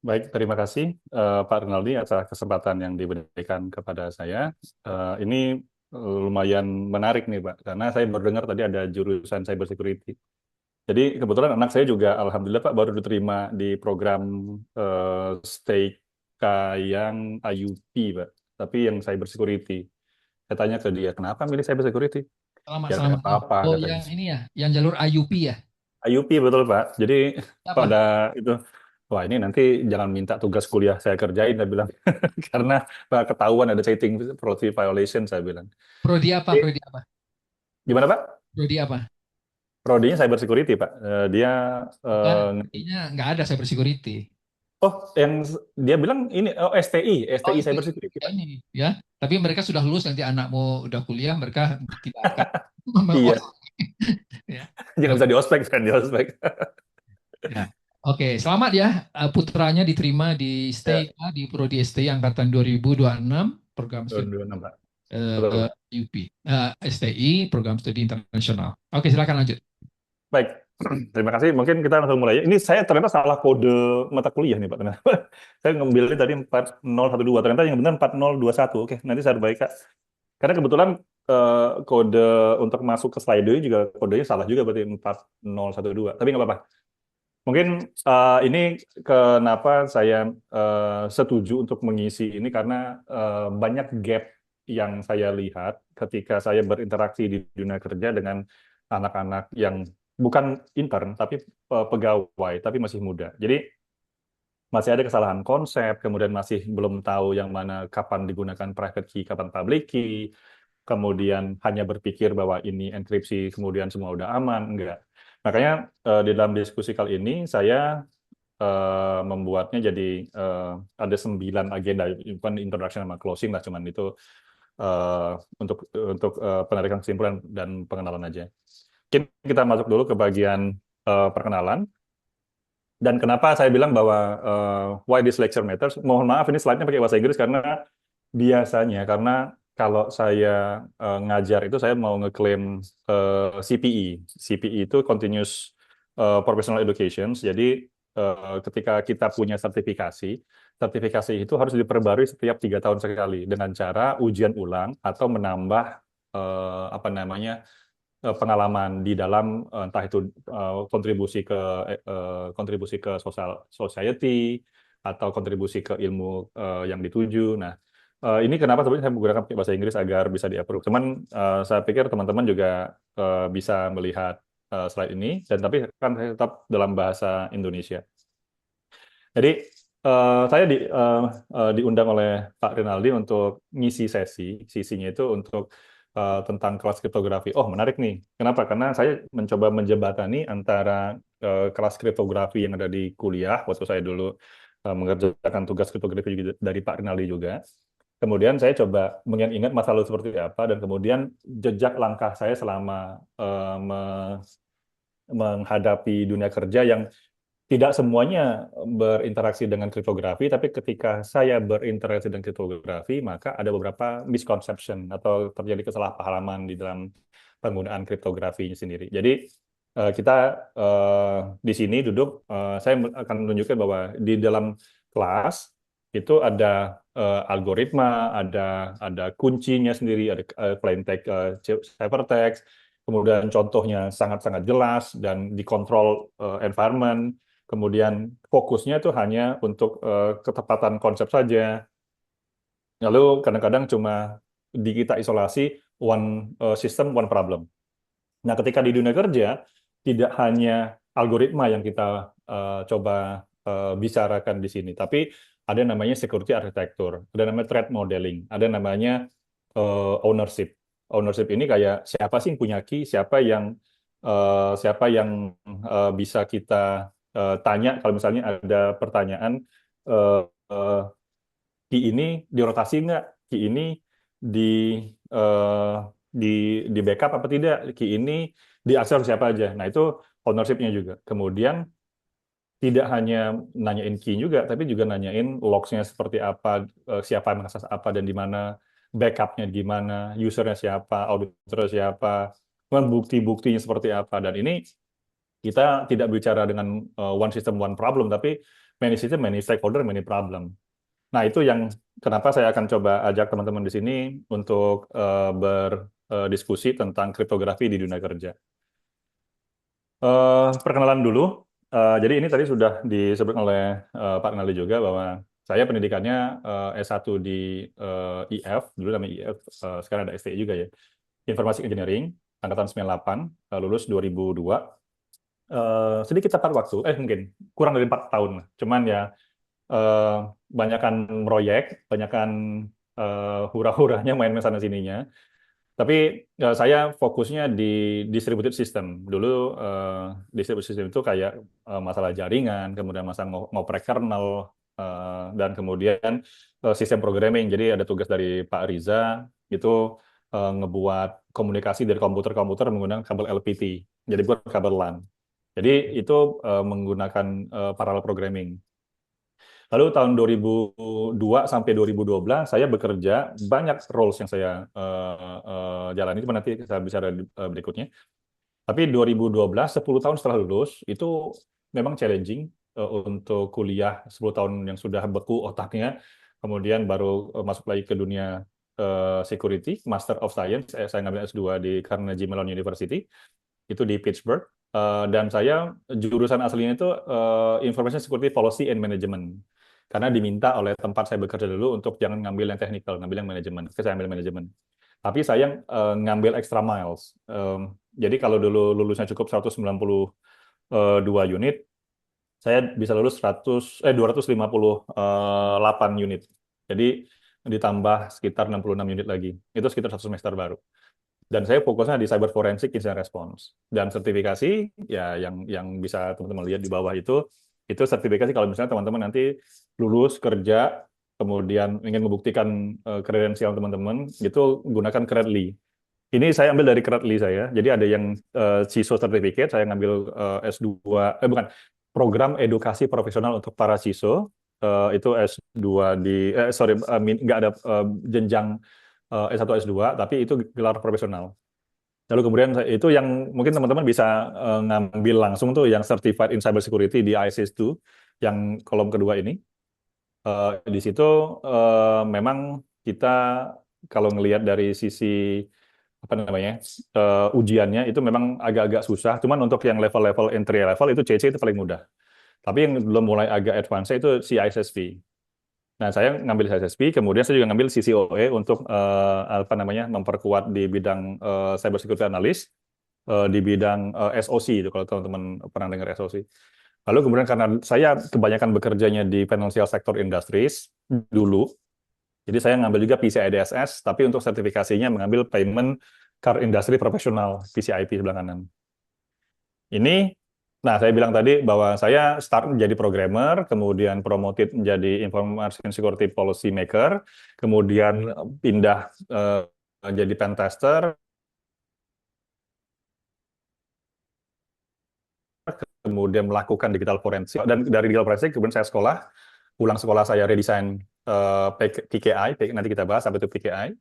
Baik, terima kasih Pak Rinaldi atas kesempatan yang diberikan kepada saya. Ini lumayan menarik nih Pak, karena saya baru dengar tadi ada jurusan cyber security. Jadi kebetulan anak saya juga, alhamdulillah Pak, baru diterima di program STIKA yang IUP Pak, tapi yang cyber security. Saya tanya ke dia, kenapa milih cyber security? Selamat, Ya selamat. nggak apa-apa Oh, katanya. yang ini ya, yang jalur IUP ya? IUP betul Pak. Jadi pada Apa? itu, wah ini nanti jangan minta tugas kuliah saya kerjain, saya bilang. Karena ketahuan ada cheating policy violation, saya bilang. Prodi apa? Jadi, Prodi apa? gimana Pak? Prodi apa? Prodinya cyber security Pak. Dia Bukan, eh, artinya nggak ada cyber security. oh yang dia bilang ini STI, Oh, STI itu cyber security Pak. ini ya. Tapi mereka sudah lulus, nanti anakmu udah kuliah, mereka tidak akan Iya, ya. jangan bisa diospek kan diospek. Ya. Oke, selamat ya. Putranya diterima di Ya, STI, di Prodi STI angkatan 2026, program studi 2026 Pak. Betul Pak. UP, STI, program studi internasional. Oke, silakan lanjut. Baik, terima kasih. Mungkin kita langsung mulai. Ini saya ternyata salah kode mata kuliah nih Pak. Ternyata. Saya ngambilnya tadi 4012, ternyata yang benar 4021. Oke, nanti saya perbaiki Kak. Karena kebetulan kode untuk masuk ke slide ini juga kodenya salah juga berarti 4012. Tapi nggak apa-apa. Mungkin ini kenapa saya setuju untuk mengisi ini karena banyak gap yang saya lihat ketika saya berinteraksi di dunia kerja dengan anak-anak yang bukan intern tapi pegawai tapi masih muda. Jadi masih ada kesalahan konsep, kemudian masih belum tahu yang mana kapan digunakan private key, kapan public key, kemudian hanya berpikir bahwa ini enkripsi, kemudian semua udah aman, enggak. Makanya di dalam diskusi kali ini saya membuatnya jadi eh, ada 9 agenda, bukan introduction sama closing lah, cuman itu eh, untuk penarikan kesimpulan dan pengenalan aja. Mungkin kita masuk dulu ke bagian perkenalan. Dan kenapa saya bilang bahwa why this lecture matters? Mohon maaf ini slide-nya pakai bahasa Inggris karena biasanya karena kalau saya ngajar itu saya mau ngeklaim CPE. CPE itu Continuous Professional Education. Jadi ketika kita punya sertifikasi, sertifikasi itu harus diperbarui setiap 3 tahun sekali dengan cara ujian ulang atau menambah apa namanya pengalaman di dalam entah itu kontribusi ke sosial society atau kontribusi ke ilmu yang dituju. Nah, ini kenapa sebenarnya saya menggunakan pakai bahasa Inggris agar bisa di-approve. Cuman saya pikir teman-teman juga bisa melihat slide ini dan tapi kan saya tetap dalam bahasa Indonesia. Jadi saya diundang oleh Pak Rinaldi untuk ngisi sesi. Sisinya itu untuk tentang kelas kriptografi. Oh, menarik nih. Kenapa? Karena saya mencoba menjembatani antara kelas kriptografi yang ada di kuliah, waktu saya dulu mengerjakan tugas kriptografi juga dari Pak Rinaldi juga. Kemudian saya coba mengingat masa lalu seperti apa, dan kemudian jejak langkah saya selama menghadapi dunia kerja yang tidak semuanya berinteraksi dengan kriptografi, tapi ketika saya berinteraksi dengan kriptografi, maka ada beberapa misconception atau terjadi kesalahpahaman di dalam penggunaan kriptografinya sendiri. Jadi kita di sini duduk, saya akan menunjukkan bahwa di dalam kelas itu ada algoritma, ada kuncinya sendiri, ada plain text, ciphertext, kemudian contohnya sangat-sangat jelas dan dikontrol environment. Kemudian fokusnya itu hanya untuk ketepatan konsep saja. Lalu kadang-kadang cuma di kita isolasi one system, one problem. Nah, ketika di dunia kerja, tidak hanya algoritma yang kita coba bicarakan di sini, tapi ada namanya security architecture, ada namanya threat modeling, ada namanya ownership. Ownership ini kayak siapa sih yang punya key, siapa yang bisa kita tanya kalau misalnya ada pertanyaan eh, eh, key ini dirotasi nggak, key ini di eh, di di backup apa tidak, key ini diakses siapa aja. Nah itu ownership-nya juga. Kemudian tidak hanya nanyain key juga, tapi juga nanyain logs-nya seperti apa, siapa yang mengakses apa dan di mana, backup-nya gimana, user-nya siapa, auditor siapa, kemudian bukti-buktinya seperti apa. Dan ini Kita tidak bicara dengan one system, one problem, tapi many system, many stakeholder, many problem. Nah, itu yang kenapa saya akan coba ajak teman-teman di sini untuk berdiskusi tentang kriptografi di dunia kerja. Perkenalan dulu. Jadi ini tadi sudah disebut oleh Pak Renaldi juga bahwa saya pendidikannya S1 di IF, dulu namanya IF, sekarang ada STI juga ya. Informasi Engineering, angkatan 98, lulus 2002. Sedikit tepat waktu, mungkin kurang dari 4 tahun. Cuman ya eh, banyakan proyek, banyakan hura-huranya main-main sana sininya. Tapi saya fokusnya di distributed system. Dulu distributed system itu kayak masalah jaringan, kemudian masalah ngoprek kernel, dan kemudian sistem programming. Jadi ada tugas dari Pak Riza, itu ngebuat komunikasi dari komputer-komputer menggunakan kabel LPT. Jadi buat kabel LAN. Jadi itu menggunakan parallel programming. Lalu tahun 2002 sampai 2012 saya bekerja, banyak roles yang saya jalani, itu nanti saya bicara berikutnya. Tapi 2012, 10 tahun setelah lulus, itu memang challenging untuk kuliah 10 tahun yang sudah beku otaknya, kemudian baru masuk lagi ke dunia security, Master of Science, saya ngambil S2 di Carnegie Mellon University, itu di Pittsburgh. Dan saya jurusan aslinya itu Information Security Policy and Management. Karena diminta oleh tempat saya bekerja dulu untuk jangan ngambil yang technical, ngambil yang manajemen. Saya ambil manajemen. Tapi saya ngambil extra miles. Jadi kalau dulu lulusnya cukup 192 unit, saya bisa lulus 258 unit. Jadi ditambah sekitar 66 unit lagi. Itu sekitar 1 semester baru. Dan saya fokusnya di cyber forensic incident response. Dan sertifikasi ya yang bisa teman-teman lihat di bawah itu sertifikasi kalau misalnya teman-teman nanti lulus kerja kemudian ingin membuktikan kredensial teman-teman, itu gunakan Credly. Ini saya ambil dari Credly saya. Jadi ada yang CISO certificate, saya ngambil S2 bukan, program edukasi profesional untuk para CISO. Itu S2 di sorry, nggak ada jenjang S1 S2, tapi itu gelar profesional. Lalu kemudian itu yang mungkin teman-teman bisa ngambil langsung tuh yang Certified in Cybersecurity di ISS2, yang kolom kedua ini. Di situ memang kita kalau ngelihat dari sisi apa namanya ujiannya itu memang agak-agak susah. Cuman untuk yang level-level entry level itu CC itu paling mudah. Tapi yang belum mulai agak advance itu CISSP. Nah, saya ngambil CISSP, kemudian saya juga ngambil CCOE untuk apa namanya memperkuat di bidang cyber security analyst, di bidang SOC itu kalau teman-teman pernah dengar SOC. Lalu kemudian karena saya kebanyakan bekerjanya di financial sector industries dulu, jadi saya ngambil juga PCI DSS, tapi untuk sertifikasinya mengambil Payment Card Industry Professional, PCIP sebelah kanan. Ini, nah saya bilang tadi bahwa saya start menjadi programmer, kemudian promoted menjadi information security policy maker, kemudian pindah jadi pen tester, kemudian melakukan digital forensik, dan dari digital forensik kemudian saya pulang sekolah saya redesign PKI, nanti kita bahas apa itu PKI.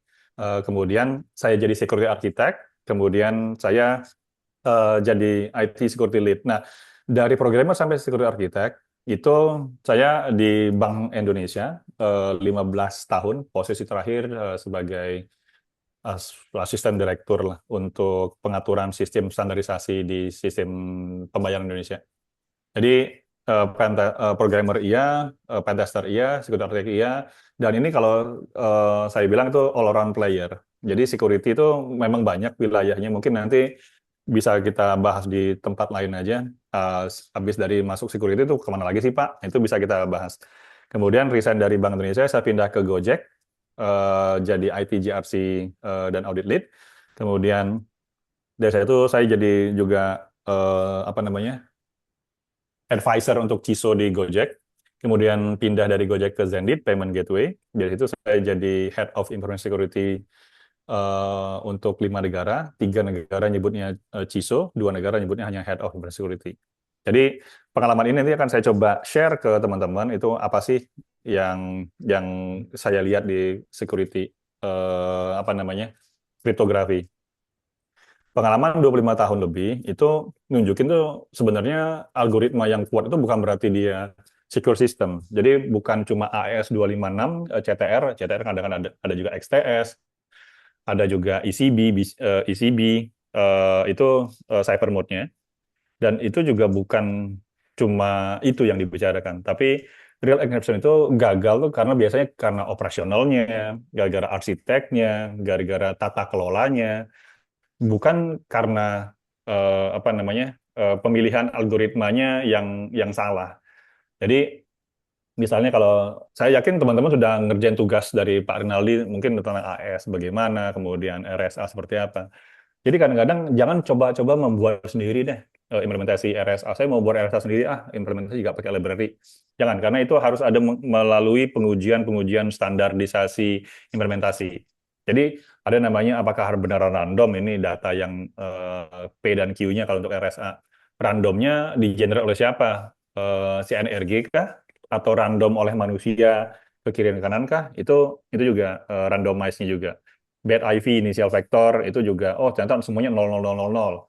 Kemudian saya jadi security architect, kemudian saya jadi IT security lead. Nah, dari programmer sampai security architect itu saya di Bank Indonesia 15 tahun, posisi terakhir sebagai asisten direktur lah untuk pengaturan sistem standarisasi di sistem pembayaran Indonesia. Jadi programmer iya, pentester iya, security architect iya, dan ini kalau saya bilang itu all around player. Jadi security itu memang banyak wilayahnya, mungkin nanti bisa kita bahas di tempat lain aja. Habis dari masuk security itu kemana lagi sih Pak? Itu bisa kita bahas. Kemudian resign dari Bank Indonesia, saya pindah ke Gojek, jadi IT GRC dan audit lead. Kemudian dari saya itu saya jadi juga apa namanya advisor untuk CISO di Gojek. Kemudian pindah dari Gojek ke Zendit Payment Gateway. Dari situ saya jadi Head of Information Security untuk 5 negara. 3 negara nyebutnya CISO, 2 negara nyebutnya hanya Head of Information Security. Jadi pengalaman ini nanti akan saya coba share ke teman-teman itu apa sih yang saya lihat di security apa namanya kriptografi. pengalaman 25 tahun lebih itu nunjukin tuh sebenarnya algoritma yang kuat itu bukan berarti dia secure system. Jadi bukan cuma AES 256 CTR, CTR kadang-kadang ada juga XTS, ada juga ECB, ECB itu cipher mode-nya. Dan itu juga bukan cuma itu yang dibicarakan, tapi real encryption itu gagal tuh karena biasanya karena operasionalnya, gara-gara arsiteknya, gara-gara tata kelolanya, bukan karena apa namanya pemilihan algoritmanya yang salah. Jadi misalnya kalau saya yakin teman-teman sudah ngerjain tugas dari Pak Rinaldi mungkin tentang AES bagaimana, kemudian RSA seperti apa. Jadi kadang-kadang jangan coba-coba membuat sendiri deh implementasi RSA. Saya mau buat RSA sendiri, implementasi juga pakai library. Jangan, karena itu harus ada melalui pengujian-pengujian standarisasi implementasi. Jadi ada namanya apakah beneran random ini data yang P dan Q-nya kalau untuk RSA. Randomnya di-generate oleh siapa? CNRG kah? Atau random oleh manusia ke kiri dan kanan kah? Itu juga randomize-nya juga. Bad IV initial vector itu juga ternyata semuanya 00000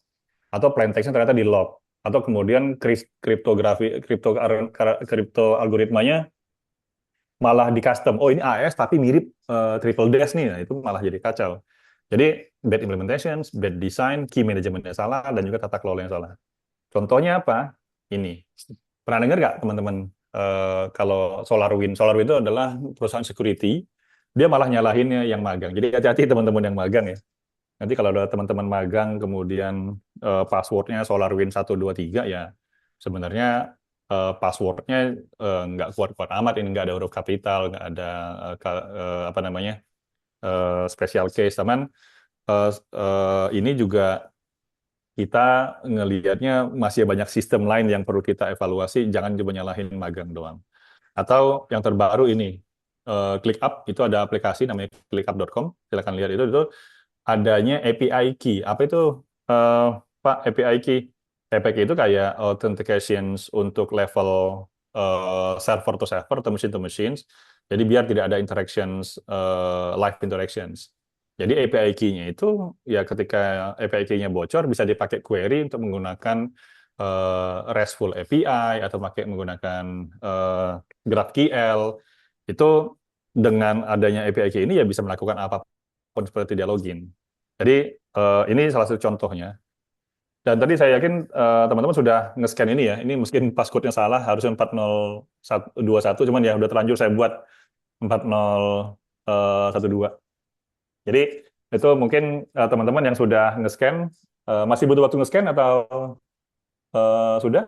atau plain text-nya ternyata di log atau kemudian kriptografi kripto algoritmanya malah di custom. Oh, ini AES tapi mirip triple dash nih. Nah, itu malah jadi kacau. Jadi bad implementations, bad design, key management-nya salah dan juga tata kelola yang salah. Contohnya apa? Ini. Pernah dengar nggak teman-teman kalau SolarWinds? SolarWinds itu adalah perusahaan security. Dia malah nyalahinnya yang magang. Jadi hati-hati teman-teman yang magang ya. Nanti kalau ada teman-teman magang kemudian passwordnya SolarWinds 123 ya sebenarnya passwordnya nggak kuat-kuat amat. Ini nggak ada huruf kapital, nggak ada apa namanya special case. Teman ini juga kita ngelihatnya masih banyak sistem lain yang perlu kita evaluasi, jangan cuma nyalahin magang doang. Atau yang terbaru ini, ClickUp, itu ada aplikasi namanya clickup.com, silakan lihat itu adanya API key. Apa itu, eh, Pak, API key? API key itu kayak authentications untuk level server to server atau machine to machines. Jadi biar tidak ada interactions, live interactions. Jadi API key-nya itu ya ketika API key-nya bocor bisa dipakai query untuk menggunakan RESTful API atau pakai menggunakan GraphQL. Itu dengan adanya API key ini ya bisa melakukan apapun seperti dia login. Jadi ini salah satu contohnya. Dan tadi saya yakin teman-teman sudah nge-scan ini ya. Ini mungkin passcode-nya salah, harusnya 4021, cuman ya udah terlanjur saya buat 4012. Jadi itu mungkin teman-teman yang sudah nge-scan, masih butuh waktu nge-scan atau sudah?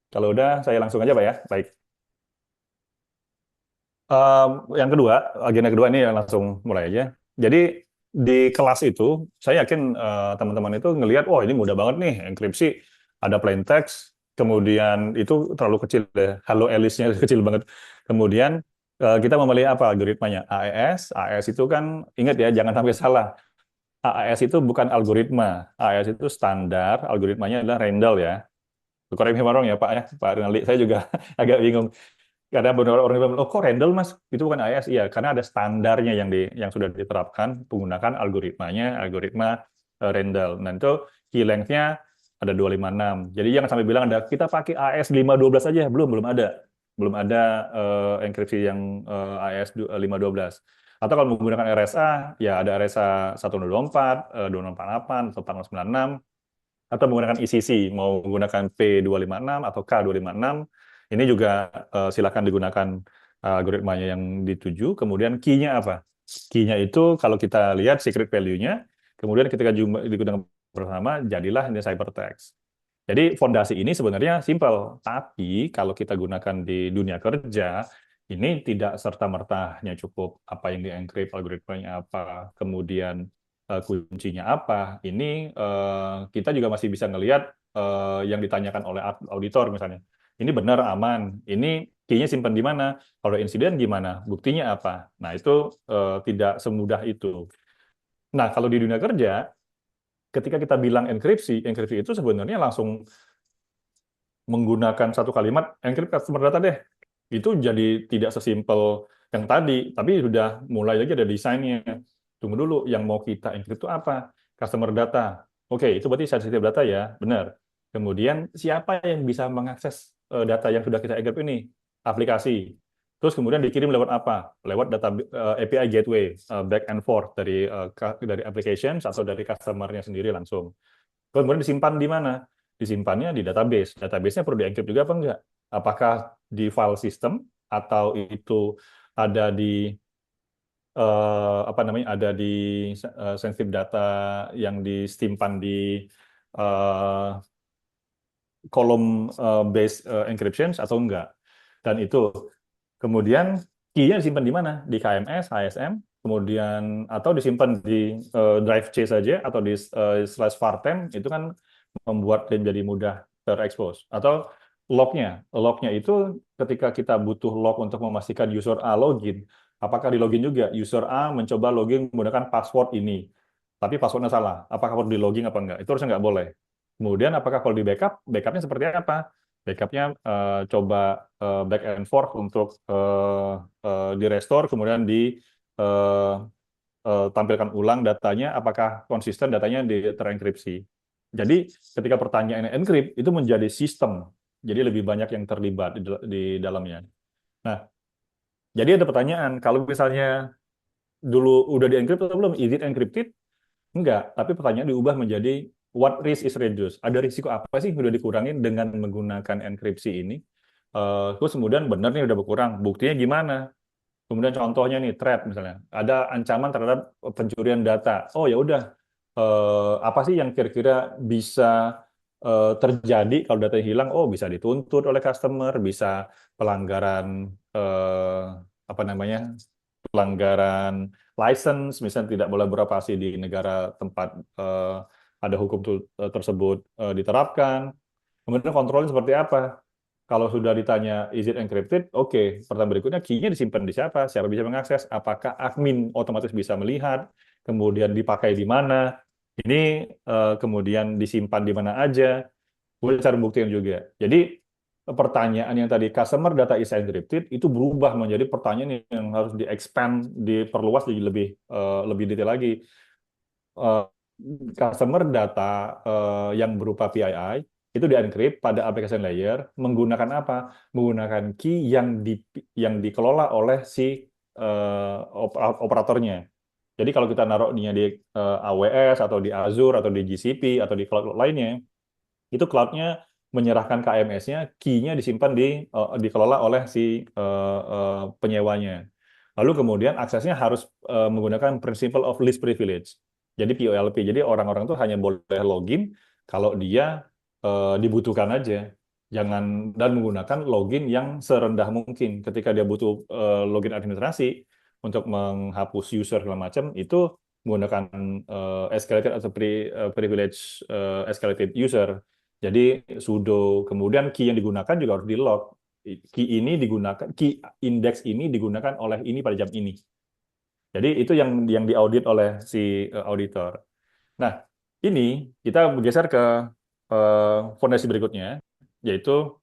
Kalau udah, saya langsung aja Pak ya. Baik. Yang kedua, agenda kedua ini langsung mulai aja. Jadi di kelas itu, saya yakin teman-teman itu ngelihat, wah ini mudah banget nih, enkripsi, ada plain text, kemudian itu terlalu kecil deh, Halo Alice-nya kecil banget. Kemudian kita memilih apa algoritmanya? AES, AES itu kan, ingat ya, jangan sampai salah. AES itu bukan algoritma, AES itu standar, algoritmanya adalah Randall ya. Korek wrong ya Pak ya, Pak Rinaldi. Saya juga agak bingung. Karena beberapa orang bilang, oh kok Randall mas, itu bukan AES. Iya, karena ada standarnya yang sudah diterapkan menggunakan algoritmanya, algoritma Randall. Nah itu key length-nya ada 256. Jadi jangan sampai bilang ada kita pakai AES 512 aja, belum ada. Belum ada enkripsi yang AES 512. Atau kalau menggunakan RSA, ya ada RSA 1024, 2048, atau 4096, atau menggunakan ECC, mau menggunakan P256 atau K256, ini juga silakan digunakan algoritmanya yang dituju. Kemudian key-nya apa? Key-nya itu kalau kita lihat secret value-nya, kemudian ketika digunakan bersama, jadilah ini ciphertext. Jadi fondasi ini sebenarnya simpel, tapi kalau kita gunakan di dunia kerja, ini tidak serta-merta hanya cukup apa yang di-encrypt, algoritmanya apa, kemudian kuncinya apa. Ini kita juga masih bisa ngelihat yang ditanyakan oleh auditor misalnya. Ini benar aman, ini key-nya simpan di mana, kalau insiden gimana, buktinya apa. Nah itu tidak semudah itu. Nah kalau di dunia kerja, ketika kita bilang enkripsi, enkripsi itu sebenarnya langsung menggunakan satu kalimat encrypt customer data deh. Itu jadi tidak sesimpel yang tadi, tapi sudah mulai lagi ada desainnya. Tunggu dulu, yang mau kita encrypt itu apa? customer data. Oke, itu berarti sensitive data ya, benar. Kemudian siapa yang bisa mengakses data yang sudah kita encrypt ini? Aplikasi. Terus kemudian dikirim lewat apa? Lewat data API gateway, back and forth dari applications atau dari customer-nya sendiri langsung. Kemudian disimpan di mana? Disimpannya di database. Database-nya perlu di-encrypt juga apa enggak? Apakah di file system atau itu ada di apa namanya, ada di sensitive data yang disimpan di eh, kolom base encryptions atau enggak. Dan itu kemudian key-nya disimpan di mana? Di KMS, HSM, kemudian atau disimpan di drive C saja atau di slash vartem, itu kan membuat dia menjadi mudah terekspos. Atau lognya itu ketika kita butuh log untuk memastikan user A login, apakah di login juga user A mencoba login menggunakan password ini, tapi passwordnya salah, apakah perlu di logging apa enggak? Itu harusnya nggak boleh. Kemudian apakah kalau di backup, backupnya seperti apa? Backupnya coba back and forth untuk di restore, kemudian eh, tampilkan ulang datanya, apakah konsisten datanya terenkripsi. Jadi ketika pertanyaannya encrypt, itu menjadi sistem. Jadi lebih banyak yang terlibat di dalamnya. Nah, jadi ada pertanyaan, kalau misalnya dulu udah di-encrypt atau belum? Is it encrypted? Enggak, tapi pertanyaan diubah menjadi what risk is reduced? Ada risiko apa sih yang udah dikurangin dengan menggunakan enkripsi ini? Terus kemudian benar nih udah berkurang. Buktinya gimana? Kemudian contohnya nih threat misalnya, ada ancaman terhadap pencurian data. Oh ya udah, apa sih yang kira-kira bisa terjadi kalau data hilang? Oh bisa dituntut oleh customer, bisa pelanggaran apa namanya, pelanggaran license, misalnya tidak boleh beroperasi di negara tempat ada hukum tersebut diterapkan. Kemudian kontrolnya seperti apa? Kalau sudah ditanya is it encrypted, oke. Pertanyaan berikutnya key-nya disimpan di siapa? Siapa bisa mengakses? Apakah admin otomatis bisa melihat? Kemudian dipakai di mana? Ini kemudian disimpan di mana aja? Boleh cari buktian juga. Jadi pertanyaan yang tadi customer data is encrypted itu berubah menjadi pertanyaan yang harus di-expand, diperluas jadi lebih detail lagi. Eh, Customer data yang berupa PII itu di-encrypt pada application layer menggunakan apa? Menggunakan key yang dikelola oleh si operatornya. Jadi kalau kita naruhnya di AWS atau di Azure atau di GCP atau di cloud lainnya, itu cloud-nya menyerahkan KMS-nya, key-nya disimpan dikelola oleh si penyewanya. Lalu kemudian aksesnya harus menggunakan principle of least privilege. Jadi POLP. Jadi orang-orang tuh hanya boleh login kalau dia dibutuhkan aja. Jangan dan menggunakan login yang serendah mungkin. Ketika dia butuh login administrasi untuk menghapus user segala macam, itu menggunakan escalated atau privilege escalated user. Jadi sudo, kemudian key yang digunakan juga harus di log. Key index ini digunakan oleh ini pada jam ini. Jadi itu yang diaudit oleh si auditor. Nah, ini kita bergeser ke fondasi berikutnya, yaitu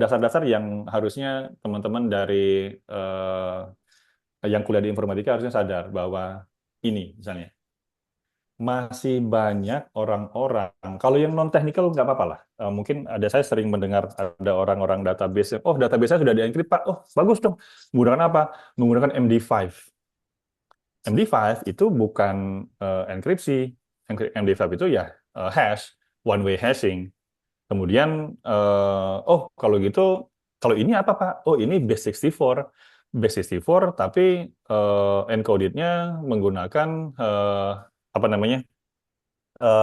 dasar-dasar yang harusnya teman-teman dari yang kuliah di informatika harusnya sadar bahwa ini misalnya masih banyak orang-orang, kalau yang non teknikal nggak apa-apa lah. Mungkin saya sering mendengar ada orang-orang database, oh database-nya sudah di-encrypt Pak, oh bagus dong. Menggunakan apa? Menggunakan MD5. MD5 itu bukan enkripsi. MD5 itu ya hash, one way hashing. Kemudian, oh kalau gitu, kalau ini apa Pak? Oh ini base 64. Base 64 tapi encoded-nya menggunakan apa namanya,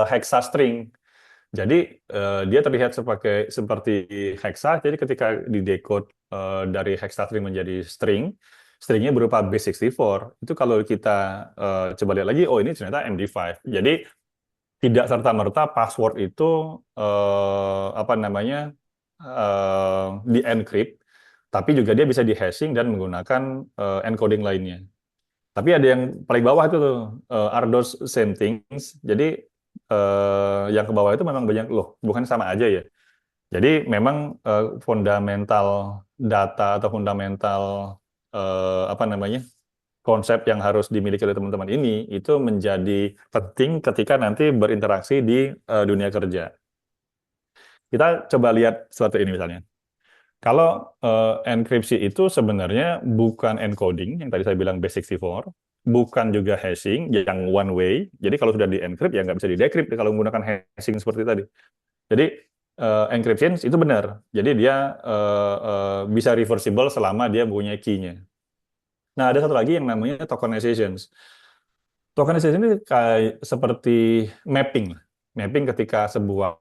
hexa string. Jadi dia terlihat seperti hexa. Jadi ketika di decode dari hexa string menjadi string, stringnya berupa base 64. Itu kalau kita coba lihat lagi, oh ini ternyata MD5. Jadi tidak serta-merta password itu apa namanya di encrypt, tapi juga dia bisa di hashing dan menggunakan encoding lainnya. Tapi ada yang paling bawah itu tuh, are those same things. Jadi yang ke bawah itu memang banyak loh, bukan sama aja ya. Jadi memang fundamental data atau fundamental apa namanya konsep yang harus dimiliki oleh teman-teman ini itu menjadi penting ketika nanti berinteraksi di dunia kerja. Kita coba lihat suatu ini misalnya. Kalau enkripsi itu sebenarnya bukan encoding, yang tadi saya bilang base64, bukan juga hashing yang one way. Jadi kalau sudah di-encrypt ya nggak bisa di-decrypt kalau menggunakan hashing seperti tadi. Jadi encryption itu benar. Jadi dia bisa reversible selama dia punya key-nya. Nah, ada satu lagi yang namanya tokenization. Tokenization ini kayak seperti mapping. Mapping ketika sebuah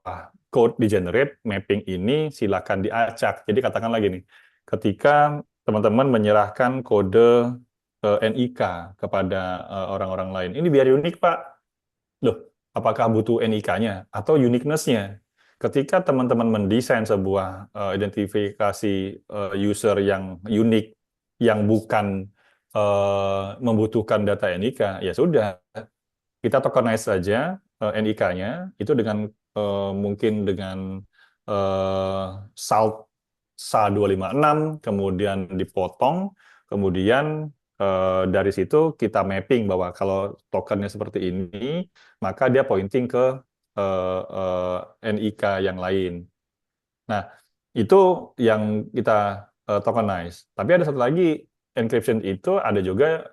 code di-generate, mapping ini silakan diacak. Jadi katakan lagi nih, ketika teman-teman menyerahkan kode NIK kepada orang-orang lain, ini biar unik, Pak. Loh, apakah butuh NIK-nya atau uniqueness-nya? Ketika teman-teman mendesain sebuah identifikasi user yang unik, yang bukan membutuhkan data NIK, ya sudah, kita tokenize saja NIK-nya, itu dengan mungkin dengan salt SHA-256, kemudian dipotong, kemudian dari situ kita mapping bahwa kalau tokennya seperti ini, maka dia pointing ke NIK yang lain. Nah, itu yang kita tokenize. Tapi ada satu lagi, encryption itu ada juga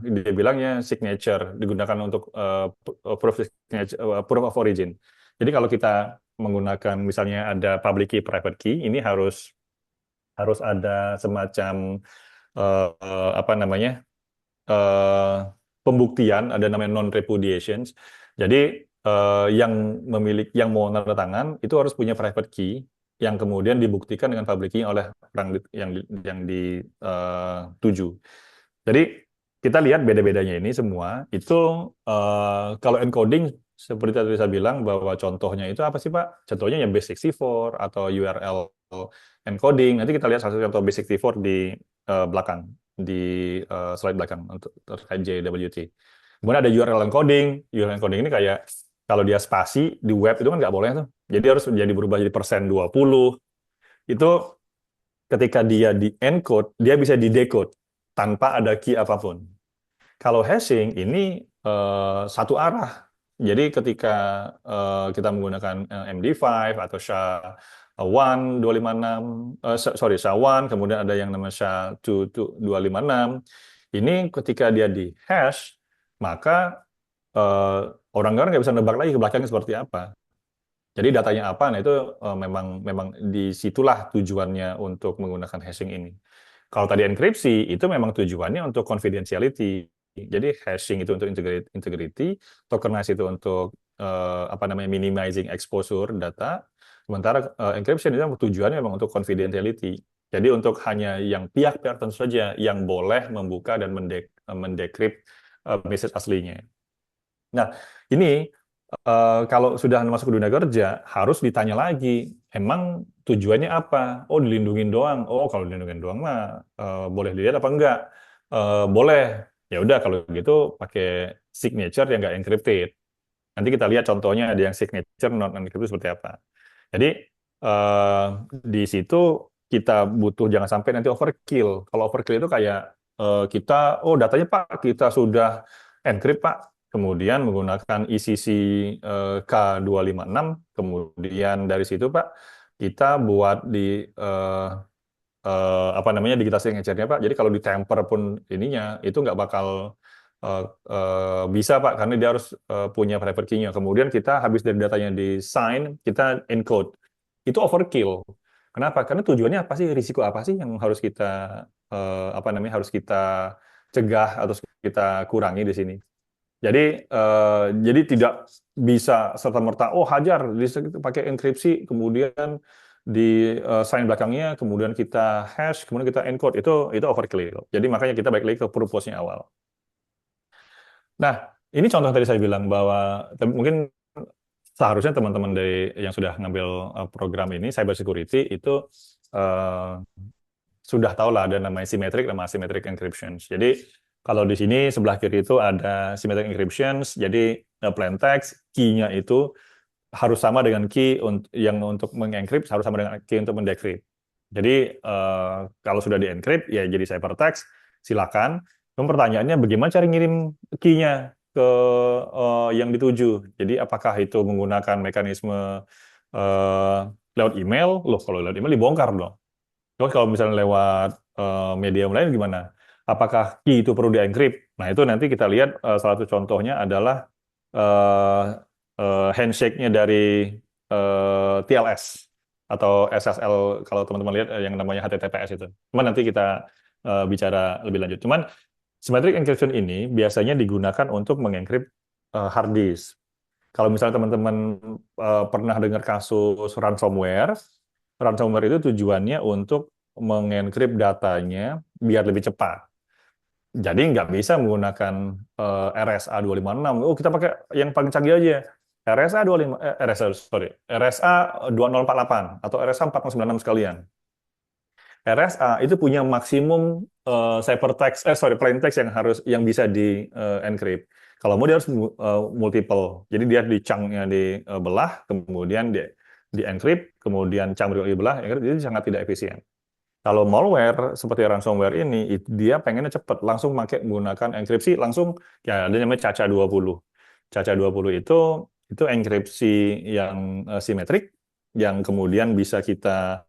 dia bilangnya signature, digunakan untuk proof of origin. Jadi kalau kita menggunakan misalnya ada public key, private key, ini harus ada semacam apa namanya pembuktian, ada namanya non repudiation. Jadi yang mau tanda tangan itu harus punya private key yang kemudian dibuktikan dengan public key oleh orang yang dituju. Jadi kita lihat beda-bedanya ini semua itu kalau encoding seperti tadi saya bilang bahwa contohnya itu apa sih Pak? Contohnya ya base64 atau URL encoding. Nanti kita lihat satu contoh base64 di belakang, di slide belakang untuk terkait JWT. Kemudian ada URL encoding. URL encoding ini kayak kalau dia spasi di web itu kan nggak boleh tuh. Jadi harus jadi berubah jadi %20. Itu ketika dia di encode, dia bisa di decode tanpa ada key apapun. Kalau hashing ini satu arah. Jadi ketika kita menggunakan MD5 atau SHA-1, 256, sorry, SHA-1, kemudian ada yang namanya SHA-256, ini ketika dia di hash, maka orang-orang nggak bisa nebak lagi ke belakangnya seperti apa. Jadi datanya apa, nah itu memang disitulah tujuannya untuk menggunakan hashing ini. Kalau tadi enkripsi, itu memang tujuannya untuk confidentiality. Jadi hashing itu untuk integrity, tokenize itu untuk apa namanya minimizing exposure data. Sementara encryption itu tujuannya memang untuk confidentiality. Jadi untuk hanya yang pihak-pihak tentu saja yang boleh membuka dan mendecrypt message aslinya. Nah, ini kalau sudah masuk ke dunia kerja, harus ditanya lagi, emang tujuannya apa? Oh, dilindungin doang. Oh, kalau dilindungin doang mah boleh dilihat apa enggak? Boleh. Ya udah kalau gitu pakai signature yang enggak encrypted. Nanti kita lihat contohnya ada yang signature non encrypted seperti apa. Jadi di situ kita butuh jangan sampai nanti overkill. Kalau overkill itu kayak kita, oh datanya Pak, kita sudah encrypt Pak, kemudian menggunakan ECC K256, kemudian dari situ Pak, kita buat di apa namanya digital signature-nya Pak. Jadi kalau ditemper pun ininya itu nggak bakal bisa Pak, karena dia harus punya private key-nya. Kemudian kita habis dari datanya di sign, kita encode. Itu overkill. Kenapa? Karena tujuannya apa sih? Risiko apa sih yang harus kita apa namanya harus kita cegah atau kita kurangi di sini? Jadi tidak bisa serta-merta, oh hajar, pakai enkripsi, kemudian di sign belakangnya, kemudian kita hash, kemudian kita encode, itu overkill. Jadi makanya kita balik lagi ke purpose-nya awal. Nah, ini contoh tadi saya bilang bahwa mungkin seharusnya teman-teman dari yang sudah ngambil program ini, cyber security, itu sudah tahu lah ada namanya symmetric sama asymmetric encryption. Jadi kalau di sini sebelah kiri itu ada symmetric encryption, jadi plain text, key-nya itu harus sama dengan key yang untuk mengencrypt, harus sama dengan key untuk mendecrypt. Jadi kalau sudah di-encrypt, ya jadi ciphertext, silakan. Cuma pertanyaannya bagaimana cara ngirim key-nya ke yang dituju. Jadi apakah itu menggunakan mekanisme eh, lewat email? Loh, kalau lewat email dibongkar dong. Terus kalau misalnya lewat medium lain gimana? Apakah key itu perlu di-encrypt? Nah, itu nanti kita lihat salah satu contohnya adalah eh, handshake-nya dari TLS atau SSL kalau teman-teman lihat yang namanya HTTPS itu. Cuman nanti kita bicara lebih lanjut. Cuman symmetric encryption ini biasanya digunakan untuk mengencrypt hard disk. Kalau misalnya teman-teman pernah dengar kasus ransomware, ransomware itu tujuannya untuk mengencrypt datanya biar lebih cepat. Jadi nggak bisa menggunakan RSA 256. Oh, kita pakai yang paling canggih aja. RSA 25, RSA, sorry, RSA 2048 atau RSA 4096 sekalian. RSA itu punya maksimum ciphertext, plain text yang bisa di encrypt. Kalau mau dia harus multiple. Jadi dia di chunk-nya dibelah, kemudian di encrypt, kemudian chunk berikutnya dibelah, encrypt, jadi sangat tidak efisien. Kalau malware seperti ransomware ini, dia pengennya cepat, langsung pakai menggunakan enkripsi, langsung ya ada namanya Caca 20. Caca 20 itu enkripsi yang simetrik, yang kemudian bisa kita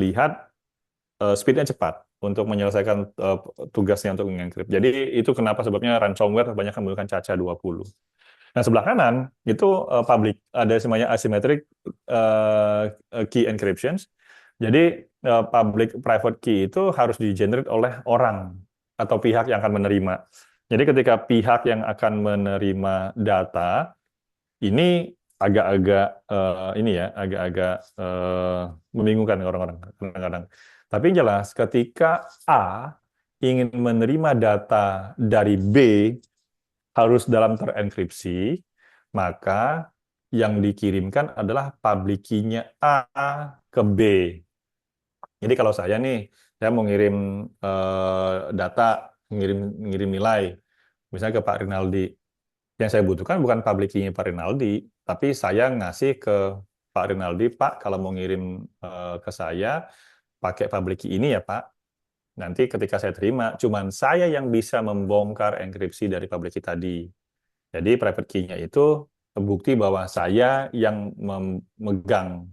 lihat speednya cepat untuk menyelesaikan tugasnya untuk mengencrypt. Jadi itu kenapa sebabnya ransomware banyak menggunakan Caca 20. Nah, sebelah kanan itu public, ada namanya asymmetric key encryptions. Jadi public private key itu harus di-generate oleh orang atau pihak yang akan menerima. Jadi ketika pihak yang akan menerima data ini agak-agak ini ya, agak-agak membingungkan orang-orang kadang-kadang. Tapi yang jelas ketika A ingin menerima data dari B harus dalam terenkripsi, maka yang dikirimkan adalah public key-nya A ke B. Jadi kalau saya nih, saya mau ngirim data, ngirim nilai, misalnya ke Pak Rinaldi. Yang saya butuhkan bukan public key-nya Pak Rinaldi, tapi saya ngasih ke Pak Rinaldi, Pak, kalau mau ngirim ke saya, pakai public key ini ya Pak. Nanti ketika saya terima, cuman saya yang bisa membongkar enkripsi dari public key tadi. Jadi private key-nya itu bukti bahwa saya yang memegang.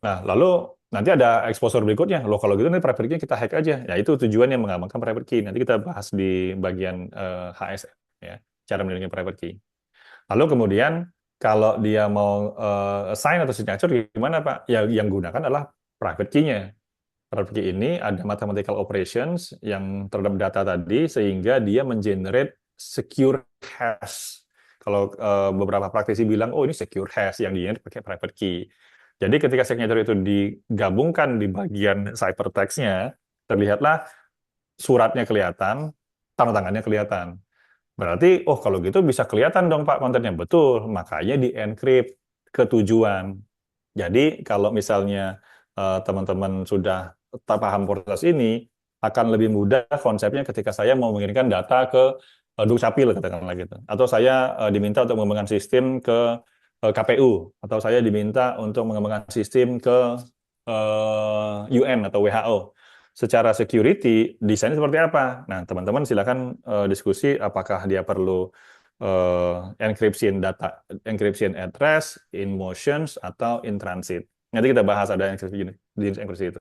Nah, lalu nanti ada exposure berikutnya. Loh, kalau gitu nanti private key kita hack aja. Ya, itu tujuannya mengamankan private key. Nanti kita bahas di bagian HSM, ya, cara melindungi private key. Lalu kemudian kalau dia mau sign atau signature gimana Pak? Ya, yang gunakan adalah private key-nya. Private key ini ada mathematical operations yang terhadap data tadi sehingga dia mengenerate secure hash. Kalau beberapa praktisi bilang, oh ini secure hash yang di pakai private key. Jadi ketika signature itu digabungkan di bagian ciphertext-nya, terlihatlah suratnya kelihatan, tanda tangannya kelihatan. Berarti, oh kalau gitu bisa kelihatan dong Pak kontennya. Betul, makanya di-encrypt ke tujuan. Jadi kalau misalnya teman-teman sudah paham proses ini, akan lebih mudah konsepnya ketika saya mau mengirimkan data ke Dukcapil, katakanlah gitu. Atau saya diminta untuk mengembangkan sistem ke KPU, atau saya diminta untuk mengembangkan sistem ke UN atau WHO. Secara security, desainnya seperti apa? Nah, teman-teman silakan diskusi apakah dia perlu encryption data, encryption address, in motions, atau in transit. Nanti kita bahas ada jenis encryption itu.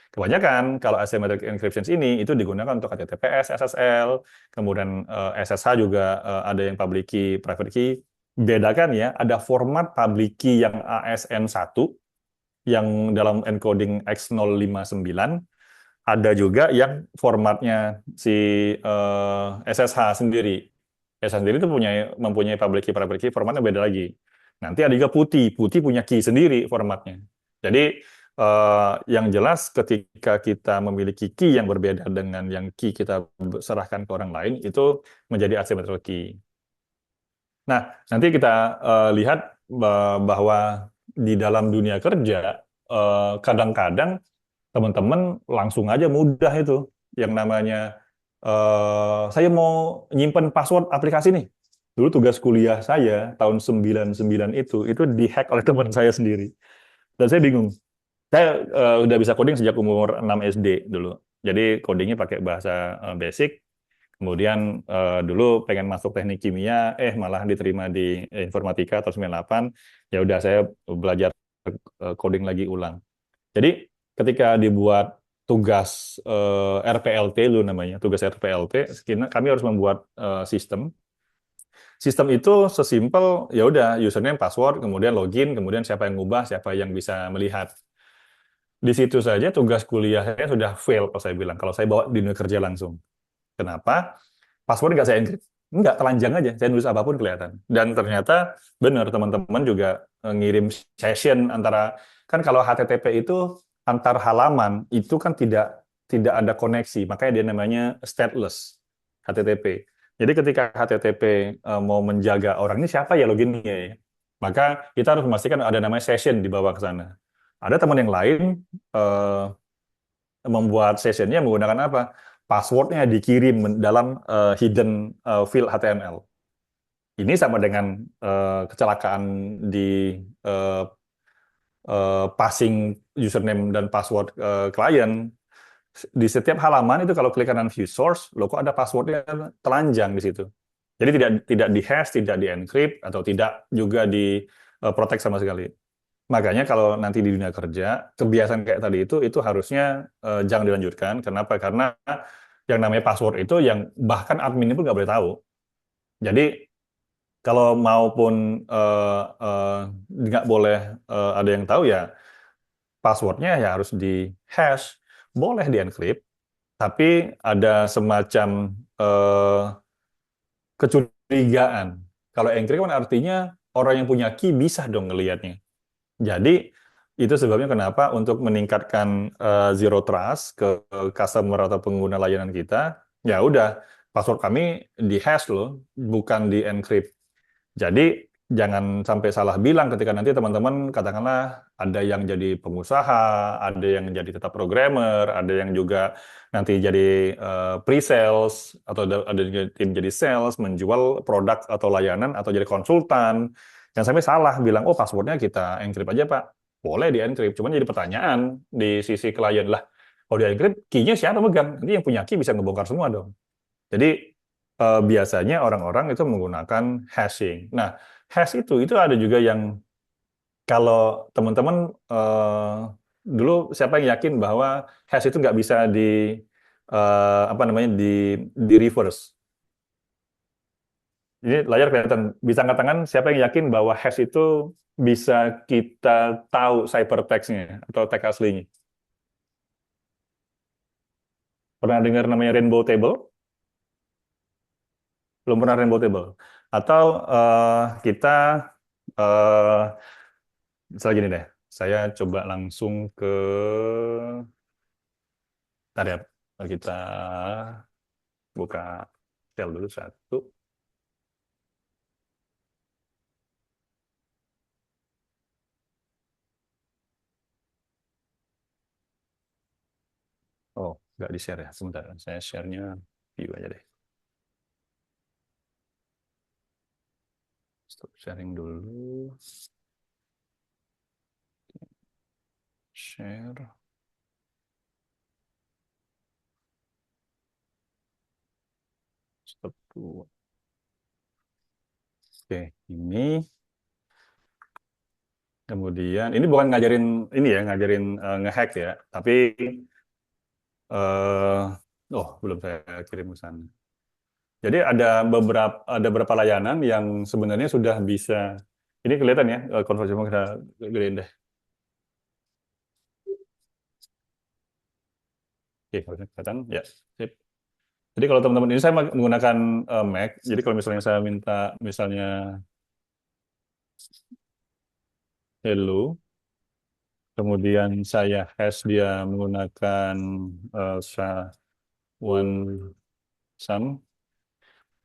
Kebanyakan kalau asymmetric encryption ini itu digunakan untuk HTTPS, SSL, kemudian SSH juga ada yang public key, private key. Bedakan ya, ada format public key yang ASN1 yang dalam encoding X059, ada juga yang formatnya si SSH sendiri. SSH sendiri itu mempunyai public key, private key, formatnya beda lagi. Nanti ada juga putih punya key sendiri formatnya. Jadi yang jelas ketika kita memiliki key yang berbeda dengan yang key kita serahkan ke orang lain, itu menjadi asymmetrical key. Nah, nanti kita lihat bahwa di dalam dunia kerja, kadang-kadang teman-teman langsung aja mudah itu. Yang namanya, saya mau nyimpen password aplikasi nih. Dulu tugas kuliah saya, tahun 99 itu dihack oleh teman saya sendiri. Dan saya bingung. Saya udah bisa coding sejak umur 6 SD dulu. Jadi codingnya pakai bahasa basic. Kemudian dulu pengen masuk teknik kimia, malah diterima di informatika tahun 98. Ya udah saya belajar coding lagi ulang. Jadi ketika dibuat tugas RPLT dulu namanya, tugas RPLT, kami harus membuat sistem. Sistem itu sesimpel ya udah username, password, kemudian login, kemudian siapa yang ngubah, siapa yang bisa melihat. Di situ saja tugas kuliah saya sudah fail kalau saya bilang. Kalau saya bawa di dunia kerja langsung. Kenapa? Password nggak saya encrypt. Nggak, telanjang aja. Saya nulis apapun kelihatan. Dan ternyata benar teman-teman juga ngirim session antara, kan kalau HTTP itu antar halaman itu kan tidak tidak ada koneksi. Makanya dia namanya stateless HTTP. Jadi ketika HTTP mau menjaga orang ini siapa ya loginnya ya. Maka kita harus memastikan ada namanya session di bawah ke sana. Ada teman yang lain eh, membuat sessionnya menggunakan apa? Passwordnya dikirim dalam hidden field HTML. Ini sama dengan kecelakaan di eh, passing username dan password klien. Di setiap halaman itu kalau klik kanan view source, loh kok ada passwordnya telanjang di situ. Jadi tidak tidak di hash, tidak di encrypt atau tidak juga di protect sama sekali. Makanya kalau nanti di dunia kerja, kebiasaan kayak tadi itu harusnya jangan dilanjutkan. Kenapa? Karena yang namanya password itu yang bahkan admin pun nggak boleh tahu. Jadi kalau maupun nggak boleh ada yang tahu ya passwordnya ya harus di hash, boleh di encrypt, tapi ada semacam eh, kecurigaan. Kalau encrypt kan artinya orang yang punya key bisa dong ngelihatnya. Jadi itu sebabnya kenapa untuk meningkatkan zero trust ke customer atau pengguna layanan kita, ya udah password kami di hash loh, bukan di encrypt. Jadi jangan sampai salah bilang ketika nanti teman-teman katakanlah ada yang jadi pengusaha, ada yang jadi tetap programmer, ada yang juga nanti jadi pre-sales atau ada yang tim jadi sales menjual produk atau layanan atau jadi konsultan. Yang sampai salah bilang oh passwordnya kita encrypt aja Pak. Boleh di encrypt, cuman jadi pertanyaan di sisi klien lah. Kalau di encrypt, key-nya siapa megang? Nanti yang punya key bisa ngebongkar semua dong. Jadi biasanya orang-orang itu menggunakan hashing. Nah, hash itu ada juga yang kalau teman-teman dulu siapa yang yakin bahwa hash itu nggak bisa di apa namanya di reverse. Ini layar kelihatan bisa angkat tangan siapa yang yakin bahwa hash itu bisa kita tahu ciphertext-nya atau teks aslinya. Pernah dengar namanya rainbow table? Belum pernah rainbow table. Atau kita eh misalnya gini deh, saya coba langsung ke, ntar ya, kita buka shell dulu satu. Oh, nggak di-share ya, sebentar. Saya share-nya view aja deh. Stop sharing dulu. Share. Stop dulu. Oke, ini kemudian ini bukan ngajarin ini ya, ngajarin ngehack ya, tapi eh oh belum saya kirim ke sana. Jadi ada beberapa layanan yang sebenarnya sudah bisa. Ini kelihatan ya konversi mau kita gedein deh. Oke, kalau kelihatan ya. Sip. Jadi kalau teman-teman ini saya menggunakan Mac. Jadi kalau misalnya saya minta misalnya hello, kemudian saya hash dia menggunakan one sum.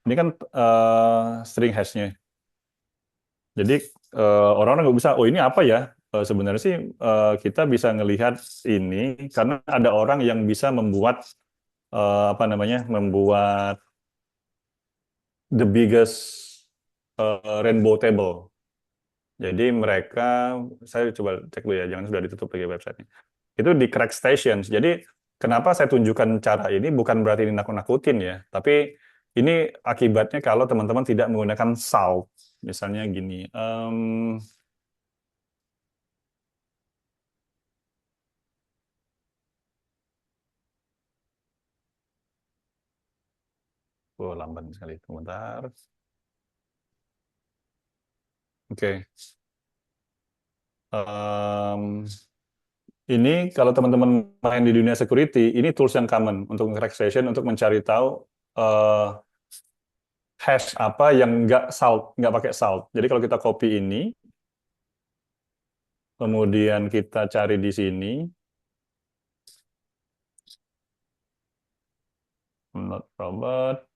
Ini kan string hashnya. Jadi orang-orang nggak bisa, oh ini apa ya? Sebenarnya sih kita bisa ngelihat ini karena ada orang yang bisa membuat apa namanya, membuat the biggest rainbow table. Jadi mereka, saya coba cek dulu ya, jangan sudah ditutup lagi websitenya. Itu di Crack Stations. Jadi kenapa saya tunjukkan cara ini bukan berarti ini nakut-nakutin ya, tapi ini akibatnya kalau teman-teman tidak menggunakan salt. Misalnya gini, oh lambat sekali, sebentar. Oke. Em, ini kalau teman-teman main di dunia security, ini tools yang common untuk crack session untuk mencari tahu eh, hash apa yang nggak pakai salt. Jadi kalau kita copy ini, kemudian kita cari di sini, not robot,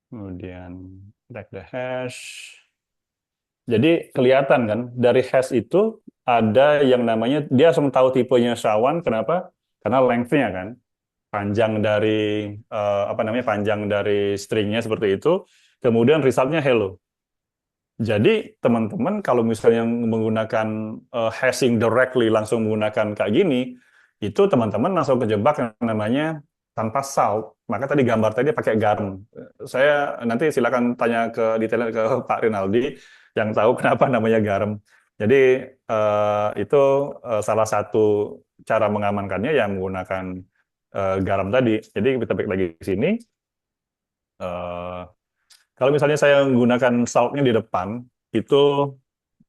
kemudian crack the hash. Jadi kelihatan kan dari hash itu ada yang namanya dia langsung tahu tipenya SHA-1. Kenapa? Karena length-nya kan panjang dari apa namanya panjang dari stringnya seperti itu. Kemudian resultnya hello. Jadi teman-teman kalau misalnya menggunakan hashing directly langsung menggunakan kayak gini, itu teman-teman langsung kejebak yang namanya tanpa salt. Maka tadi gambar tadi pakai garam. Saya nanti silakan tanya ke detailnya ke Pak Rinaldi yang tahu kenapa namanya garam. Jadi itu salah satu cara mengamankannya yang menggunakan garam tadi. Jadi kita balik lagi ke sini. Eh, Kalau misalnya saya menggunakan saltnya di depan, itu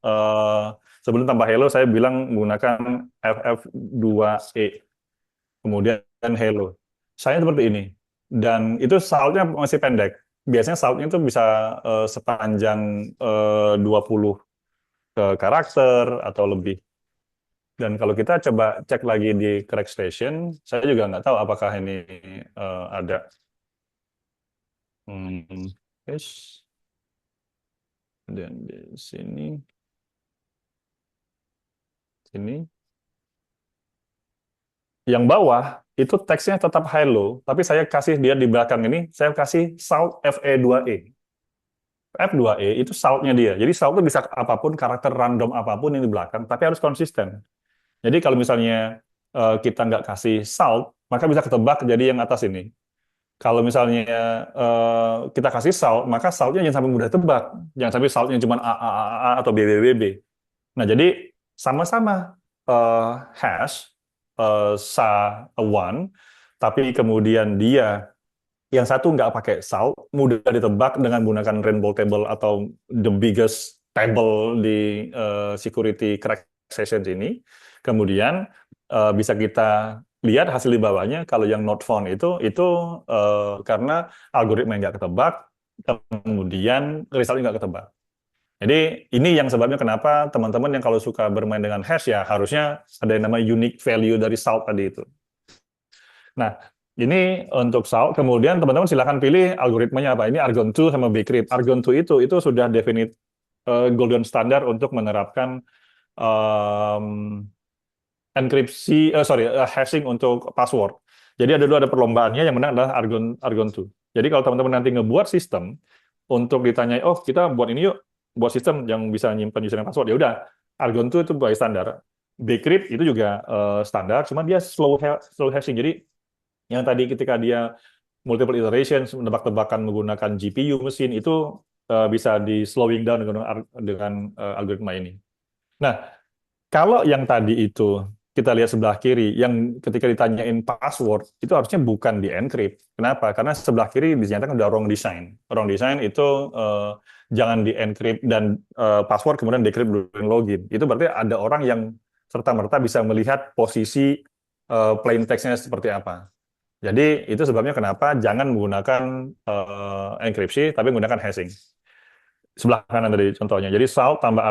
eh, sebelum tambah hello saya bilang menggunakan FF2E, kemudian hello. Saya seperti ini. Dan itu saltnya masih pendek. Biasanya saltnya itu bisa sepanjang 20 karakter atau lebih. Dan kalau kita coba cek lagi di Crack Station, saya juga nggak tahu apakah ini ada. Yes. Dan di sini, yang bawah itu teksnya tetap hello, tapi saya kasih dia di belakang ini, saya kasih salt FE2E. F2E itu saltnya dia. Jadi salt itu bisa apapun, karakter random apapun yang di belakang, tapi harus konsisten. Jadi kalau misalnya kita nggak kasih salt, maka bisa ketebak jadi yang atas ini. Kalau misalnya kita kasih salt, maka saltnya jangan sampai mudah tebak. Jangan sampai saltnya cuma A atau B, B, B, B. Nah, jadi sama-sama hash SHA-1, tapi kemudian dia yang satu nggak pakai salt, mudah ditebak dengan menggunakan rainbow table atau the biggest table di security crack sessions ini. Kemudian bisa kita lihat hasil di bawahnya, kalau yang not found itu karena algoritma yang nggak ketebak, kemudian resultnya nggak ketebak. Jadi ini yang sebabnya kenapa teman-teman yang kalau suka bermain dengan hash ya harusnya ada yang namanya unique value dari salt tadi itu. Nah, ini untuk salt. Kemudian teman-teman silakan pilih algoritmanya apa. Ini Argon 2 sama Bcrypt. Argon 2 itu sudah definite golden standard untuk menerapkan um, hashing untuk password. Jadi ada perlombaannya yang menang adalah Argon 2. Jadi kalau teman-teman nanti ngebuat sistem untuk ditanyai, oh kita buat ini yuk, buat sistem yang bisa nyimpan username password, ya udah Argon 2 itu by standar. Bcrypt itu juga standar, cuman dia slow hashing. Jadi yang tadi ketika dia multiple iterations, menebak-tebakan menggunakan GPU mesin itu bisa di slowing down dengan algoritma ini. Nah, kalau yang tadi itu kita lihat sebelah kiri, yang ketika ditanyain password itu harusnya bukan di encrypt. Kenapa? Karena sebelah kiri dinyatakan udah wrong design. Wrong design itu jangan di encrypt dan password kemudian decrypt during login. Itu berarti ada orang yang serta-merta bisa melihat posisi plain text-nya seperti apa. Jadi itu sebabnya kenapa jangan menggunakan enkripsi tapi menggunakan hashing. Sebelah kanan tadi contohnya. Jadi salt tambah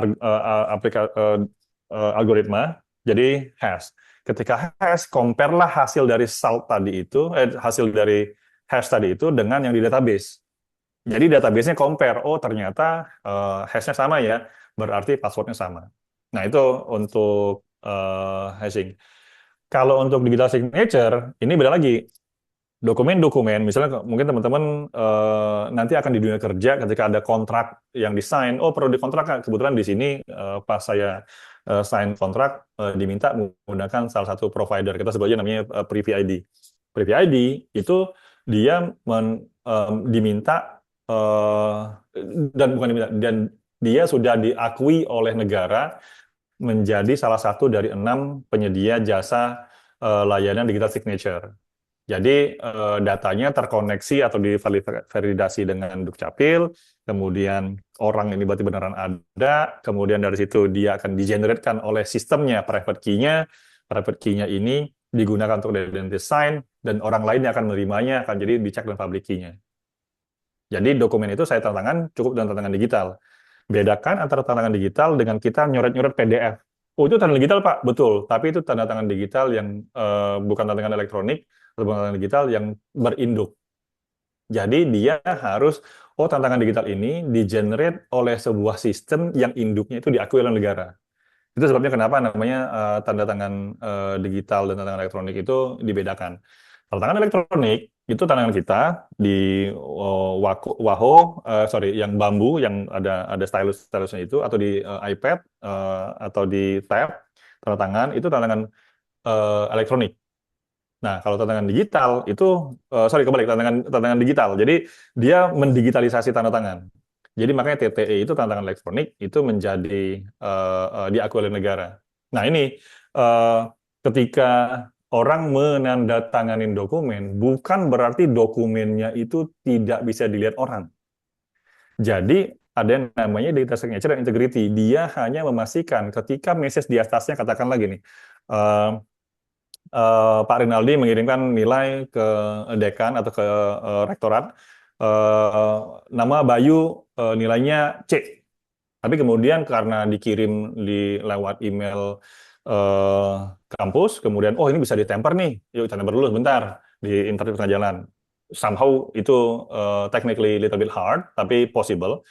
algoritma jadi hash. Ketika hash, compare-lah hasil dari salt tadi itu, hasil dari hash tadi itu dengan yang di database. Jadi database-nya compare, oh ternyata hash-nya sama ya, berarti password-nya sama. Nah itu untuk hashing. Kalau untuk digital signature, ini beda lagi. Dokumen-dokumen, misalnya mungkin teman-teman nanti akan di dunia kerja ketika ada kontrak yang desain, oh perlu dikontrak, kebetulan di sini pas saya sign kontrak diminta menggunakan salah satu provider, kita sebut aja namanya Privy ID. Privy ID itu dia diminta dan bukan diminta, dan dia sudah diakui oleh negara menjadi salah satu dari 6 penyedia jasa layanan digital signature. Jadi datanya terkoneksi atau divalidasi dengan Dukcapil, kemudian orang ini berarti beneran ada, kemudian dari situ dia akan digeneratkan oleh sistemnya private key-nya ini digunakan untuk identity sign, dan orang lain yang akan menerimanya akan jadi dicek dengan public key-nya. Jadi dokumen itu saya tanda tangan cukup dengan tanda tangan digital. Bedakan antara tanda tangan digital dengan kita nyoret-nyoret PDF. Oh, itu tanda digital, Pak. Betul. Tapi itu tanda tangan digital yang bukan tanda tangan elektronik, atau tanda tangan digital yang berinduk. Jadi dia harus, tanda tangan digital ini di-generate oleh sebuah sistem yang induknya itu diakui oleh negara. Itu sebabnya kenapa namanya tanda tangan digital dan tanda tangan elektronik itu dibedakan. Tanda tangan elektronik itu tanda tangan kita di yang bambu yang ada stylus-stylusnya itu, atau di iPad atau di tab tanda tangan itu tanda tangan elektronik. Nah, kalau tanda tangan digital itu kebalik, tanda tangan digital. Jadi dia mendigitalisasi tanda tangan. Jadi makanya TTE itu tanda tangan elektronik itu menjadi diakui oleh negara. Nah, ini eh, ketika orang menandatanganin dokumen, bukan berarti dokumennya itu tidak bisa dilihat orang. Jadi ada yang namanya data signature dan integrity. Dia hanya memastikan ketika message di atasnya, katakanlah gini, eh, Pak Rinaldi mengirimkan nilai ke dekan atau ke rektorat, eh, nama Bayu nilainya C. Tapi kemudian karena dikirim lewat email eh, kampus, kemudian ini bisa ditemper nih, yuk kita temper dulu sebentar di internet tengah jalan. Somehow itu technically little bit hard, tapi possible.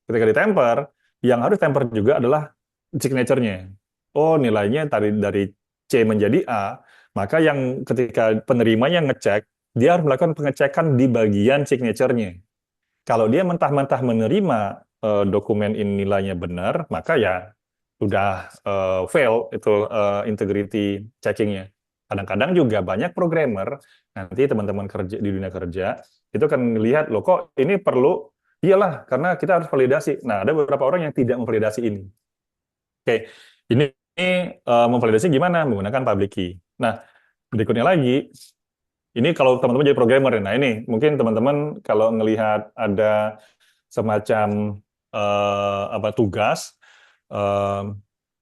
Ketika ditemper, yang harus temper juga adalah signature-nya. Oh, nilainya dari C menjadi A, maka yang ketika penerimanya ngecek, dia harus melakukan pengecekan di bagian signature-nya. Kalau dia mentah-mentah menerima dokumen ini nilainya benar, maka ya sudah fail itu integrity checking-nya. Kadang-kadang juga banyak programmer, nanti teman-teman kerja di dunia kerja, itu kan lihat, loh kok ini perlu, iyalah, karena kita harus validasi. Nah, ada beberapa orang yang tidak memvalidasi ini. Oke, ini memvalidasi gimana? Menggunakan public key. Nah, berikutnya lagi, ini kalau teman-teman jadi programmer, nah ini mungkin teman-teman kalau ngelihat ada semacam tugas, eh,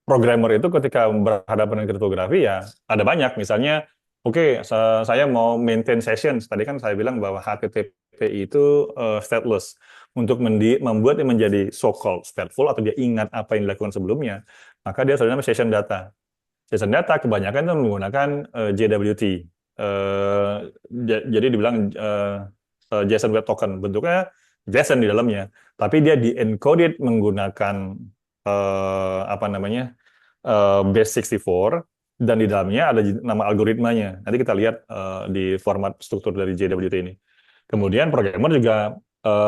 programmer itu ketika berhadapan dengan kriptografi ya ada banyak. Misalnya, oke, saya mau maintain sessions. Tadi kan saya bilang bahwa HTTP itu stateless. Untuk membuatnya menjadi so-called stateful atau dia ingat apa yang dilakukan sebelumnya, maka dia sebenarnya session data. Session data kebanyakan itu menggunakan JWT. Jadi dibilang JSON Web Token, bentuknya JSON di dalamnya, tapi dia di-encoded menggunakan base 64, dan di dalamnya ada nama algoritmanya. Nanti kita lihat di format struktur dari JWT ini. Kemudian programmer juga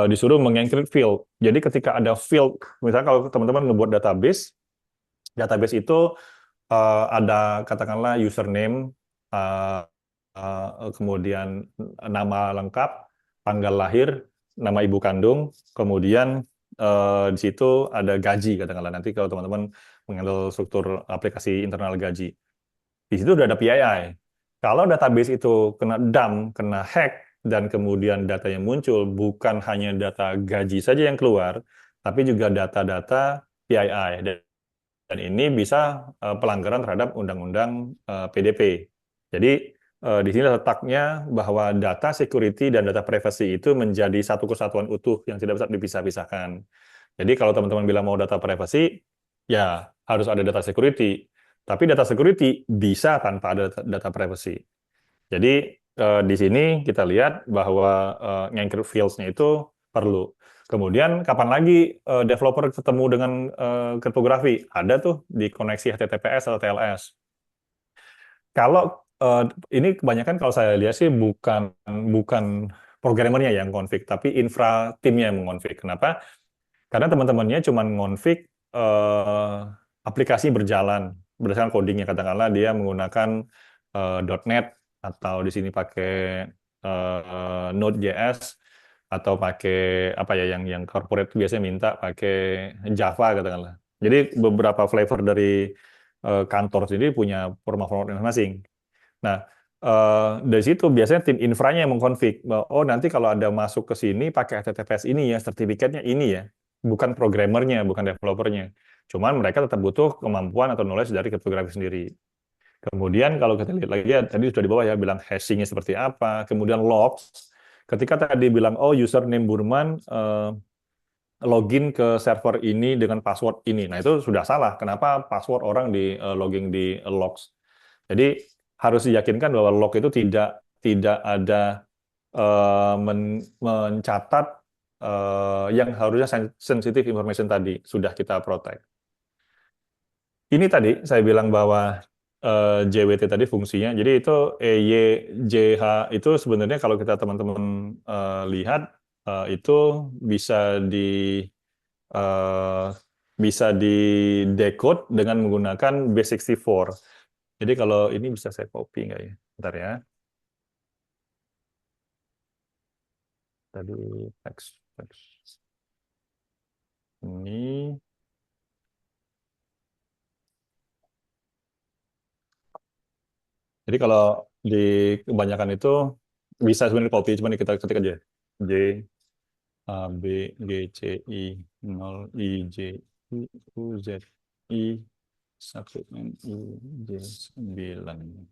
disuruh mengencrypt field. Jadi ketika ada field, misalnya kalau teman-teman ngebuat database itu ada katakanlah username, kemudian nama lengkap, tanggal lahir, nama ibu kandung, kemudian di situ ada gaji katakanlah, nanti kalau teman-teman mengendal struktur aplikasi internal gaji. Di situ udah ada PII. Kalau database itu kena dump, kena hack, dan kemudian datanya muncul, bukan hanya data gaji saja yang keluar, tapi juga data-data PII. Dan ini bisa pelanggaran terhadap undang-undang PDP. Jadi di sini letaknya bahwa data security dan data privacy itu menjadi satu kesatuan utuh yang tidak bisa dipisah-pisahkan. Jadi kalau teman-teman bilang mau data privacy, ya harus ada data security. Tapi data security bisa tanpa ada data privacy. Jadi di sini kita lihat bahwa nge-encrypt fields-nya itu perlu. Kemudian kapan lagi developer ketemu dengan kriptografi? Ada tuh di koneksi HTTPS atau TLS. Kalau ini kebanyakan kalau saya lihat sih bukan bukan programmernya yang konfig, tapi infra timnya yang mengonfig. Kenapa? Karena teman-temannya cuma ngonfig aplikasi berjalan berdasarkan codingnya, katakanlah dia menggunakan .NET atau di sini pakai Node.js atau pakai apa ya yang corporate biasanya minta pakai Java katakanlah. Jadi beberapa flavor dari kantor sendiri punya format-format masing-masing. Nah, dari situ biasanya tim infranya yang mengkonfig bahwa oh nanti kalau ada masuk ke sini pakai HTTPS ini ya, sertifikatnya ini ya, bukan programmernya, bukan developernya. Cuman mereka tetap butuh kemampuan atau knowledge dari kriptografi sendiri. Kemudian kalau kita lihat lagi ya, tadi sudah di bawah ya bilang hashingnya seperti apa, kemudian logs. Ketika tadi bilang oh username Burman login ke server ini dengan password ini, nah itu sudah salah. Kenapa password orang di logging di logs? Jadi harus diyakinkan bahwa log itu tidak ada mencatat yang harusnya sensitive information tadi sudah kita protect. Ini tadi saya bilang bahwa JWT tadi fungsinya, jadi itu EYJH itu sebenarnya kalau kita teman-teman lihat itu bisa di eh, bisa di decode dengan menggunakan base64. Jadi kalau ini bisa saya copy nggak ya? Bentar ya. Tadi teks ini. Jadi kalau di kebanyakan itu bisa sebenarnya copy, cuma kita ketik aja J A B G C I 0 I J I U Z I 1 N I J 9.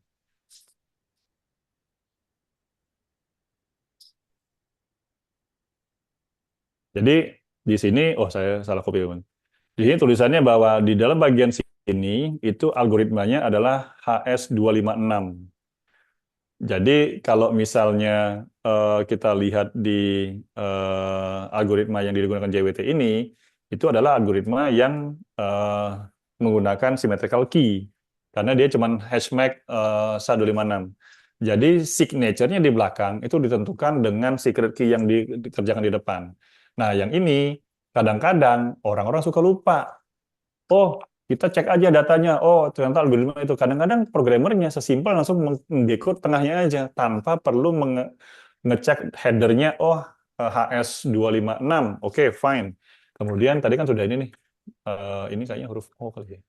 Jadi di sini, oh saya salah copy teman. Di sini tulisannya bahwa di dalam bagian sini itu algoritmanya adalah HS256. Jadi kalau misalnya kita lihat di algoritma yang digunakan JWT ini, itu adalah algoritma yang menggunakan symmetrical key, karena dia cuma hashmag 1256. Jadi signature-nya di belakang itu ditentukan dengan secret key yang dikerjakan di depan. Nah, yang ini kadang-kadang orang-orang suka lupa. Oh, kita cek aja datanya. Oh, ternyata algoritma itu. Kadang-kadang programmernya sesimpel langsung mengdekode tengahnya aja tanpa perlu ngecek headernya. Oh, HS256. Oke, fine. Kemudian tadi kan sudah ini nih. Ini kayaknya huruf O kali ya.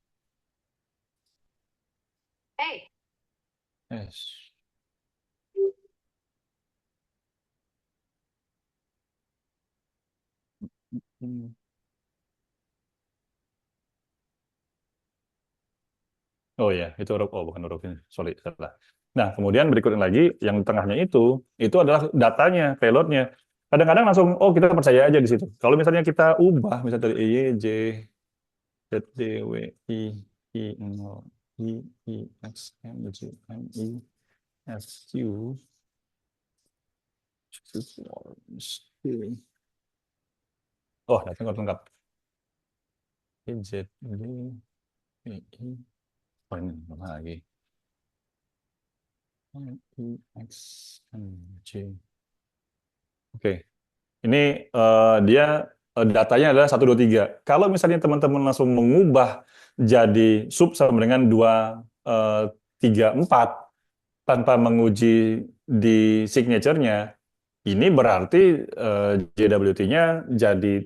Yes. Hmm. Oh ya, itu huruf O, bukan huruf ini. Sorry, salah. Nah, kemudian berikutnya lagi, yang tengahnya itu adalah datanya, payloadnya. Kadang-kadang langsung, oh kita percaya aja di situ. Kalau misalnya kita ubah, misalnya dari EYJ, ZDWI, I0, IXMJMI, FQ, oh, datang lengkap. ZDWI, oh ini apa lagi? IXMJ. Oke, ini dia datanya adalah 123. Kalau misalnya teman-teman langsung mengubah jadi sub sama dengan 234 tanpa menguji di signature-nya, ini berarti JWT-nya jadi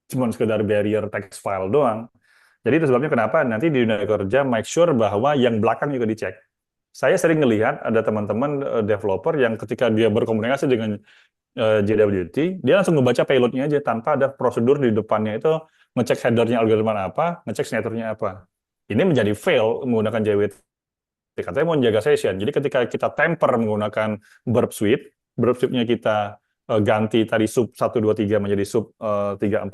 cuma sekedar barrier text file doang. Jadi itu sebabnya kenapa nanti di dunia kerja make sure bahwa yang belakang juga dicek. Saya sering melihat ada teman-teman developer yang ketika dia berkomunikasi dengan JWT, dia langsung ngebaca payloadnya aja tanpa ada prosedur di depannya itu ngecek headernya algoritma apa, ngecek signaturnya apa. Ini menjadi fail menggunakan JWT. Katanya mau menjaga session. Jadi ketika kita temper menggunakan burp suite-nya kita ganti tadi sub 123 menjadi sub 345,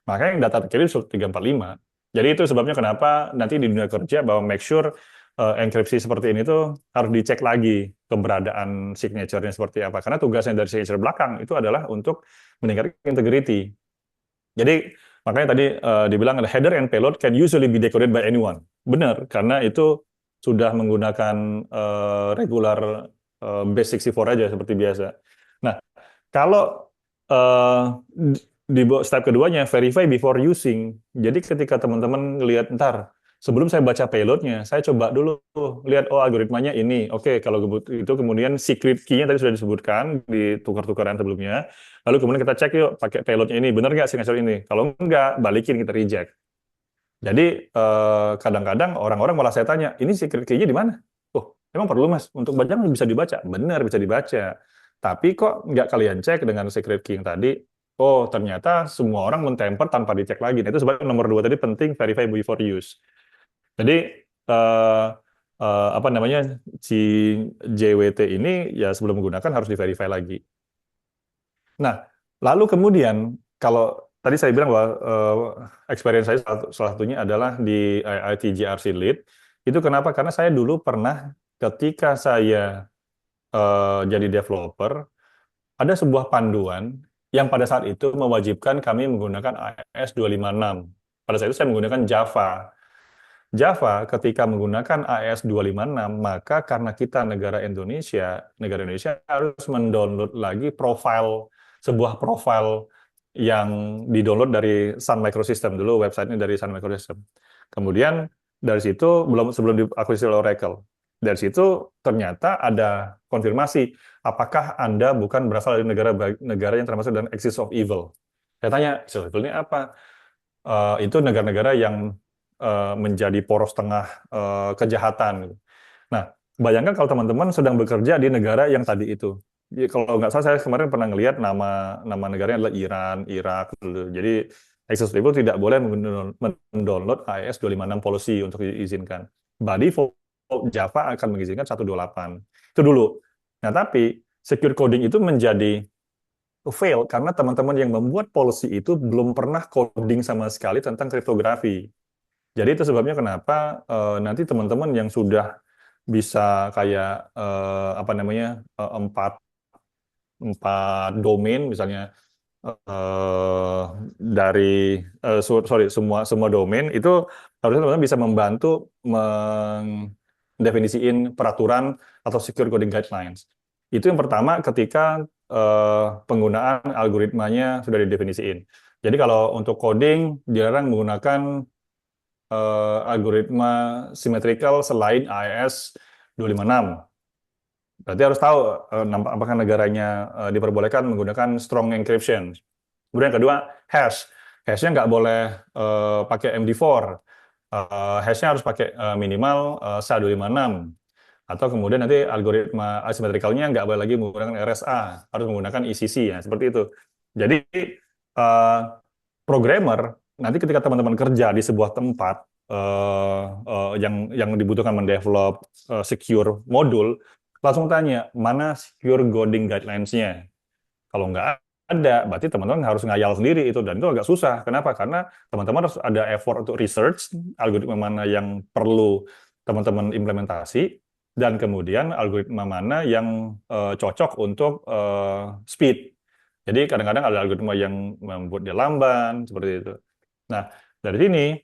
maka yang data terkirim sub 345. Jadi itu sebabnya kenapa nanti di dunia kerja bahwa make sure enkripsi seperti ini tuh harus dicek lagi keberadaan signature-nya seperti apa. Karena tugasnya dari signature belakang itu adalah untuk meningkatkan integrity. Jadi makanya tadi dibilang ada header and payload can usually be decoded by anyone. Benar, karena itu sudah menggunakan regular base 64 aja seperti biasa. Nah, kalau step keduanya, verify before using. Jadi ketika teman-teman ngelihat ntar, sebelum saya baca payloadnya, saya coba dulu lihat, oh algoritmanya ini. Oke, kalau itu kemudian secret key-nya tadi sudah disebutkan di tukar-tukaran sebelumnya. Lalu kemudian kita cek yuk, pakai payloadnya ini, benar nggak signature ini? Kalau enggak, balikin, kita reject. Jadi kadang-kadang orang-orang malah saya tanya, ini secret key-nya di mana? Oh, emang perlu mas? Untuk baca bisa dibaca? Benar, bisa dibaca. Tapi kok nggak kalian cek dengan secret key yang tadi? Oh, ternyata semua orang mentemper tanpa dicek lagi. Nah, itu sebabnya nomor 2 tadi penting, verify before use. Jadi, eh, apa namanya, si JWT ini ya sebelum menggunakan harus di-verify lagi. Nah, lalu kemudian kalau tadi saya bilang bahwa experience saya salah satunya adalah di IIT GRC Lead. Itu kenapa? Karena saya dulu pernah ketika saya jadi developer, ada sebuah panduan yang pada saat itu mewajibkan kami menggunakan AES 256. Pada saat itu saya menggunakan Java. Java ketika menggunakan AES 256, maka karena kita negara Indonesia harus mendownload lagi sebuah profile yang didownload dari Sun Microsystem dulu, websitenya dari Sun Microsystem. Kemudian dari situ sebelum diakuisisi oleh Oracle. Dari situ ternyata ada konfirmasi apakah Anda bukan berasal dari negara yang termasuk dalam axis of evil. Saya tanya, axis of evil ini apa? Itu negara-negara yang menjadi poros tengah kejahatan. Nah, bayangkan kalau teman-teman sedang bekerja di negara yang tadi itu. Jadi, kalau nggak salah, saya kemarin pernah ngelihat nama negaranya adalah Iran, Irak. Dulu. Jadi, Access People tidak boleh mendownload AES 256 policy untuk diizinkan. By default, Java akan mengizinkan 128. Itu dulu. Nah, tapi secure coding itu menjadi fail karena teman-teman yang membuat policy itu belum pernah coding sama sekali tentang kriptografi. Jadi itu sebabnya kenapa nanti teman-teman yang sudah bisa kayak apa namanya empat domain misalnya dari sorry semua domain itu harusnya teman-teman bisa membantu mendefinisiin peraturan atau secure coding guidelines. Itu yang pertama ketika penggunaan algoritmanya sudah didefinisiin. Jadi kalau untuk coding dilarang menggunakan algoritma symmetrical selain AES 256. Berarti harus tahu apakah negaranya diperbolehkan menggunakan strong encryption. Kemudian yang kedua, hash. Hashnya nggak boleh pakai MD4. Hashnya harus pakai minimal SHA-256. Atau kemudian nanti algoritma asymmetricalnya nggak boleh lagi menggunakan RSA, harus menggunakan ECC ya, seperti itu. Jadi uh, programmer nanti ketika teman-teman kerja di sebuah tempat yang dibutuhkan mendevelop secure modul, langsung tanya mana secure coding guidelines-nya. Kalau nggak ada, berarti teman-teman harus ngayal sendiri itu dan itu agak susah. Kenapa? Karena teman-teman harus ada effort untuk research algoritma mana yang perlu teman-teman implementasi dan kemudian algoritma mana yang cocok untuk speed. Jadi kadang-kadang ada algoritma yang membuat dia lamban seperti itu. Nah, dari sini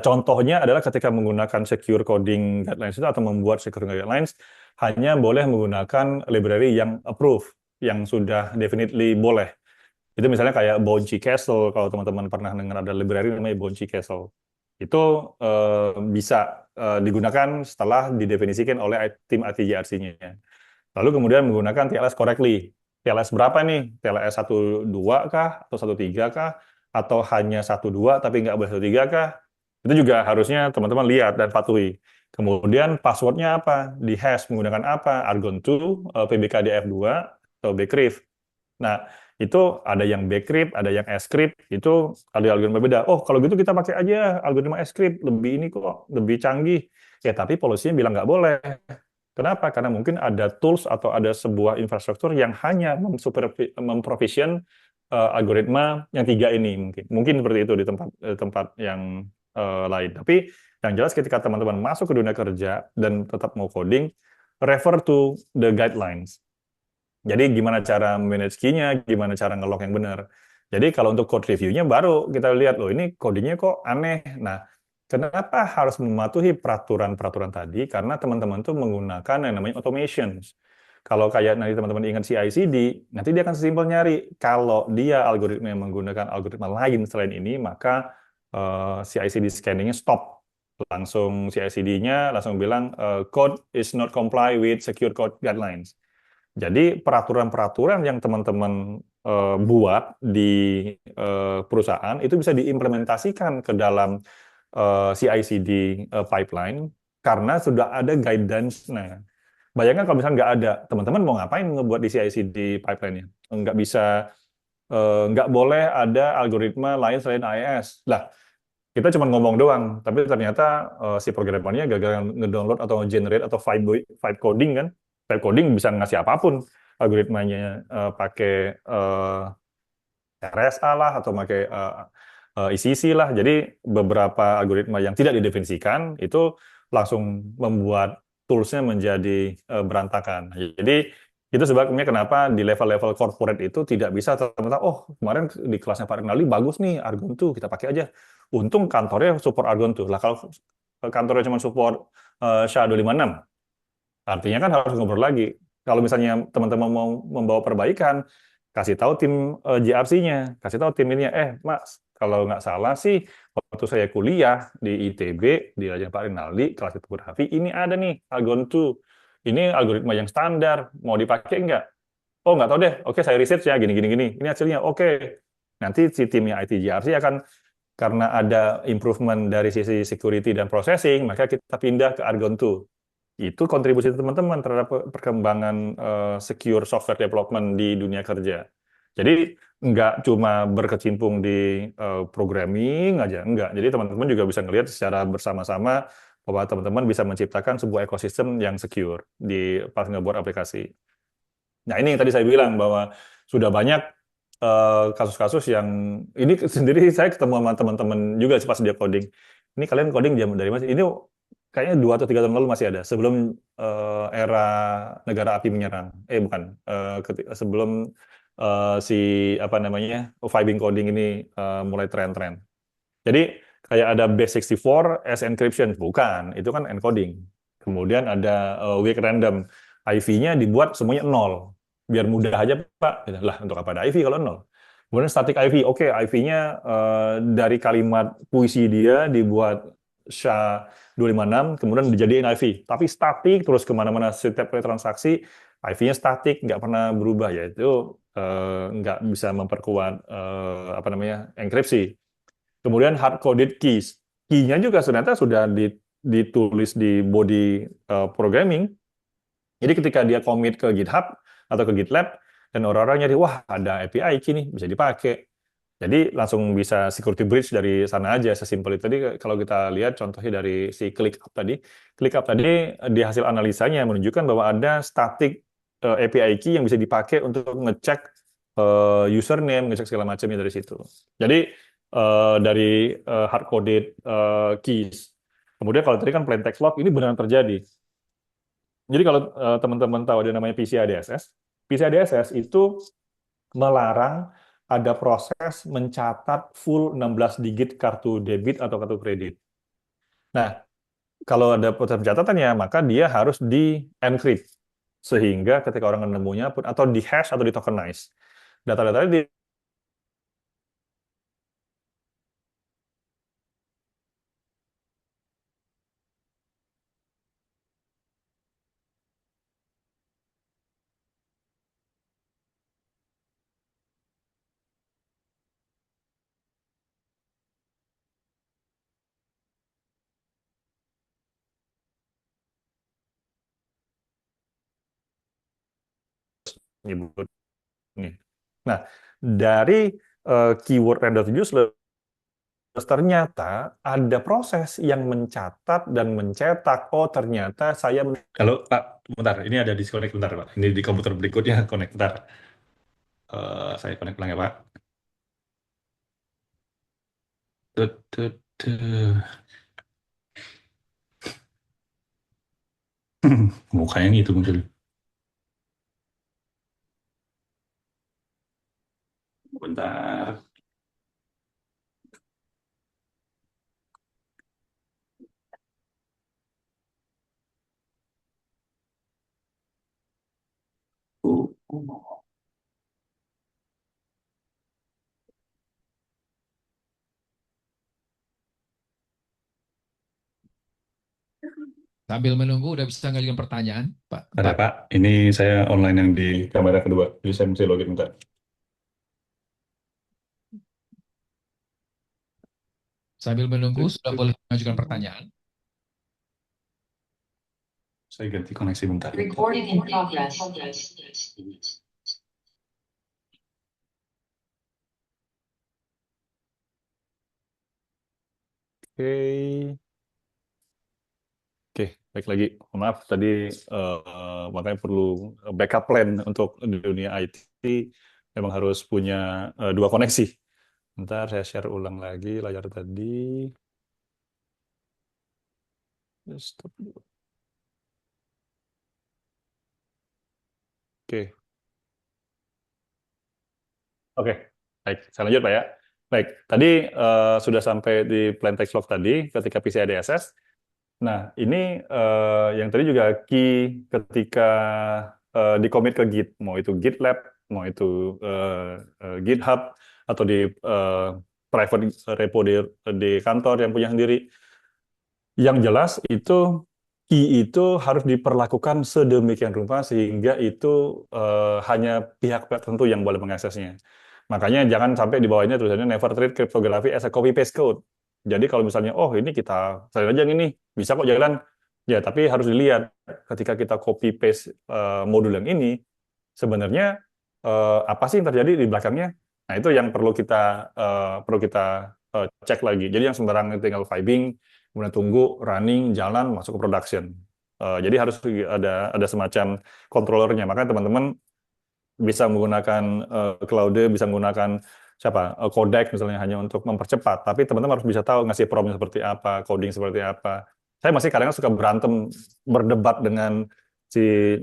contohnya adalah ketika menggunakan secure coding guidelines itu atau membuat secure guidelines hanya boleh menggunakan library yang approve, yang sudah definitely boleh. Itu misalnya kayak Bouncy Castle, kalau teman-teman pernah dengar ada library namanya Bouncy Castle. Itu bisa digunakan setelah didefinisikan oleh tim ITGRC-nya. Lalu kemudian menggunakan TLS correctly. TLS berapa nih? TLS 12 kah? Atau 13 kah? Atau hanya 12 tapi nggak boleh 13 kah? Itu juga harusnya teman-teman lihat dan patuhi. Kemudian passwordnya apa? Di hash menggunakan apa? Argon2, PBKDF2, atau Bcrypt. Nah, itu ada yang Bcrypt, ada yang Scrypt, itu ada algoritma beda. Oh, kalau gitu kita pakai aja algoritma Scrypt, lebih ini kok, lebih canggih. Ya, tapi polisinya bilang nggak boleh. Kenapa? Karena mungkin ada tools atau ada sebuah infrastruktur yang hanya memprovision algoritma yang tiga ini mungkin seperti itu di tempat yang lain. Tapi yang jelas ketika teman-teman masuk ke dunia kerja dan tetap mau coding, refer to the guidelines. Jadi gimana cara manage key-nya, gimana cara nge-lock yang benar. Jadi kalau untuk code review-nya baru kita lihat, loh ini codingnya kok aneh. Nah, kenapa harus mematuhi peraturan-peraturan tadi? Karena teman-teman tuh menggunakan yang namanya automation. Kalau kayak nanti teman-teman ingat CI/CD, nanti dia akan sesimpel nyari. Kalau dia algoritma yang menggunakan algoritma lain selain ini, maka CI/CD scanningnya stop. Langsung CI/CD-nya langsung bilang code is not comply with secure code guidelines. Jadi peraturan-peraturan yang teman-teman buat di perusahaan itu bisa diimplementasikan ke dalam CI/CD pipeline karena sudah ada guidance. Nah, bayangkan kalau misalnya nggak ada, teman-teman mau ngapain ngebuat di CI/CD pipeline-nya? Nggak bisa, nggak boleh ada algoritma lain selain AES. Lah, kita cuma ngomong doang, tapi ternyata si programmernya gagal ngedownload atau generate atau vibe coding kan. Vibe coding bisa ngasih apapun algoritmanya, pakai RSA lah atau pakai ECC lah. Jadi beberapa algoritma yang tidak didefinisikan itu langsung membuat toolsnya menjadi berantakan. Jadi itu sebabnya kenapa di level-level corporate itu tidak bisa ternyata, oh kemarin di kelasnya Pak Renaldi bagus nih Argon tuh kita pakai aja. Untung kantornya support Argon tuh. Lah kalau kantornya cuma support SHA-256, artinya kan harus ngobrol lagi. Kalau misalnya teman-teman mau membawa perbaikan, kasih tahu tim JRC-nya, kasih tahu tim ini, Mas, kalau nggak salah sih, waktu saya kuliah di ITB, di Raja Pak Rinaldi, kelas topografi, ini ada nih, Algon 2. Ini algoritma yang standar, mau dipakai nggak? Oh, nggak tahu deh. Oke, saya research ya, gini, gini, gini. Ini hasilnya, oke. Nanti si timnya IT JRC akan, karena ada improvement dari sisi security dan processing, maka kita pindah ke Argon 2. Itu kontribusi teman-teman terhadap perkembangan secure software development di dunia kerja. Jadi nggak cuma berkecimpung di programming aja, enggak. Jadi teman-teman juga bisa ngelihat secara bersama-sama bahwa teman-teman bisa menciptakan sebuah ekosistem yang secure di pas ngebuat aplikasi. Nah, ini yang tadi saya bilang bahwa sudah banyak kasus-kasus yang ini sendiri saya ketemu sama teman-teman juga pas dia coding. Ini kalian coding jam dari mana sih? Ini kayaknya 2 atau 3 tahun lalu masih ada sebelum era negara api menyerang. Bukan, sebelum si apa namanya vibing coding ini mulai tren-tren. Jadi kayak ada base64 as encryption, bukan, itu kan encoding. Kemudian ada weak random, IV-nya dibuat semuanya nol, biar mudah aja Pak. Gitu. Lah untuk apa ada IV kalau nol? Kemudian static IV, oke IV-nya dari kalimat puisi dia dibuat SHA-256, kemudian dijadiin IV. Tapi statik terus kemana-mana setiap kali transaksi, IV-nya statik, nggak pernah berubah ya itu nggak bisa memperkuat apa namanya enkripsi. Kemudian hard coded keys. Key-nya juga ternyata sudah ditulis di body programming. Jadi ketika dia commit ke GitHub atau ke GitLab dan orang-orang nyari, wah ada API key nih bisa dipakai. Jadi langsung bisa security breach dari sana aja sesimpel itu. Tadi kalau kita lihat contohnya dari si ClickUp tadi, ClickUp tadi di hasil analisanya menunjukkan bahwa ada static API key yang bisa dipakai untuk ngecek username, ngecek segala macamnya dari situ. Jadi dari hard coded keys. Kemudian kalau tadi kan plain text log ini benar terjadi. Jadi kalau teman-teman tahu ada namanya PCI DSS, PCI DSS itu melarang ada proses mencatat full 16 digit kartu debit atau kartu kredit. Nah, kalau ada proses pencatatannya, maka dia harus di-encrypt. Sehingga ketika orang menemunya pun, atau di-hash atau di-tokenize. Data-datanya disebut nih. Nah, dari keyword random useless, ternyata ada proses yang mencatat dan mencetak. Oh, ternyata saya... Kalau Pak, bentar, ini ada disconnect bentar, Pak. Ini di komputer berikutnya connect bentar. Saya connect ulang ya, Pak. Tut, tut, tut. Mukanya gitu muncul. Bentar. Sambil menunggu udah bisa ngajukan pertanyaan, Pak. Ada Pak. Pak, ini saya online yang di kamera kedua, jadi saya mesti login bentar. Sambil menunggu sudah boleh mengajukan pertanyaan. Saya ganti koneksi bentar. Recording in progress. Oke, oke, baik lagi. Mohon maaf tadi makanya perlu backup plan untuk di dunia IT. Memang harus punya dua koneksi. Bentar, saya share ulang lagi layar tadi. Stop dulu. Oke, oke, baik. Saya lanjut Pak ya. Baik, tadi sudah sampai di plain text log tadi ketika PCI DSS. Nah, ini yang tadi juga key ketika di commit ke Git, mau itu GitLab, mau itu GitHub, atau di private repo di kantor yang punya sendiri. Yang jelas itu key itu harus diperlakukan sedemikian rupa sehingga itu hanya pihak-pihak tertentu yang boleh mengaksesnya. Makanya jangan sampai di bawahnya tulisannya never treat cryptography as a copy paste code. Jadi kalau misalnya oh ini kita salin aja yang ini bisa kok jalan. Ya, tapi harus dilihat ketika kita copy paste modul yang ini sebenarnya apa sih yang terjadi di belakangnya. Nah, itu yang perlu kita cek lagi. Jadi yang sembarangan tinggal vibing, kemudian tunggu running, jalan, masuk ke production. Jadi harus ada semacam controllernya. Makanya teman-teman bisa menggunakan Claude, bisa menggunakan Codec misalnya hanya untuk mempercepat. Tapi teman-teman harus bisa tahu ngasih prompt seperti apa, coding seperti apa. Saya masih kadang suka berantem, berdebat dengan si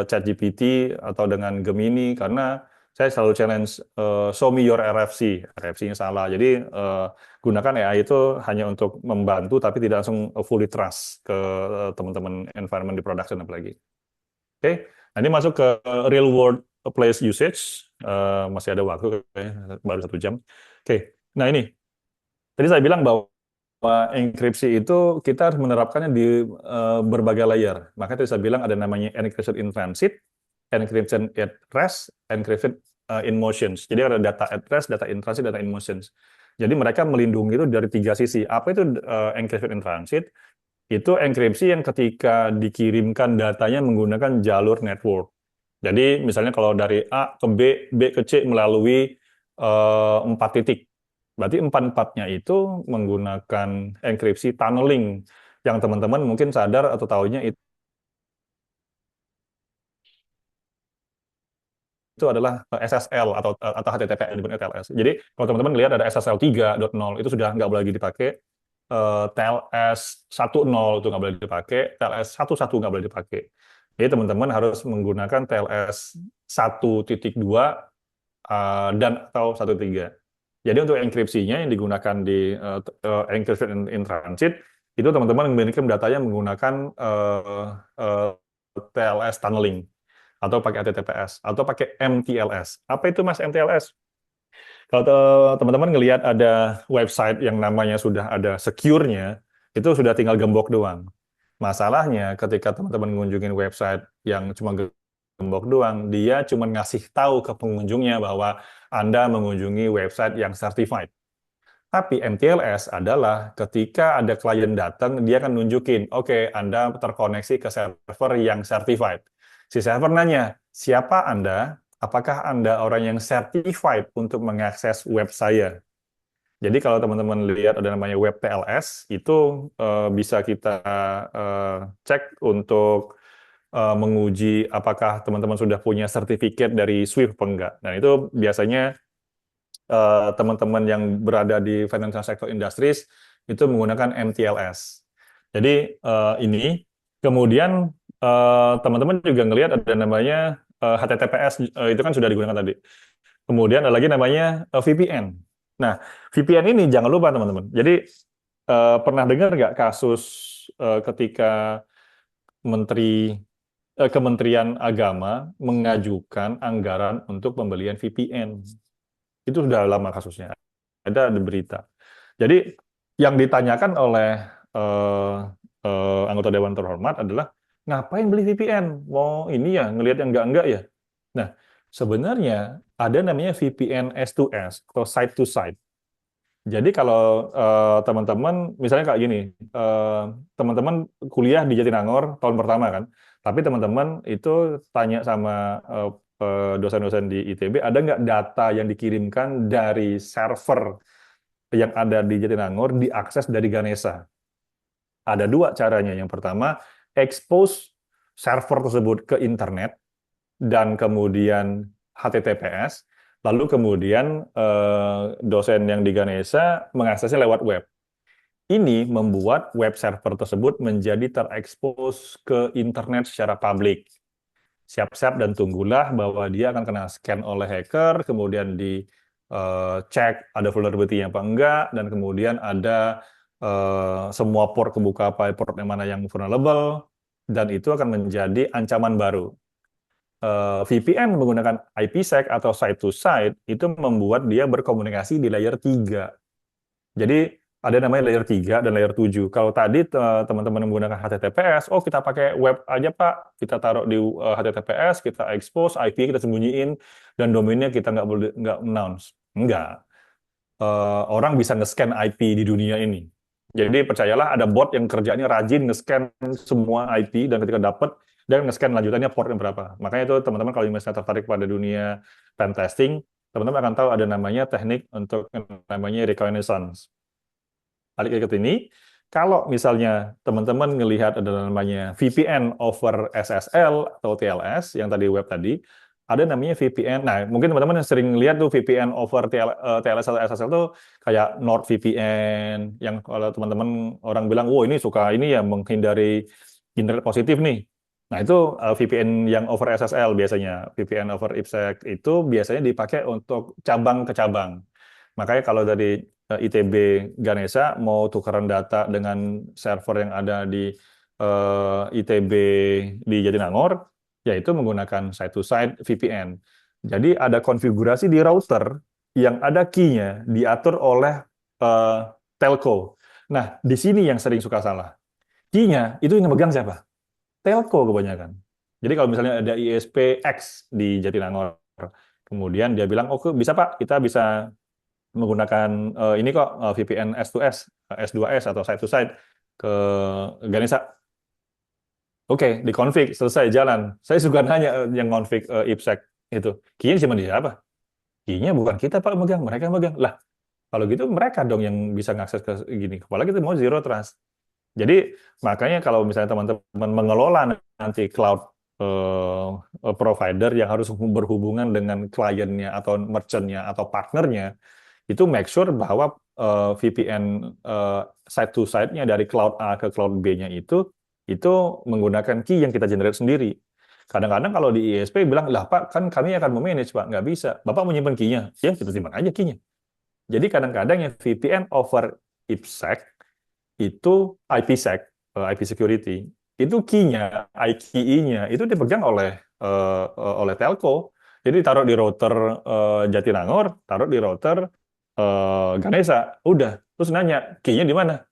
ChatGPT atau dengan Gemini karena saya selalu challenge show me your RFC, RFC-nya salah. Jadi gunakan AI itu hanya untuk membantu tapi tidak langsung fully trust ke teman-teman environment di production apalagi. Oke, nah ini masuk ke real world place usage. Masih ada waktu, baru 1 jam. Oke, nah ini tadi saya bilang bahwa enkripsi itu kita harus menerapkannya di berbagai layer. Makanya tadi saya bilang ada namanya encryption in transit, encryption at rest, encryption in motions. Jadi ada data at rest, data in transit, data in motions. Jadi mereka melindungi itu dari 3 sisi. Apa itu encryption in transit? Itu enkripsi yang ketika dikirimkan datanya menggunakan jalur network. Jadi misalnya kalau dari A ke B, B ke C melalui 4 titik. Berarti 4-4-nya itu menggunakan enkripsi tunneling yang teman-teman mungkin sadar atau tahunya itu adalah SSL atau HTTPS disebut TLS. Jadi kalau teman-teman lihat ada SSL 3.0 itu sudah nggak boleh lagi dipakai. TLS 1.0 itu nggak boleh dipakai, TLS 1.1 nggak boleh dipakai. Jadi teman-teman harus menggunakan TLS 1.2 dan atau 1.3. Jadi untuk enkripsinya yang digunakan di encryption in transit itu teman-teman mengirim datanya menggunakan TLS tunneling atau pakai HTTPS atau pakai MTLS. Apa itu Mas MTLS? Kalau teman-teman ngelihat ada website yang namanya sudah ada secure-nya, itu sudah tinggal gembok doang. Masalahnya ketika teman-teman mengunjungi website yang cuma gembok doang, dia cuma ngasih tahu ke pengunjungnya bahwa Anda mengunjungi website yang certified. Tapi MTLS adalah ketika ada klien datang, dia akan nunjukin, oke, Anda terkoneksi ke server yang certified. Si server nanya, siapa Anda? Apakah Anda orang yang certified untuk mengakses web saya? Jadi kalau teman-teman lihat ada namanya web TLS, itu bisa kita cek untuk menguji apakah teman-teman sudah punya sertifikat dari Swift atau enggak. Nah itu biasanya teman-teman yang berada di financial sector industries itu menggunakan MTLS. Jadi ini kemudian teman-teman juga ngelihat ada namanya HTTPS itu kan sudah digunakan tadi. Kemudian ada lagi namanya VPN. Nah, VPN ini jangan lupa teman-teman. Jadi pernah dengar nggak kasus ketika Menteri Kementerian Agama mengajukan anggaran untuk pembelian VPN. Itu sudah lama kasusnya. Ada berita. Jadi yang ditanyakan oleh eh, anggota Dewan Terhormat adalah ngapain beli VPN? Mau ini ya ngelihat yang enggak ya. Nah, sebenarnya ada namanya VPN S2S atau site to site. Jadi kalau teman-teman misalnya kayak gini, eh, teman-teman kuliah di Jatinangor tahun pertama kan, tapi teman-teman itu tanya sama dosen-dosen di ITB, ada nggak data yang dikirimkan dari server yang ada di Jatinangor diakses dari Ganesha? Ada dua caranya. Yang pertama, expose server tersebut ke internet dan kemudian HTTPS, lalu kemudian dosen yang di Ganesha mengaksesnya lewat web. Ini membuat web server tersebut menjadi terekspos ke internet secara publik. Siap-siap dan tunggulah bahwa dia akan kena scan oleh hacker, kemudian dicek ada vulnerability apa enggak, dan kemudian ada semua port kebuka apa port yang mana yang vulnerable, dan itu akan menjadi ancaman baru. VPN menggunakan IPsec atau site to site itu membuat dia berkomunikasi di layer 3. Jadi ada namanya layer 3 dan layer 7. Kalau tadi teman-teman menggunakan HTTPS, oh kita pakai web aja Pak, kita taruh di HTTPS, kita expose, IP kita sembunyiin, dan domainnya kita nggak announce. Enggak. Orang bisa nge-scan IP di dunia ini. Jadi percayalah ada bot yang kerjanya rajin nge-scan semua IP, dan ketika dapat, dia nge-scan lanjutannya portnya berapa. Makanya itu teman-teman kalau misalnya tertarik pada dunia pen testing, teman-teman akan tahu ada namanya teknik untuk namanya reconnaissance. Balik ke ini, kalau misalnya teman-teman ngelihat ada namanya VPN over SSL atau TLS, yang tadi web tadi, ada namanya VPN. Nah, mungkin teman-teman yang sering lihat tuh VPN over TLS atau SSL tuh kayak NordVPN, yang kalau teman-teman orang bilang, wow ini suka ini ya menghindari internet positif nih. Nah, itu VPN yang over SSL biasanya. VPN over IPsec itu biasanya dipakai untuk cabang ke cabang. Makanya kalau dari ITB Ganesha mau tukeran data dengan server yang ada di ITB di Jatinangor, yaitu menggunakan site-to-site VPN. Jadi ada konfigurasi di router yang ada key-nya diatur oleh eh, telco. Nah, di sini yang sering suka salah. Key-nya itu yang memegang siapa? Telco kebanyakan. Jadi kalau misalnya ada ISP X di Jatinangor, kemudian dia bilang, oh bisa Pak, kita bisa menggunakan ini kok VPN S2S, S2S atau site to site ke Ganesha. Oke, dikonfig, selesai jalan. Saya suka nanya yang konfig IPsec itu. Key-nya cuma di siapa? Key-nya bukan kita Pak megang, mereka megang. Lah, kalau gitu mereka dong yang bisa ngakses ke gini. Apalagi kita mau zero trust. Jadi makanya kalau misalnya teman-teman mengelola nanti cloud provider yang harus berhubungan dengan kliennya atau merchantnya atau partnernya, itu make sure bahwa VPN site to site-nya dari cloud A ke cloud B-nya itu menggunakan key yang kita generate sendiri. Kadang-kadang kalau di ISP bilang, lah Pak, kan kami akan memanage Pak, nggak bisa. Bapak menyimpan key-nya, ya kita simpan aja key-nya. Jadi kadang-kadang yang VPN over IPsec itu IPsec, IP security, itu key-nya, IKE-nya itu dipegang oleh telco. Jadi taruh di router Jatinangor, taruh di router Ganesha, udah. Terus nanya, key-nya di mana?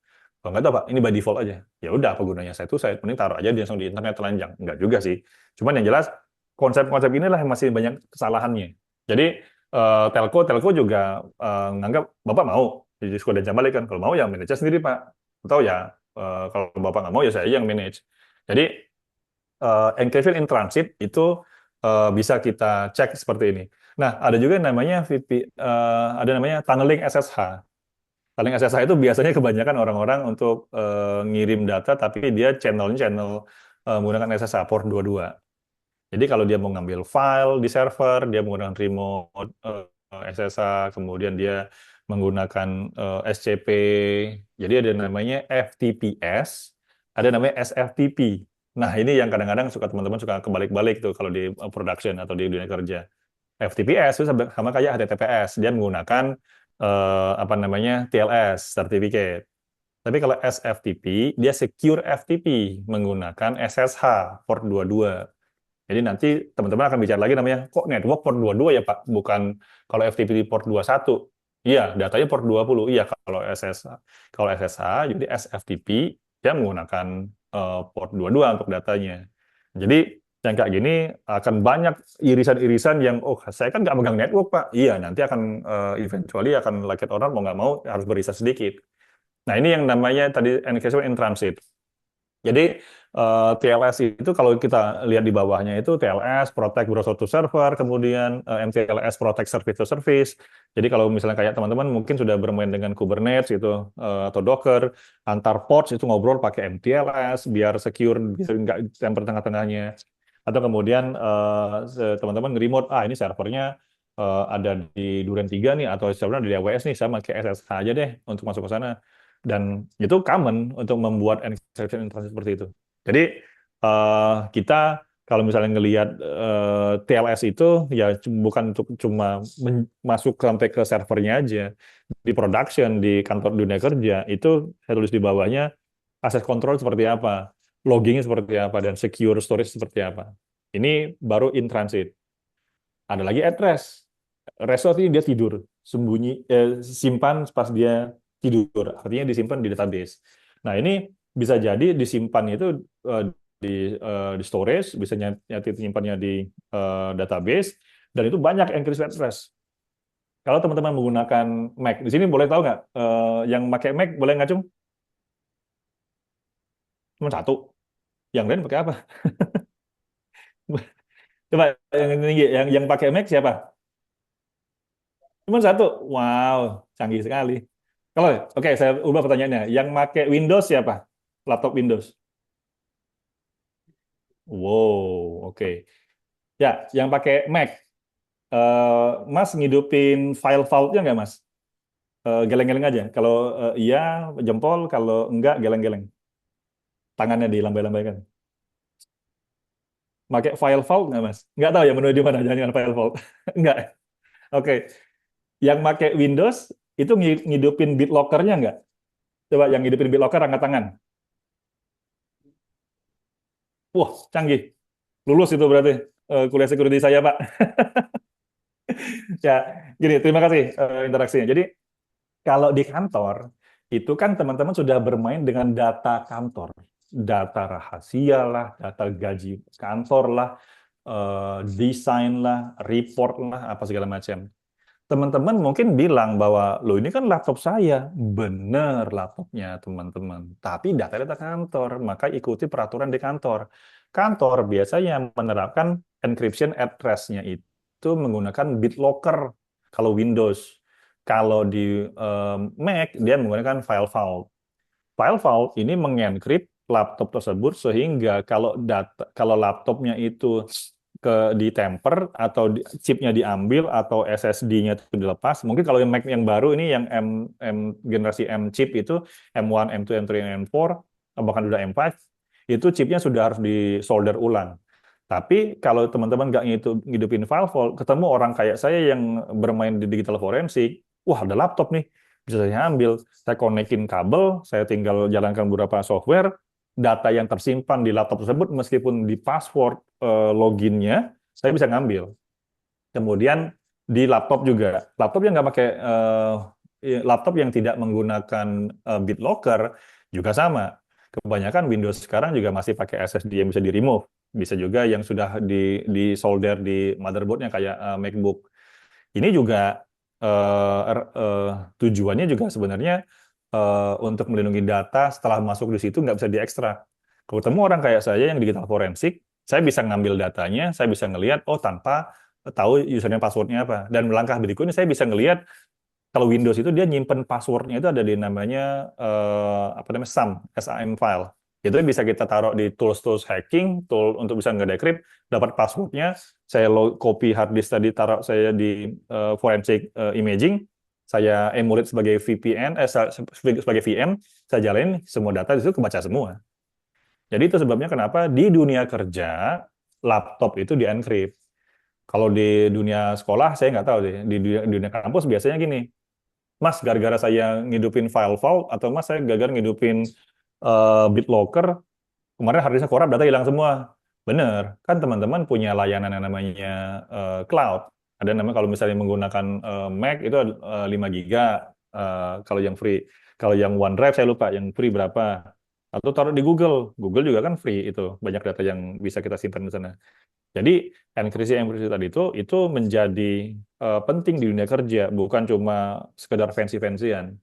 Oh, nggak tahu Pak, ini by default aja. Ya udah, apa gunanya site to site? Mending taruh aja langsung di internet telanjang. Enggak juga sih. Cuman yang jelas, konsep-konsep inilah yang masih banyak kesalahannya. Jadi, telco juga nganggap, Bapak mau, jadi suka dan balik kan, kalau mau ya manage sendiri Pak. Atau ya, kalau Bapak nggak mau ya saya yang manage. Jadi, encryption in transit itu bisa kita cek seperti ini. Nah, ada juga yang namanya ada namanya tunneling SSH. Tunneling SSH itu biasanya kebanyakan orang-orang untuk ngirim data, tapi dia channelnya channel menggunakan SSH port 22. Jadi kalau dia mau ngambil file di server, dia menggunakan remote SSH, kemudian dia menggunakan SCP. Jadi ada namanya FTPS, ada namanya SFTP. Nah, ini yang kadang-kadang teman-teman suka kebalik-balik tuh kalau di production atau di dunia kerja. FTPS itu sama kayak HTTPS, dia menggunakan apa namanya TLS certificate. Tapi kalau SFTP dia secure FTP menggunakan SSH port 22. Jadi nanti teman-teman akan bicara lagi namanya, kok network port 22 ya Pak? Bukan kalau FTP di port 21. Iya, datanya port 20. Iya, kalau SSH jadi SFTP dia menggunakan port 22 untuk datanya. Jadi yang kayak gini akan banyak irisan-irisan yang, oh saya kan nggak megang network Pak. Iya, nanti akan eventually akan like orang mau nggak mau harus berisa sedikit. Nah ini yang namanya tadi encryption in transit. Jadi TLS itu kalau kita lihat di bawahnya itu TLS protect browser to server, kemudian MTLS protect service to service. Jadi kalau misalnya kayak teman-teman mungkin sudah bermain dengan Kubernetes itu atau Docker, antar ports itu ngobrol pakai MTLS biar secure, biar nggak temper tengah-tengahnya. Atau kemudian teman-teman nge-remote, ini servernya ada di Duren 3 nih atau servernya di AWS nih, saya pakai SSH aja deh untuk masuk ke sana. Dan itu common untuk membuat encryption in transit seperti itu. Jadi kita kalau misalnya ngelihat TLS itu ya bukan untuk cuma masuk sampai ke servernya aja. Di production, di kantor dunia kerja, itu saya tulis di bawahnya access control seperti apa, loggingnya seperti apa, dan secure storage seperti apa. Ini baru in transit. Ada lagi at rest. Rest artinya dia tidur, sembunyi, simpan pas dia tidur, artinya disimpan di database. Nah ini bisa jadi disimpan itu di storage, bisa nyati nyimpannya di database, dan itu banyak encrypted at rest. Kalau teman-teman menggunakan Mac, di sini boleh tahu nggak, yang pakai Mac boleh ngacung? Cuma satu, yang lain pakai apa? Coba yang tinggi, yang pakai Mac siapa? Cuma satu. Wow, canggih sekali. Kalau oke, saya ubah pertanyaannya. Yang pakai Windows siapa? Laptop Windows. Wow, oke. Ya, yang pakai Mac. Mas ngidupin file vault-nya nggak, Mas? Geleng-geleng aja. Kalau iya, jempol. Kalau enggak, geleng-geleng. Tangannya dilambai-lambaikan. Pakai file vault nggak, Mas? Nggak tahu ya menu di mana. Jangan file vault. Nggak. Oke. Yang pakai Windows, itu ngidupin BitLocker-nya nggak? Coba yang ngidupin BitLocker angkat tangan. Wah, canggih. Lulus itu berarti kuliah security saya, Pak. Ya, gini, terima kasih interaksinya. Jadi, kalau di kantor, itu kan teman-teman sudah bermain dengan data kantor. Data rahasia lah, data gaji kantor lah, desain lah, report lah, apa segala macam. Teman-teman mungkin bilang bahwa, loh ini kan laptop saya. Benar laptopnya teman-teman. Tapi data-data kantor, maka ikuti peraturan di kantor. Kantor biasanya menerapkan encryption address-nya itu menggunakan BitLocker kalau Windows. Kalau di Mac, dia menggunakan file vault. File vault ini mengenkrit laptop tersebut sehingga kalau laptopnya itu ditemper atau chipnya diambil atau SSD-nya itu dilepas. Mungkin kalau yang Mac yang baru ini yang generasi M chip itu M1, M2, M3, M4 bahkan udah M5 itu chipnya sudah harus disolder ulang. Tapi kalau teman-teman nggak ngidupin file vault, ketemu orang kayak saya yang bermain di digital forensik, wah ada laptop nih, bisa saya ambil, saya konekin kabel, saya tinggal jalankan beberapa software, data yang tersimpan di laptop tersebut meskipun di password loginnya, saya bisa ngambil. Kemudian di laptop juga, laptop yang nggak pakai laptop yang tidak menggunakan BitLocker juga sama. Kebanyakan Windows sekarang juga masih pakai SSD yang bisa di-remove. Bisa juga yang sudah di solder di motherboardnya kayak MacBook. Ini juga tujuannya juga sebenarnya untuk melindungi data setelah masuk di situ nggak bisa diekstrak. Kalau ketemu orang kayak saya yang digital forensik, saya bisa ngambil datanya, saya bisa ngelihat, oh tanpa tahu username passwordnya apa. Dan langkah berikutnya saya bisa ngelihat kalau Windows itu dia nyimpen passwordnya itu ada di namanya apa namanya SAM file. Itu bisa kita taruh di tools-tools hacking, tool untuk bisa nge-decrypt, dapat passwordnya, saya copy hard disk tadi, taruh saya di forensic imaging, saya emulate sebagai VPN, sebagai VM, saya jalanin semua data di situ kebaca semua. Jadi itu sebabnya kenapa di dunia kerja laptop itu di-encrypt. Kalau di dunia sekolah saya nggak tahu deh. Di dunia kampus biasanya gini, Mas, gara-gara saya ngidupin file vault atau Mas saya gara-gara ngidupin BitLocker, kemarin harddisknya korup, data hilang semua. Bener, kan teman-teman punya layanan yang namanya cloud. Ada namanya kalau misalnya menggunakan Mac itu 5 giga kalau yang free. Kalau yang OneDrive saya lupa yang free berapa. Atau taruh di Google. Google juga kan free itu. Banyak data yang bisa kita simpan di sana. Jadi enkripsi tadi itu menjadi penting di dunia kerja, bukan cuma sekedar fancy-fancyan.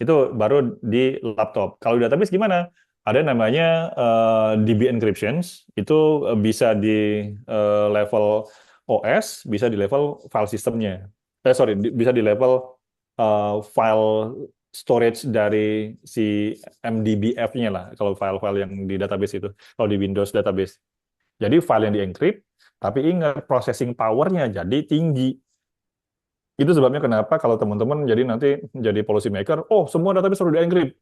Itu baru di laptop. Kalau di database gimana? Ada namanya DB encryptions, itu bisa di level OS, bisa di level file systemnya. Sorry, bisa di level file storage dari si MDBF-nya lah, kalau file-file yang di database itu, kalau di Windows database. Jadi file yang di-encrypt, tapi ingat processing power-nya jadi tinggi. Itu sebabnya kenapa kalau teman-teman jadi nanti jadi policy maker, oh semua database harus di-encrypt.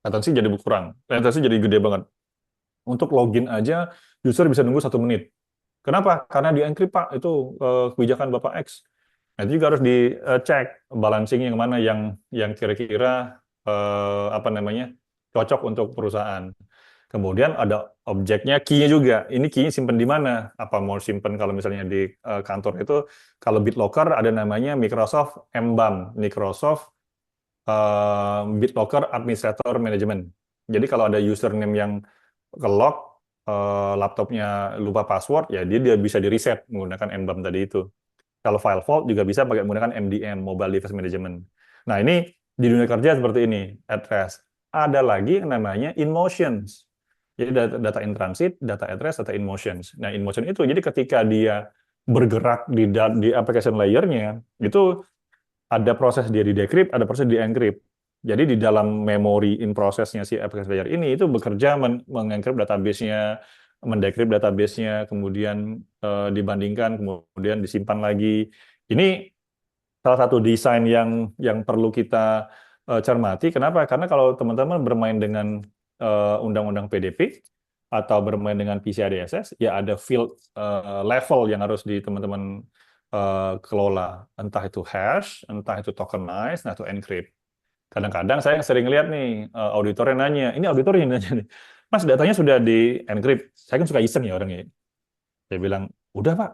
Latensi jadi berkurang, latensi jadi gede banget. Untuk login aja, user bisa nunggu 1 menit. Kenapa? Karena di-encrypt Pak, itu kebijakan Bapak X. Nah, itu juga harus dicek balancing yang mana yang kira-kira apa namanya cocok untuk perusahaan. Kemudian ada objeknya, key-nya juga. Ini key-nya simpen di mana? Apa mau simpen kalau misalnya di kantor itu, kalau BitLocker ada namanya Microsoft MBAM, Microsoft BitLocker Administrator Management. Jadi kalau ada username yang ke-lock, laptopnya lupa password, ya dia bisa di-reset menggunakan MBAM tadi itu. Kalau file vault juga bisa pakai menggunakan MDM, Mobile Device Management. Nah, ini di dunia kerja seperti ini, at rest. Ada lagi yang namanya in motions. Jadi data in transit, data at rest, data in motions. Nah, in motion itu jadi ketika dia bergerak di application layer-nya, itu ada proses dia di-decrypt, ada proses di-encrypt. Jadi di dalam memory in process-nya si application layer ini itu bekerja mengencrypt database-nya, mendecrypt database-nya, kemudian dibandingkan, kemudian disimpan lagi. Ini salah satu desain yang perlu kita cermati. Kenapa? Karena kalau teman-teman bermain dengan undang-undang PDP atau bermain dengan PCI DSS, ya ada field level yang harus di teman-teman kelola. Entah itu hash, entah itu tokenize, nah itu encrypt. Kadang-kadang saya sering lihat nih auditornya nanya, ini auditornya yang nanya nih, Mas datanya sudah di encrypt. Saya kan suka iseng ya orangnya. Saya bilang, udah Pak,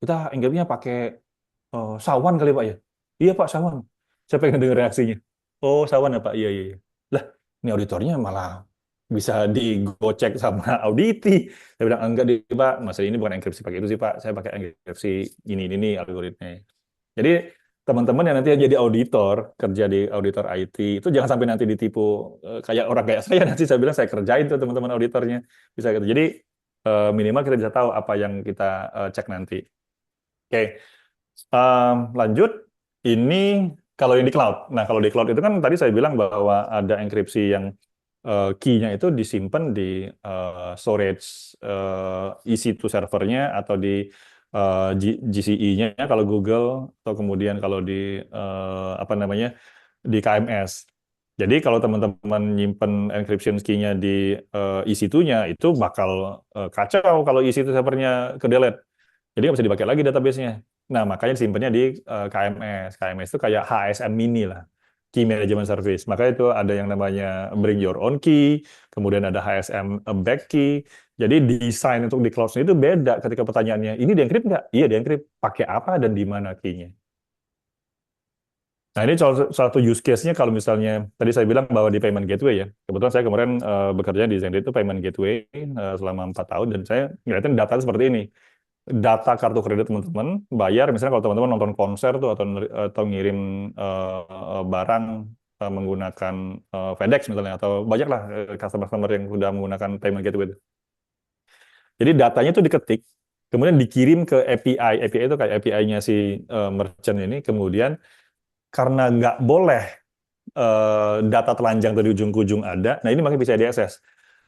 kita encryptnya pakai Sawan kali Pak ya? Iya Pak, Sawan. Saya pengen dengar reaksinya. Oh Sawan ya Pak, iya iya. Iya. Lah, ini auditornya malah bisa digocek sama auditi. Saya bilang, enggak di Pak, masalah ini bukan enkripsi pakai itu sih Pak. Saya pakai enkripsi ini algoritmanya. Jadi teman-teman yang nanti jadi auditor, kerja di auditor IT, itu jangan sampai nanti ditipu kayak orang kayak saya. Nanti saya bilang saya kerjain tuh teman-teman auditornya. Bisa gitu. Jadi minimal kita bisa tahu apa yang kita cek nanti. Oke. Lanjut, ini kalau yang di cloud. Nah, kalau di cloud itu kan tadi saya bilang bahwa ada enkripsi yang key-nya itu disimpan di storage EC2 servernya atau di GCE-nya kalau Google atau kemudian kalau di apa namanya di KMS. Jadi kalau teman-teman nyimpen encryption key-nya di EC2-nya itu bakal kacau kalau EC2 servernya ke delete. Jadi nggak bisa dipakai lagi database-nya. Nah, makanya disimpannya di KMS. KMS itu kayak HSM mini lah, Key Management Service. Makanya itu ada yang namanya Bring Your Own Key, kemudian ada HSM Back Key. Jadi desain untuk di cloud itu beda ketika pertanyaannya, ini di-encrypt nggak? Iya, di-encrypt. Pakai apa dan di mana key-nya? Nah, ini salah satu use case-nya kalau misalnya, tadi saya bilang bahwa di payment gateway ya. Kebetulan saya kemarin bekerja di Zendesk itu payment gateway selama 4 tahun, dan saya ngeliatin data seperti ini. Data kartu kredit teman-teman, bayar, misalnya kalau teman-teman nonton konser tuh atau ngirim barang menggunakan FedEx misalnya, atau banyak lah customer-customer yang sudah menggunakan payment gateway itu. Jadi datanya itu diketik, kemudian dikirim ke API. API itu kayak API-nya si merchant ini, kemudian karena nggak boleh data telanjang dari ujung ke ujung ada, nah ini makanya bisa diakses.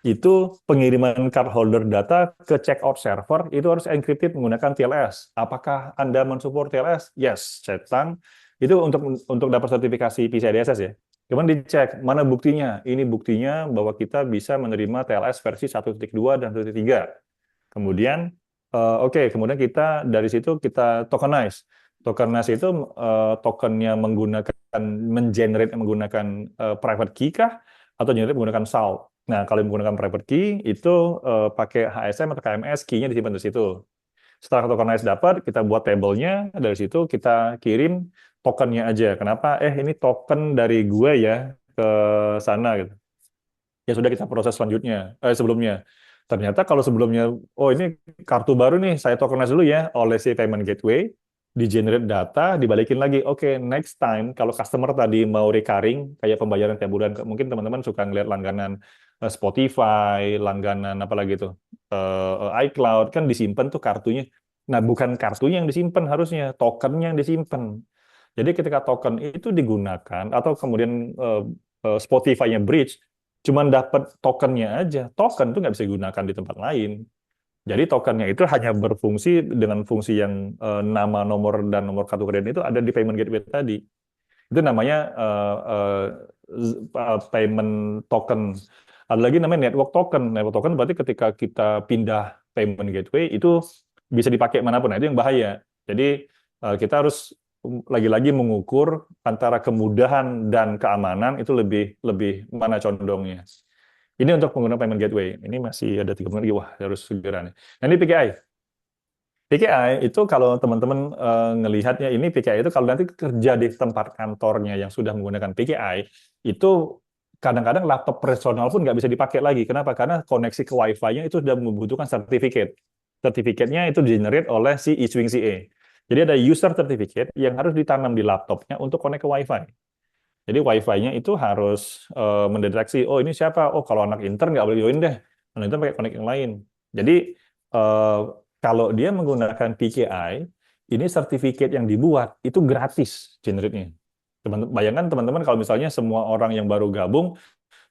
Itu pengiriman cardholder data ke checkout server itu harus encrypted menggunakan TLS. Apakah Anda mensupport TLS? Yes, centang. Itu untuk dapat sertifikasi PCI DSS ya. Kemudian dicek mana buktinya. Ini buktinya bahwa kita bisa menerima TLS versi 1.2 dan 1.3. Kemudian kemudian kita dari situ kita tokenize. Tokenize itu tokennya menggunakan mengenerate menggunakan private key kah atau generate menggunakan salt. Nah, kalau yang menggunakan private key itu pakai HSM atau KMS, key-nya disimpan di situ. Setelah tokenize dapat, kita buat tabelnya, dari situ kita kirim tokennya aja. Kenapa? Ini token dari gue ya ke sana gitu. Ya sudah kita proses selanjutnya, sebelumnya. Ternyata kalau sebelumnya, oh ini kartu baru nih, saya tokenize dulu ya oleh si payment gateway, di generate data, dibalikin lagi. Oke, next time kalau customer tadi mau recurring, kayak pembayaran tiap bulan, mungkin teman-teman suka ngeliat langganan Spotify, langganan apa lagi tuh, iCloud, kan disimpan tuh kartunya. Nah, bukan kartunya yang disimpan harusnya, tokennya yang disimpan. Jadi ketika token itu digunakan atau kemudian Spotify-nya bridge, cuman dapat tokennya aja. Token itu nggak bisa digunakan di tempat lain. Jadi tokennya itu hanya berfungsi dengan fungsi yang nama, nomor, dan nomor kartu kredit itu ada di payment gateway tadi. Itu namanya payment token. Ada lagi namanya network token. Network token berarti ketika kita pindah payment gateway itu bisa dipakai manapun. Nah, itu yang bahaya. Jadi kita harus lagi-lagi mengukur antara kemudahan dan keamanan itu lebih lebih mana condongnya. Ini untuk pengguna payment gateway. Ini masih ada 3 menit lagi. Wah, harus segera nih. Nah, ini PKI. PKI itu kalau teman-teman ngelihatnya, ini PKI itu kalau nanti kerja di tempat kantornya yang sudah menggunakan PKI, itu kadang-kadang laptop personal pun nggak bisa dipakai lagi. Kenapa? Karena koneksi ke Wi-Fi-nya itu sudah membutuhkan sertifikat. Sertifikatnya itu di-generate oleh si eSwing CA. Jadi ada user certificate yang harus ditanam di laptopnya untuk connect ke Wi-Fi. Jadi Wi-Fi-nya itu harus mendeteksi, oh ini siapa? Oh kalau anak intern nggak boleh join deh. Anak intern pakai connect yang lain. Jadi eh, kalau dia menggunakan PKI, ini sertifikat yang dibuat itu gratis generate-nya. Bayangkan teman-teman kalau misalnya semua orang yang baru gabung,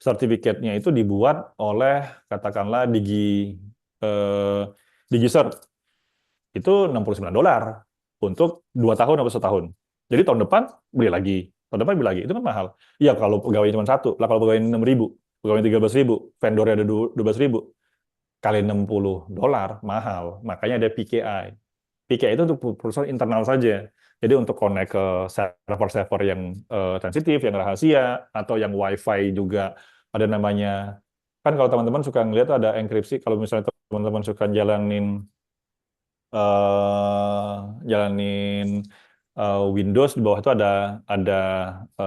sertifikatnya itu dibuat oleh katakanlah eh, DigiCert. Itu $69 untuk 2 tahun atau setahun. Jadi tahun depan beli lagi, tahun depan beli lagi, itu kan mahal. Iya kalau pegawai cuma satu, lah kalau pegawai 6.000, pegawai 13.000, vendornya ada 12.000, kali $60 mahal. Makanya ada PKI. PKI itu untuk perusahaan internal saja. Jadi untuk connect ke server-server yang sensitif, yang rahasia, atau yang WiFi juga ada namanya. Kan kalau teman-teman suka ngeliat tuh ada enkripsi, kalau misalnya teman-teman suka eh jalanin Windows, di bawah itu ada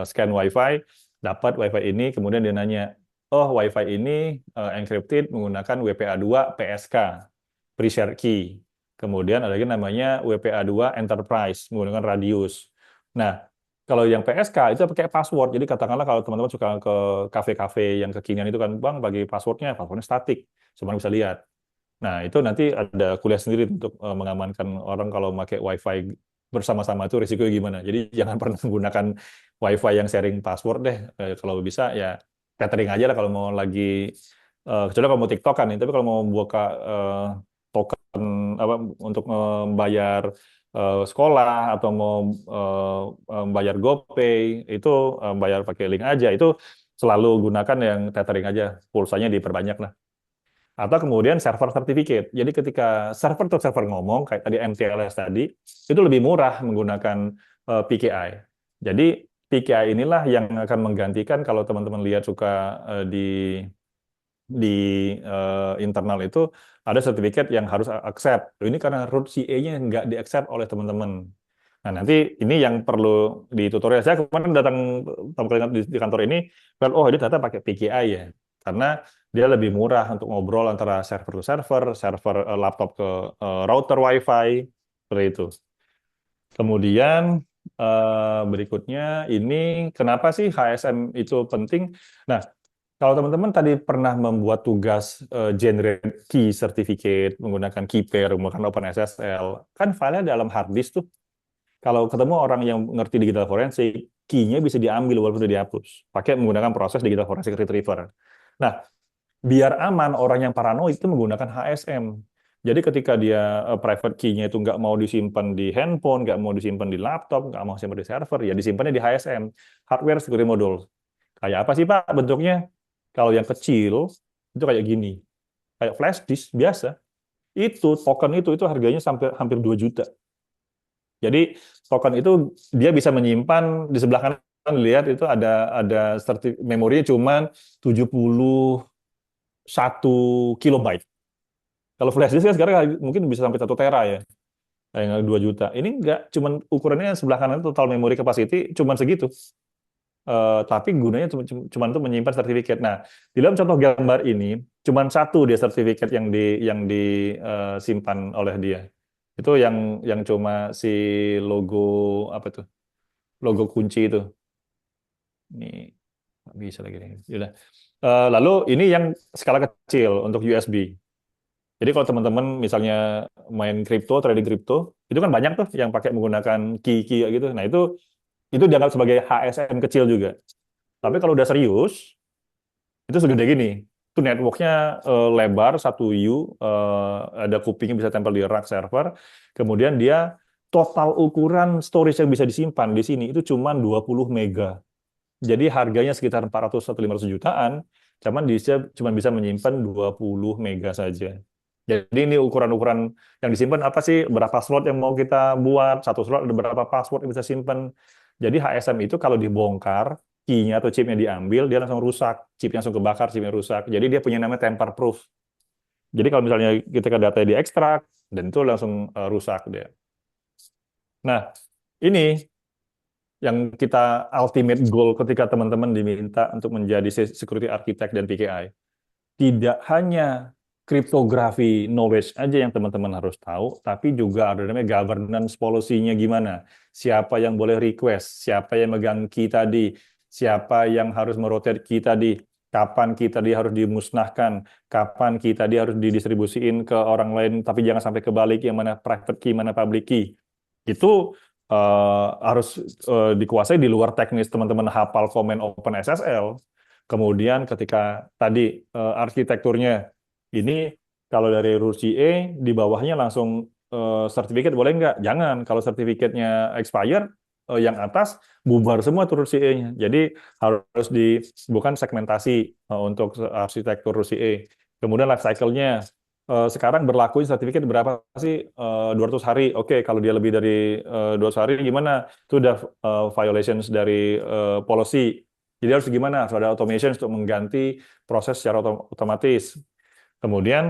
scan WiFi, dapat WiFi ini, kemudian dia nanya, oh WiFi ini encrypted menggunakan WPA2 PSK, pre-share key. Kemudian ada lagi namanya WPA2 Enterprise menggunakan radius. Nah, kalau yang PSK itu pakai password. Jadi katakanlah kalau teman-teman suka ke kafe-kafe yang kekinian itu kan, Bang, bagi passwordnya statik, cuma bisa lihat. Nah, itu nanti ada kuliah sendiri untuk mengamankan orang kalau pakai WiFi bersama-sama itu risikonya gimana. Jadi jangan pernah menggunakan WiFi yang sharing password deh. Kalau bisa ya tethering aja lah kalau mau lagi, kecuali kalau mau TikTok kan, tapi kalau mau buka token apa untuk membayar sekolah atau mau bayar GoPay itu bayar pakai link aja. Itu selalu gunakan yang tethering aja, pulsanya diperbanyak lah. Atau kemudian server certificate. Jadi ketika server to server ngomong, kayak tadi MTLS tadi, itu lebih murah menggunakan PKI. Jadi PKI inilah yang akan menggantikan kalau teman-teman lihat suka di internal itu ada sertifikat yang harus accept. Ini karena root CA-nya nggak di-accept oleh teman-teman. Nah, nanti ini yang perlu di tutorial. Saya kemarin datang pertama kali di kantor ini, oh ini ternyata pakai PKI ya. Karena dia lebih murah untuk ngobrol antara server to server, server laptop ke router WiFi, seperti itu. Kemudian berikutnya ini kenapa sih HSM itu penting? Nah, kalau teman-teman tadi pernah membuat tugas generate key certificate menggunakan key pair, menggunakan OpenSSL, kan filenya dalam hard disk tuh. Kalau ketemu orang yang ngerti digital forensik, key-nya bisa diambil walaupun sudah dihapus, pakai menggunakan proses digital forensik retriever. Nah, biar aman, orang yang paranoid itu menggunakan HSM. Jadi ketika dia private key-nya itu nggak mau disimpan di handphone, nggak mau disimpan di laptop, nggak mau disimpan di server, ya disimpannya di HSM, Hardware Security Module. Kayak apa sih Pak bentuknya? Kalau yang kecil, itu kayak gini. Kayak flash disk biasa. Itu, token itu harganya sampai hampir 2 juta. Jadi token itu dia bisa menyimpan di sebelah kanan, lihat itu ada memorinya cuman 70 1 kilobyte. Kalau flash disk kan sekarang mungkin bisa sampai 1 tera ya, yang 2 juta. Ini enggak, cuman ukurannya sebelah kanan total memory capacity cuman segitu. Tapi gunanya cuma untuk menyimpan sertifikat. Nah, di dalam contoh gambar ini cuma satu dia sertifikat yang disimpan oleh dia. Itu yang cuma si logo apa tuh? Logo kunci itu. Ini nggak bisa lagi nih. Yaudah. Lalu ini yang skala kecil untuk USB. Jadi kalau teman-teman misalnya main kripto, trading kripto, itu kan banyak tuh yang pakai menggunakan key-key gitu. Nah, itu dianggap sebagai HSM kecil juga. Tapi kalau udah serius, itu segede gini. Itu networknya lebar 1 U, ada kupingnya bisa tempel di rack server. Kemudian dia total ukuran storage yang bisa disimpan di sini itu cuma 20 mega. Jadi harganya sekitar 400 atau 500 jutaan, cuman bisa menyimpan 20 mega saja. Jadi ini ukuran-ukuran yang disimpan apa sih? Berapa slot yang mau kita buat? Satu slot ada berapa password yang bisa simpan. Jadi HSM itu kalau dibongkar, key-nya atau chipnya diambil, dia langsung rusak. Chipnya langsung kebakar, chipnya rusak. Jadi dia punya namanya tamper proof. Jadi kalau misalnya ketika data diekstrak, dan itu langsung rusak dia. Nah, ini yang kita ultimate goal ketika teman-teman diminta untuk menjadi security architect dan PKI. Tidak hanya kriptografi knowledge aja yang teman-teman harus tahu, tapi juga ada namanya governance policy-nya gimana. Siapa yang boleh request, siapa yang megang key tadi, siapa yang harus merotate key tadi, kapan key tadi harus dimusnahkan, kapan key tadi harus didistribusiin ke orang lain, tapi jangan sampai kebalik, yang mana private key, mana public key. Itu harus dikuasai di luar teknis teman-teman hafal komen OpenSSL. Kemudian ketika tadi arsitekturnya ini kalau dari RUSI di bawahnya langsung sertifikat boleh nggak? Jangan. Kalau sertifikatnya expire, yang atas bubar semua tuh RUSI-nya. Jadi harus bukan segmentasi untuk arsitektur RUSI. Kemudian life cycle-nya sekarang berlaku sertifikat berapa sih? 200 hari. Oke, kalau dia lebih dari 200 hari gimana? Itu udah violations dari policy. Jadi harus gimana? Harus ada automation untuk mengganti proses secara otomatis. Kemudian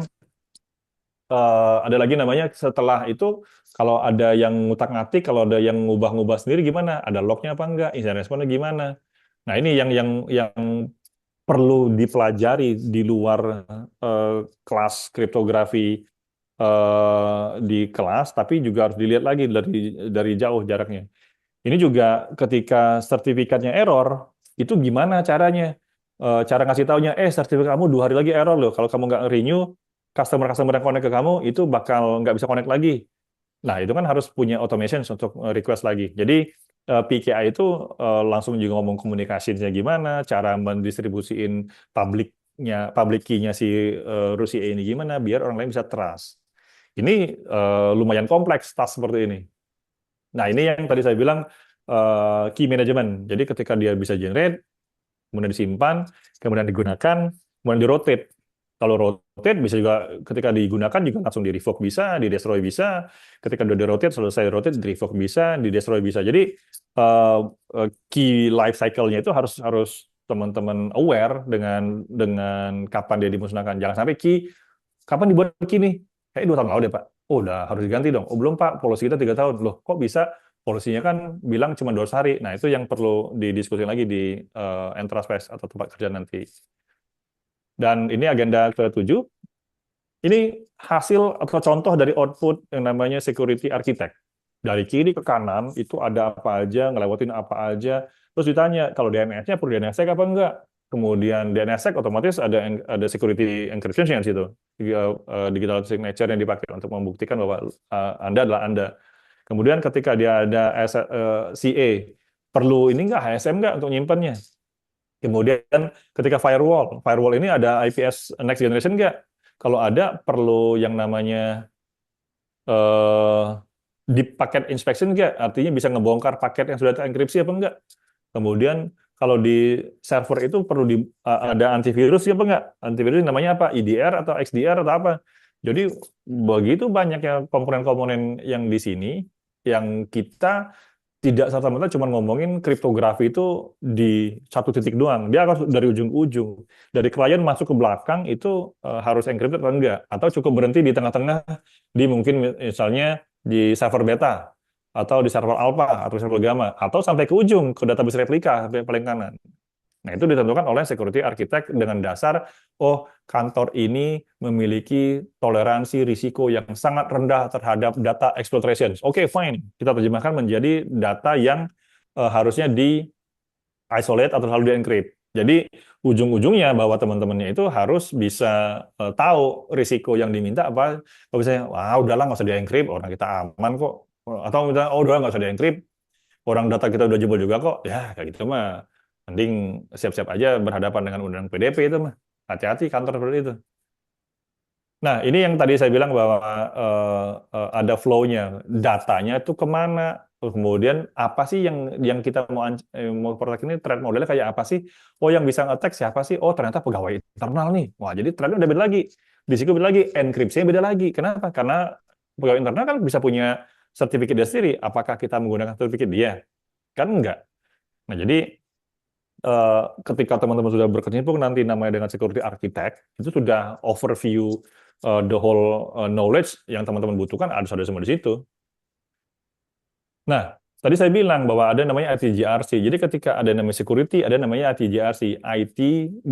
ada lagi namanya setelah itu kalau ada yang ngutak-ngatik, kalau ada yang ngubah-ngubah sendiri gimana? Ada lognya apa enggak? Incident response-nya gimana? Nah, ini yang perlu dipelajari di luar kelas kriptografi di kelas, tapi juga harus dilihat lagi dari jauh jaraknya. Ini juga ketika sertifikatnya error, itu gimana caranya? Cara ngasih taunya, sertifikat kamu 2 hari lagi error loh. Kalau kamu nggak renew, customer-customer yang connect ke kamu, itu bakal nggak bisa connect lagi. Nah, itu kan harus punya automation untuk request lagi. Jadi, PKI itu langsung juga ngomong komunikasinya gimana, cara mendistribusiin public key-nya si Rusia ini gimana, biar orang lain bisa trust. Ini lumayan kompleks tas seperti ini. Nah, ini yang tadi saya bilang key management. Jadi ketika dia bisa generate, kemudian disimpan, kemudian digunakan, kemudian di-rotate. Kalau rotate bisa juga ketika digunakan juga langsung di-revoke bisa, di-destroy bisa. Ketika udah di-rotate, selesai rotate, di-revoke bisa, di-destroy bisa. Jadi key life cycle-nya itu harus teman-teman aware dengan kapan dia dimusnahkan. Jangan sampai key, kapan dibuat key nih? Kayak 2 tahun lalu deh, Pak. Oh, udah harus diganti dong. Oh, belum, Pak. Polisi kita 3 tahun. Loh, kok bisa? Polisinya kan bilang cuma 200 hari. Nah, itu yang perlu didiskusi lagi di Enterprise atau tempat kerja nanti. Dan ini agenda ke-7. Ini hasil atau contoh dari output yang namanya security architect. Dari kiri ke kanan, itu ada apa aja, ngelewatin apa aja. Terus ditanya, kalau DNS-nya perlu DNSSEC apa enggak? Kemudian DNSSEC otomatis ada security encryption yang di situ. Digital signature yang dipakai untuk membuktikan bahwa Anda adalah Anda. Kemudian ketika dia ada CA, perlu ini enggak, HSM enggak untuk nyimpannya? Kemudian ketika firewall ini ada IPS next generation enggak? Kalau ada, perlu yang namanya deep packet inspection enggak? Artinya bisa ngebongkar paket yang sudah terenkripsi apa enggak? Kemudian kalau di server itu perlu ada antivirus apa enggak? Antivirus namanya apa? EDR atau XDR atau apa? Jadi begitu banyaknya komponen-komponen yang di sini yang kita tidak serta-merta cuma ngomongin kriptografi itu di satu titik doang. Dia harus dari ujung ke ujung. Dari klien masuk ke belakang itu harus encrypted atau enggak? Atau cukup berhenti di tengah-tengah di mungkin misalnya di server beta atau di server alpha atau server gamma atau sampai ke ujung ke database replika sampai paling kanan. Nah, itu ditentukan oleh security architect dengan dasar, oh, kantor ini memiliki toleransi risiko yang sangat rendah terhadap data exploitation. Oke, fine. Kita terjemahkan menjadi data yang harusnya di isolate atau selalu di-encrypt. Jadi, ujung-ujungnya bahwa teman-temannya itu harus bisa tahu risiko yang diminta apa. Kalau misalnya, wah, udahlah nggak usah di-encrypt, orang kita aman kok. Atau misalnya, oh, udahlah nggak usah di-encrypt, orang data kita udah jebol juga kok. Ya, kayak gitu mah. Mending siap-siap aja berhadapan dengan undang PDP itu mah. Hati-hati kantor seperti itu. Nah, ini yang tadi saya bilang bahwa ada flow-nya. Datanya itu kemana? Kemudian apa sih yang kita mau protek ini, threat modelnya kayak apa sih? Oh, yang bisa nge-attack siapa sih? Oh, ternyata pegawai internal nih. Wah, jadi threat-nya udah beda lagi. Di situ beda lagi, enkripsinya beda lagi. Kenapa? Karena pegawai internal kan bisa punya sertifikat dia sendiri. Apakah kita menggunakan sertifikat dia? Kan enggak. Nah, jadi ketika teman-teman sudah berkecimpung nanti namanya dengan security architect, itu sudah overview the whole knowledge yang teman-teman butuhkan ada semua di situ. Nah, tadi saya bilang bahwa ada namanya ITGRC. Jadi ketika ada namanya security, ada namanya ITGRC, IT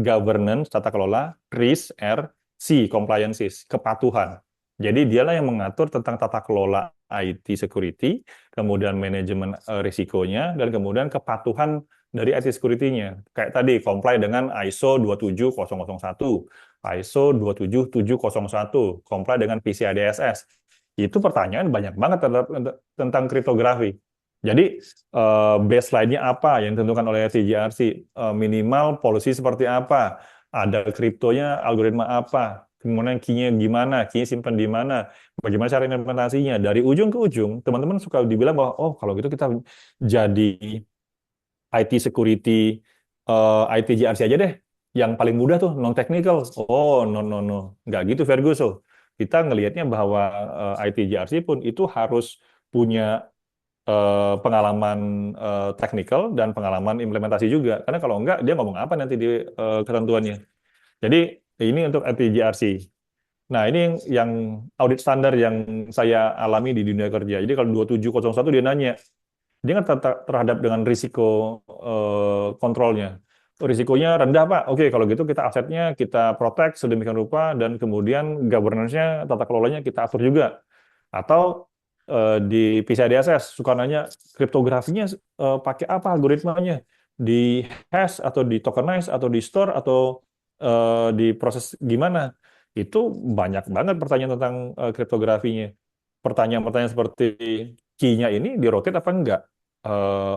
Governance, tata kelola, risk, R, C, compliances, kepatuhan. Jadi dialah yang mengatur tentang tata kelola IT security, kemudian manajemen risikonya, dan kemudian kepatuhan dari IT security-nya. Kayak tadi, comply dengan ISO 27001, ISO 27701, comply dengan PCI DSS. Itu pertanyaan banyak banget tentang kriptografi. Jadi baseline-nya apa yang ditentukan oleh TJRC, minimal policy seperti apa, ada kriptonya, algoritma apa, kemudian key-nya gimana, key-nya simpan di mana, bagaimana cara implementasinya. Dari ujung ke ujung, teman-teman suka dibilang bahwa, oh, kalau gitu kita jadi IT security, ITGRC aja deh, yang paling mudah tuh non technical. Oh, no no no, nggak gitu Fergus. So, kita ngelihatnya bahwa ITGRC pun itu harus punya pengalaman technical dan pengalaman implementasi juga. Karena kalau enggak, dia ngomong apa nanti di ketentuannya. Jadi ini untuk ITGRC. Nah, ini yang audit standar yang saya alami di dunia kerja. Jadi kalau 2701 dia nanya, dia kan terhadap dengan risiko kontrolnya. Risikonya rendah, Pak. Oke, kalau gitu kita asetnya kita protect sedemikian rupa dan kemudian governance-nya, tata kelolanya kita atur juga. Atau di PCI DSS suka nanya kriptografinya pakai apa algoritmanya? Di hash atau di tokenize atau di store atau di proses gimana? Itu banyak banget pertanyaan tentang kriptografinya. Pertanyaan-pertanyaan seperti key-nya ini di-rotate apa enggak?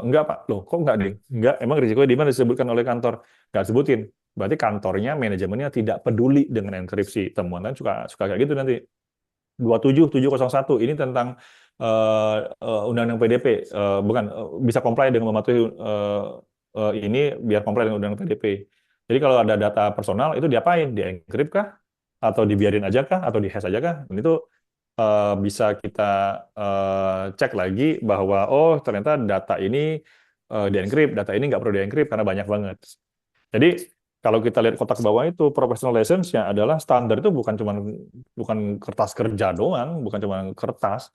Enggak, Pak. Loh, kok enggak deh? Enggak, emang risikonya di mana disebutkan oleh kantor? Enggak sebutin. Berarti kantornya, manajemennya tidak peduli dengan enkripsi. Temuan kan suka kayak gitu nanti. 27701 ini tentang undang-undang PDP. Bukan, bisa comply dengan mematuhi ini biar comply dengan undang-undang PDP. Jadi kalau ada data personal, itu diapain? Di-encrypt kah? Atau dibiarin aja kah? Atau di-hash aja kah? Dan itu bisa kita cek lagi bahwa oh ternyata data ini di-encrypt, data ini nggak perlu di-encrypt karena banyak banget. Jadi kalau kita lihat kotak bawah itu professional license-nya adalah standar itu bukan kertas kerja doang, bukan cuma kertas,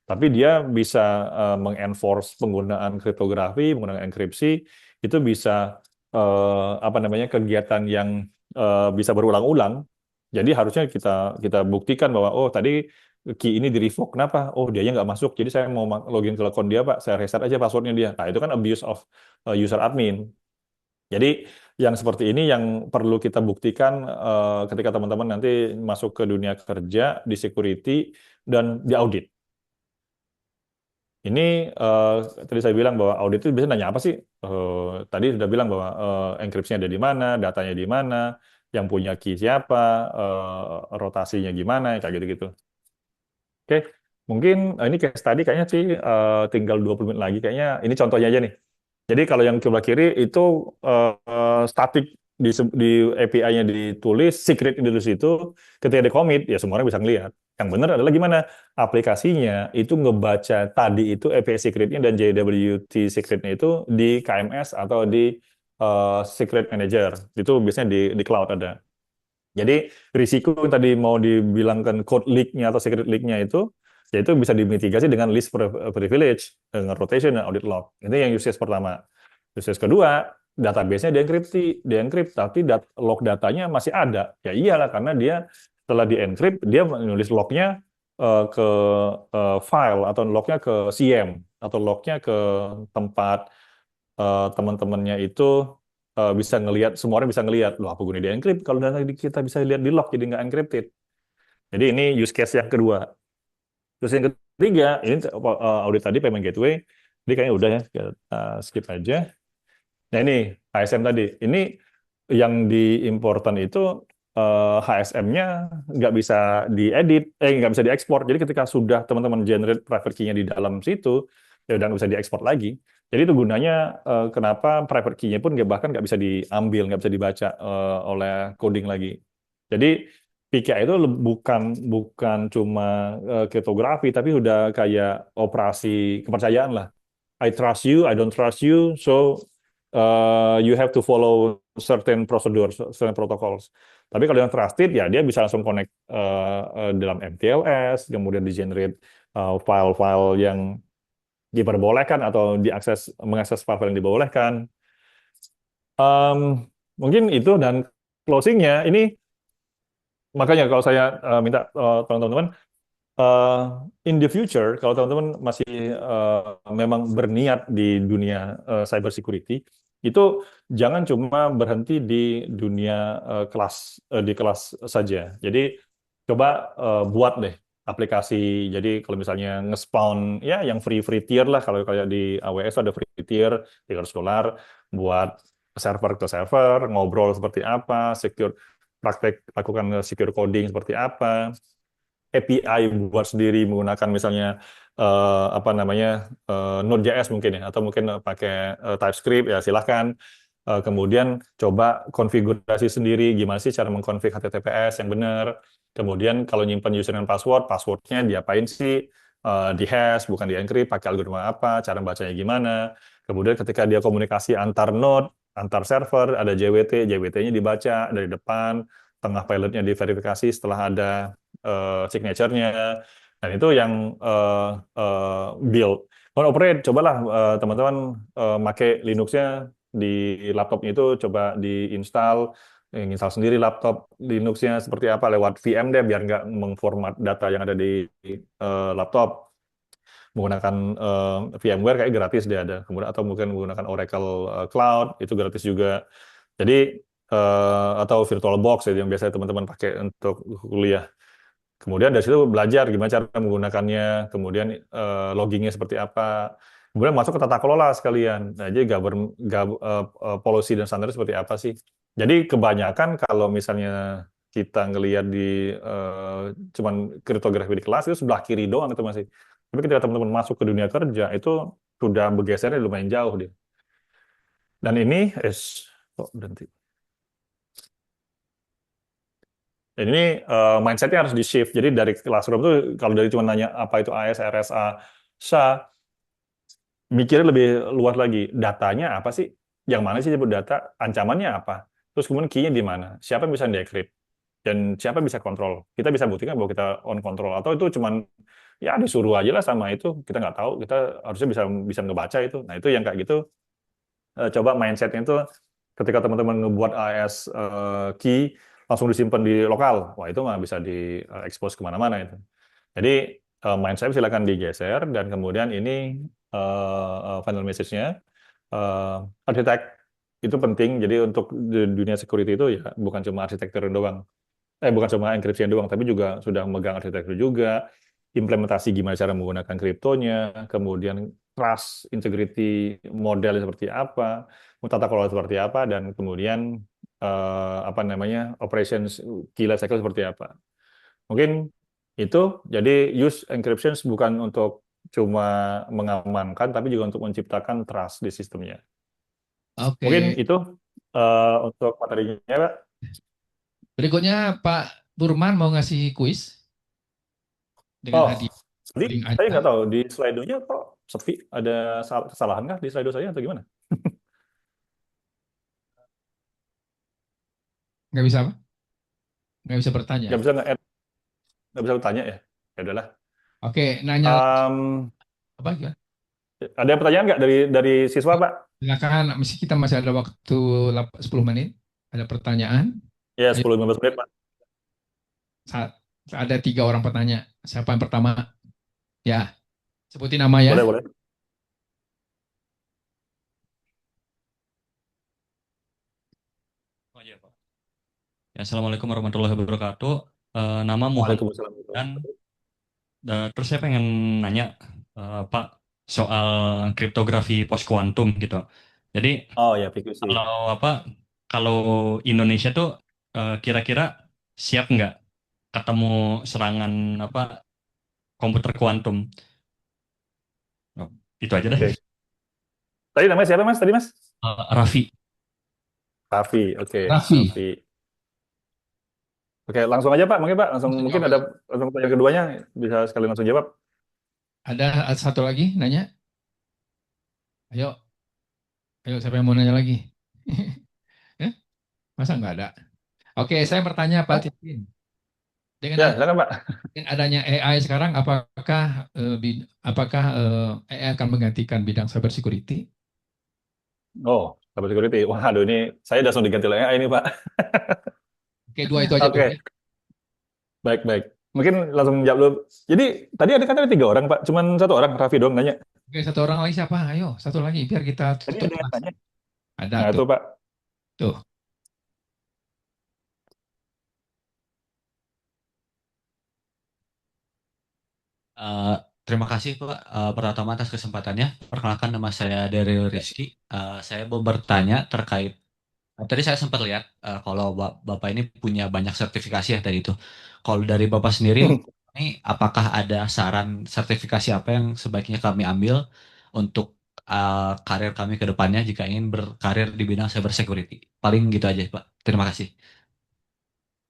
tapi dia bisa mengenforce penggunaan kriptografi, menggunakan enkripsi, itu bisa apa namanya kegiatan yang bisa berulang-ulang. Jadi harusnya kita kita buktikan bahwa oh tadi key ini di revoke. Kenapa? Oh dia nggak masuk. Jadi saya mau login ke akun dia Pak, saya reset aja passwordnya dia. Nah itu kan abuse of user admin. Jadi yang seperti ini yang perlu kita buktikan ketika teman-teman nanti masuk ke dunia kerja di security dan di audit. Ini tadi saya bilang bahwa audit itu biasanya nanya apa sih? Tadi sudah bilang bahwa enkripsinya ada di mana, datanya di mana, yang punya key siapa, rotasinya gimana, kayak gitu-gitu. Oke, mungkin ini case tadi kayaknya sih tinggal 20 menit lagi. Kayaknya ini contohnya aja nih. Jadi kalau yang sebelah kiri itu static di API-nya ditulis secret di situ, ketika di commit ya semua orang bisa ngelihat. Yang benar adalah gimana aplikasinya itu ngebaca tadi itu API secretnya dan JWT secretnya itu di KMS atau di secret manager. Itu biasanya di cloud ada. Jadi risiko yang tadi mau dibilangkan code leak-nya atau secret leak-nya itu, yaitu bisa dimitigasi dengan list privilege, dengan rotation dan audit log. Ini yang use case pertama. Use case kedua, database-nya dienkripsi, tapi log datanya masih ada. Ya iyalah, karena dia setelah dienkrip, dia menulis lognya ke file, atau lognya ke CM, atau lognya ke tempat teman-temannya itu bisa ngelihat, semua orang bisa ngelihat, loh apa gunanya di-encrypt kalau data kita bisa lihat di log jadi nggak encrypted. Jadi ini use case yang kedua. Terus yang ketiga, ini audit tadi payment gateway, ini kayaknya udah ya, kita skip aja. Nah ini HSM tadi, ini yang diimportan itu HSM-nya nggak bisa diedit, nggak bisa diekspor. Jadi ketika sudah teman-teman generate private key-nya di dalam situ, ya udah nggak bisa diekspor lagi. Jadi itu gunanya kenapa private key-nya pun bahkan nggak bisa diambil, nggak bisa dibaca oleh coding lagi. Jadi PKI itu bukan bukan cuma kriptografi, tapi udah kayak operasi kepercayaan lah. I trust you, I don't trust you, so you have to follow certain procedures, certain protocols. Tapi kalau yang trusted, ya dia bisa langsung connect dalam MTLS, kemudian di-generate file-file yang diperbolehkan atau mengakses file-file yang diperbolehkan. Mungkin itu, dan closingnya ini, makanya kalau saya minta teman-teman, in the future, kalau teman-teman masih memang berniat di dunia cyber security, itu jangan cuma berhenti di dunia di kelas saja. Jadi coba buat deh aplikasi. Jadi kalau misalnya nge-spawn ya yang free tier lah, kalau kayak di AWS ada free tier $300 buat server ke server, ngobrol seperti apa, praktek lakukan secure coding seperti apa. API buat sendiri menggunakan misalnya apa namanya Node.js mungkin ya, atau mungkin pakai TypeScript ya silahkan. Kemudian coba konfigurasi sendiri gimana sih cara mengkonfig HTTPS yang benar. Kemudian kalau nyimpan user dan passwordnya diapain sih? Di hash bukan di encrypt, pakai algoritma apa, cara bacanya gimana. Kemudian ketika dia komunikasi antar node, antar server, ada JWT-nya dibaca dari depan, tengah pilotnya diverifikasi setelah ada signature-nya. Dan itu yang build. Kalau operate, cobalah teman-teman pakai Linux-nya di laptopnya itu, coba diinstal, install sendiri laptop Linux-nya seperti apa lewat VM deh, biar nggak mengformat data yang ada di laptop. Menggunakan VMware kayak gratis dia ada. Kemudian atau mungkin menggunakan Oracle Cloud, itu gratis juga. Jadi atau VirtualBox ya, yang biasa teman-teman pakai untuk kuliah. Kemudian dari situ belajar gimana cara menggunakannya, kemudian loggingnya seperti apa. Kemudian masuk ke tata kelola sekalian. Nah, jadi policy dan standar seperti apa sih? Jadi kebanyakan kalau misalnya kita ngelihat di cuman kriptografi di kelas itu sebelah kiri doang itu masih. Tapi ketika teman-teman masuk ke dunia kerja itu sudah bergesernya lumayan jauh dia. Dan ini kok berhenti. Dan ini mindsetnya harus di-shift. Jadi dari classroom tuh, kalau dari cuma nanya apa itu AS, RSA, SHA, mikirnya lebih luas lagi. Datanya apa sih? Yang mana sih disebut data? Ancamannya apa? Terus kemudian key-nya di mana? Siapa yang bisa decrypt? Dan siapa yang bisa kontrol? Kita bisa buktikan bahwa kita on control. Atau itu cuman ya disuruh aja lah sama itu. Kita nggak tahu. Kita harusnya bisa bisa ngebaca itu. Nah itu yang kayak gitu. Coba mindsetnya itu ketika teman-teman ngebuat AS key langsung disimpan di lokal, wah itu mah bisa di-expose kemana-mana itu. Jadi mindset silakan digeser, dan kemudian ini final message-nya, arsitek itu penting. Jadi untuk dunia security itu ya bukan cuma arsitektur doang, bukan cuma encryption doang, tapi juga sudah memegang arsitektur juga, implementasi gimana cara menggunakan kriptonya, kemudian trust, integrity, modelnya seperti apa, tata kelola seperti apa, dan kemudian apa namanya operations key life cycle seperti apa. Mungkin itu. Jadi use encryption bukan untuk cuma mengamankan, tapi juga untuk menciptakan trust di sistemnya. Oke, Mungkin itu. untuk materinya, Pak. Berikutnya Pak Burman mau ngasih kuis dengan Oh, hadiah jadi link saya aja. nggak tahu di slide-nya kok sepi. Ada kesalahan nggak di slide saya atau gimana? Nggak bisa apa? Nggak bisa bertanya. Nggak bisa bertanya ya? Ya udahlah. Oke, nanya lagi. Em, Apa gimana? ada pertanyaan nggak dari siswa, Pak? Silakan, kita masih ada waktu 10 menit. Ada pertanyaan. Ya, Ayo, 10-15 menit, Pak. saat ada 3 orang petanya. Siapa yang pertama? Ya, sebutin nama ya. Boleh, boleh. Oh iya, Pak. Ya, Assalamualaikum warahmatullahi wabarakatuh. Nama Muhammad Waalaikumsalam. dan terus saya pengen nanya Pak soal kriptografi post kuantum gitu. Jadi Oh ya, PQC. kalau apa kalau Indonesia tuh kira-kira siap nggak ketemu serangan apa komputer kuantum? Oh, itu aja deh. Oke. Tadi namanya siapa, Mas? Tadi, Mas? Raffi. Raffi. Oke, Raffi. Raffi. Oke, langsung aja, Pak. Mungkin, Pak. Langsung Langsung mungkin jawab ada aja. langsung pertanyaan keduanya bisa sekali langsung jawab. Ada satu lagi nanya. Ayo, ayo siapa yang mau nanya lagi? Eh, masa nggak ada? Oke, saya bertanya Pak Oh, Titin. Dengan ya, ad- silakan, Pak. dengan adanya AI sekarang, apakah AI akan menggantikan bidang cyber security? Oh, cyber security. Waduh, ini saya udah langsung diganti oleh AI ini, Pak. Oke, dua itu aja dulu ya. Oke, baik, baik. Mungkin langsung jawab dulu. Jadi, tadi ada 3 orang, Pak. Cuman 1 orang, Raffi doang nanya. Oke, satu orang lagi siapa? Ayo, satu lagi biar kita Tadi ada yang tuntas. nanya. Ada Nah, itu, tuh, Pak. tuh. Eh, Terima kasih Pak Pratama atas kesempatannya. Perkenalkan nama saya Daryl Rizky. Saya mau bertanya terkait tadi saya sempat lihat kalau Bapak ini punya banyak sertifikasi ya tadi itu. Kalau dari Bapak sendiri ini apakah ada saran sertifikasi apa yang sebaiknya kami ambil untuk karir kami ke depannya jika ingin berkarir di bidang cyber security? Paling gitu aja Pak. Terima kasih.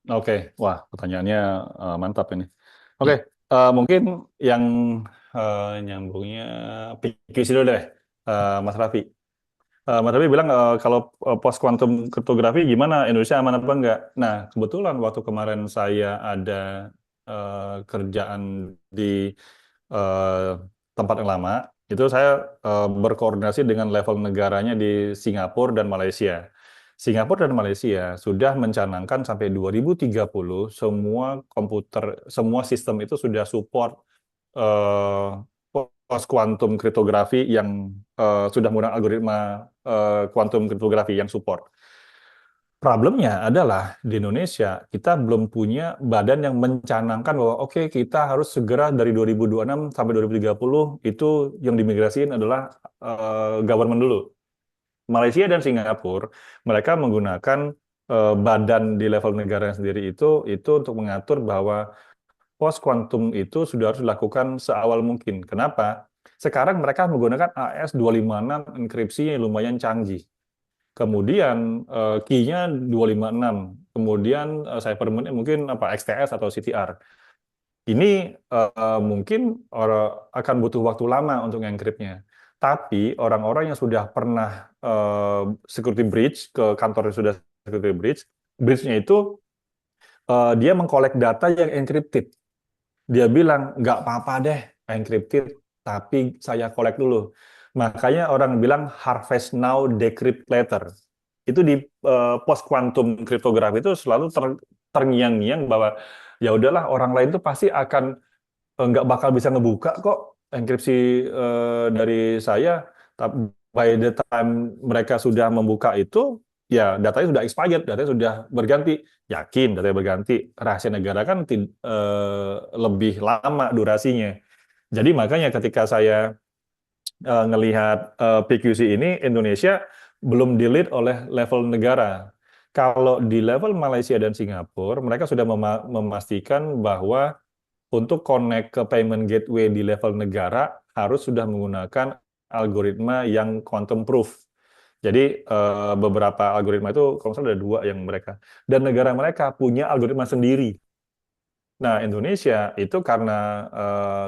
Oke, wah, pertanyaannya mantap ini. Oke, Ya, mungkin yang nyambungnya PQC dulu deh, Mas Raffi. Mas Raffi bilang kalau post quantum cryptography gimana, Indonesia aman apa enggak? Nah, kebetulan waktu kemarin saya ada kerjaan di eh, tempat yang lama, itu saya berkoordinasi dengan level negaranya di Singapura dan Malaysia. Singapura dan Malaysia sudah mencanangkan sampai 2030 semua komputer, semua sistem itu sudah support eh, post quantum cryptography yang sudah menggunakan algoritma quantum cryptography yang support. Problemnya adalah di Indonesia kita belum punya badan yang mencanangkan bahwa oke, kita harus segera dari 2026 sampai 2030 itu yang dimigrasiin adalah government dulu. Malaysia dan Singapura mereka menggunakan badan di level negara sendiri itu untuk mengatur bahwa post quantum itu sudah harus dilakukan seawal mungkin. Kenapa? Sekarang mereka menggunakan AS256 enkripsi yang lumayan canggih. Kemudian key-nya 256. Kemudian ciphermontnya mungkin apa XTS atau CTR. Ini mungkin akan butuh waktu lama untuk enkripnya. Tapi orang-orang yang sudah pernah security breach ke kantor yang sudah security breach, breach-nya itu dia mengkolek data yang encrypted. Dia bilang, nggak apa-apa deh, encrypted, tapi saya kolek dulu. Makanya orang bilang harvest now, decrypt later. Itu di post quantum cryptography itu selalu terngiang-ngiang bahwa ya udahlah orang lain tuh pasti akan nggak bakal bisa ngebuka kok enkripsi dari saya. Tapi by the time mereka sudah membuka itu, ya datanya sudah expired, datanya sudah berganti. Yakin datanya berganti. Rahasia negara kan lebih lama durasinya. Jadi makanya ketika saya ngelihat PQC ini, Indonesia belum di-lead oleh level negara. Kalau di level Malaysia dan Singapura, mereka sudah memastikan bahwa untuk connect ke payment gateway di level negara harus sudah menggunakan algoritma yang quantum proof. Jadi beberapa algoritma itu kalau nggak salah ada 2 yang mereka, dan negara mereka punya algoritma sendiri. Nah, Indonesia itu karena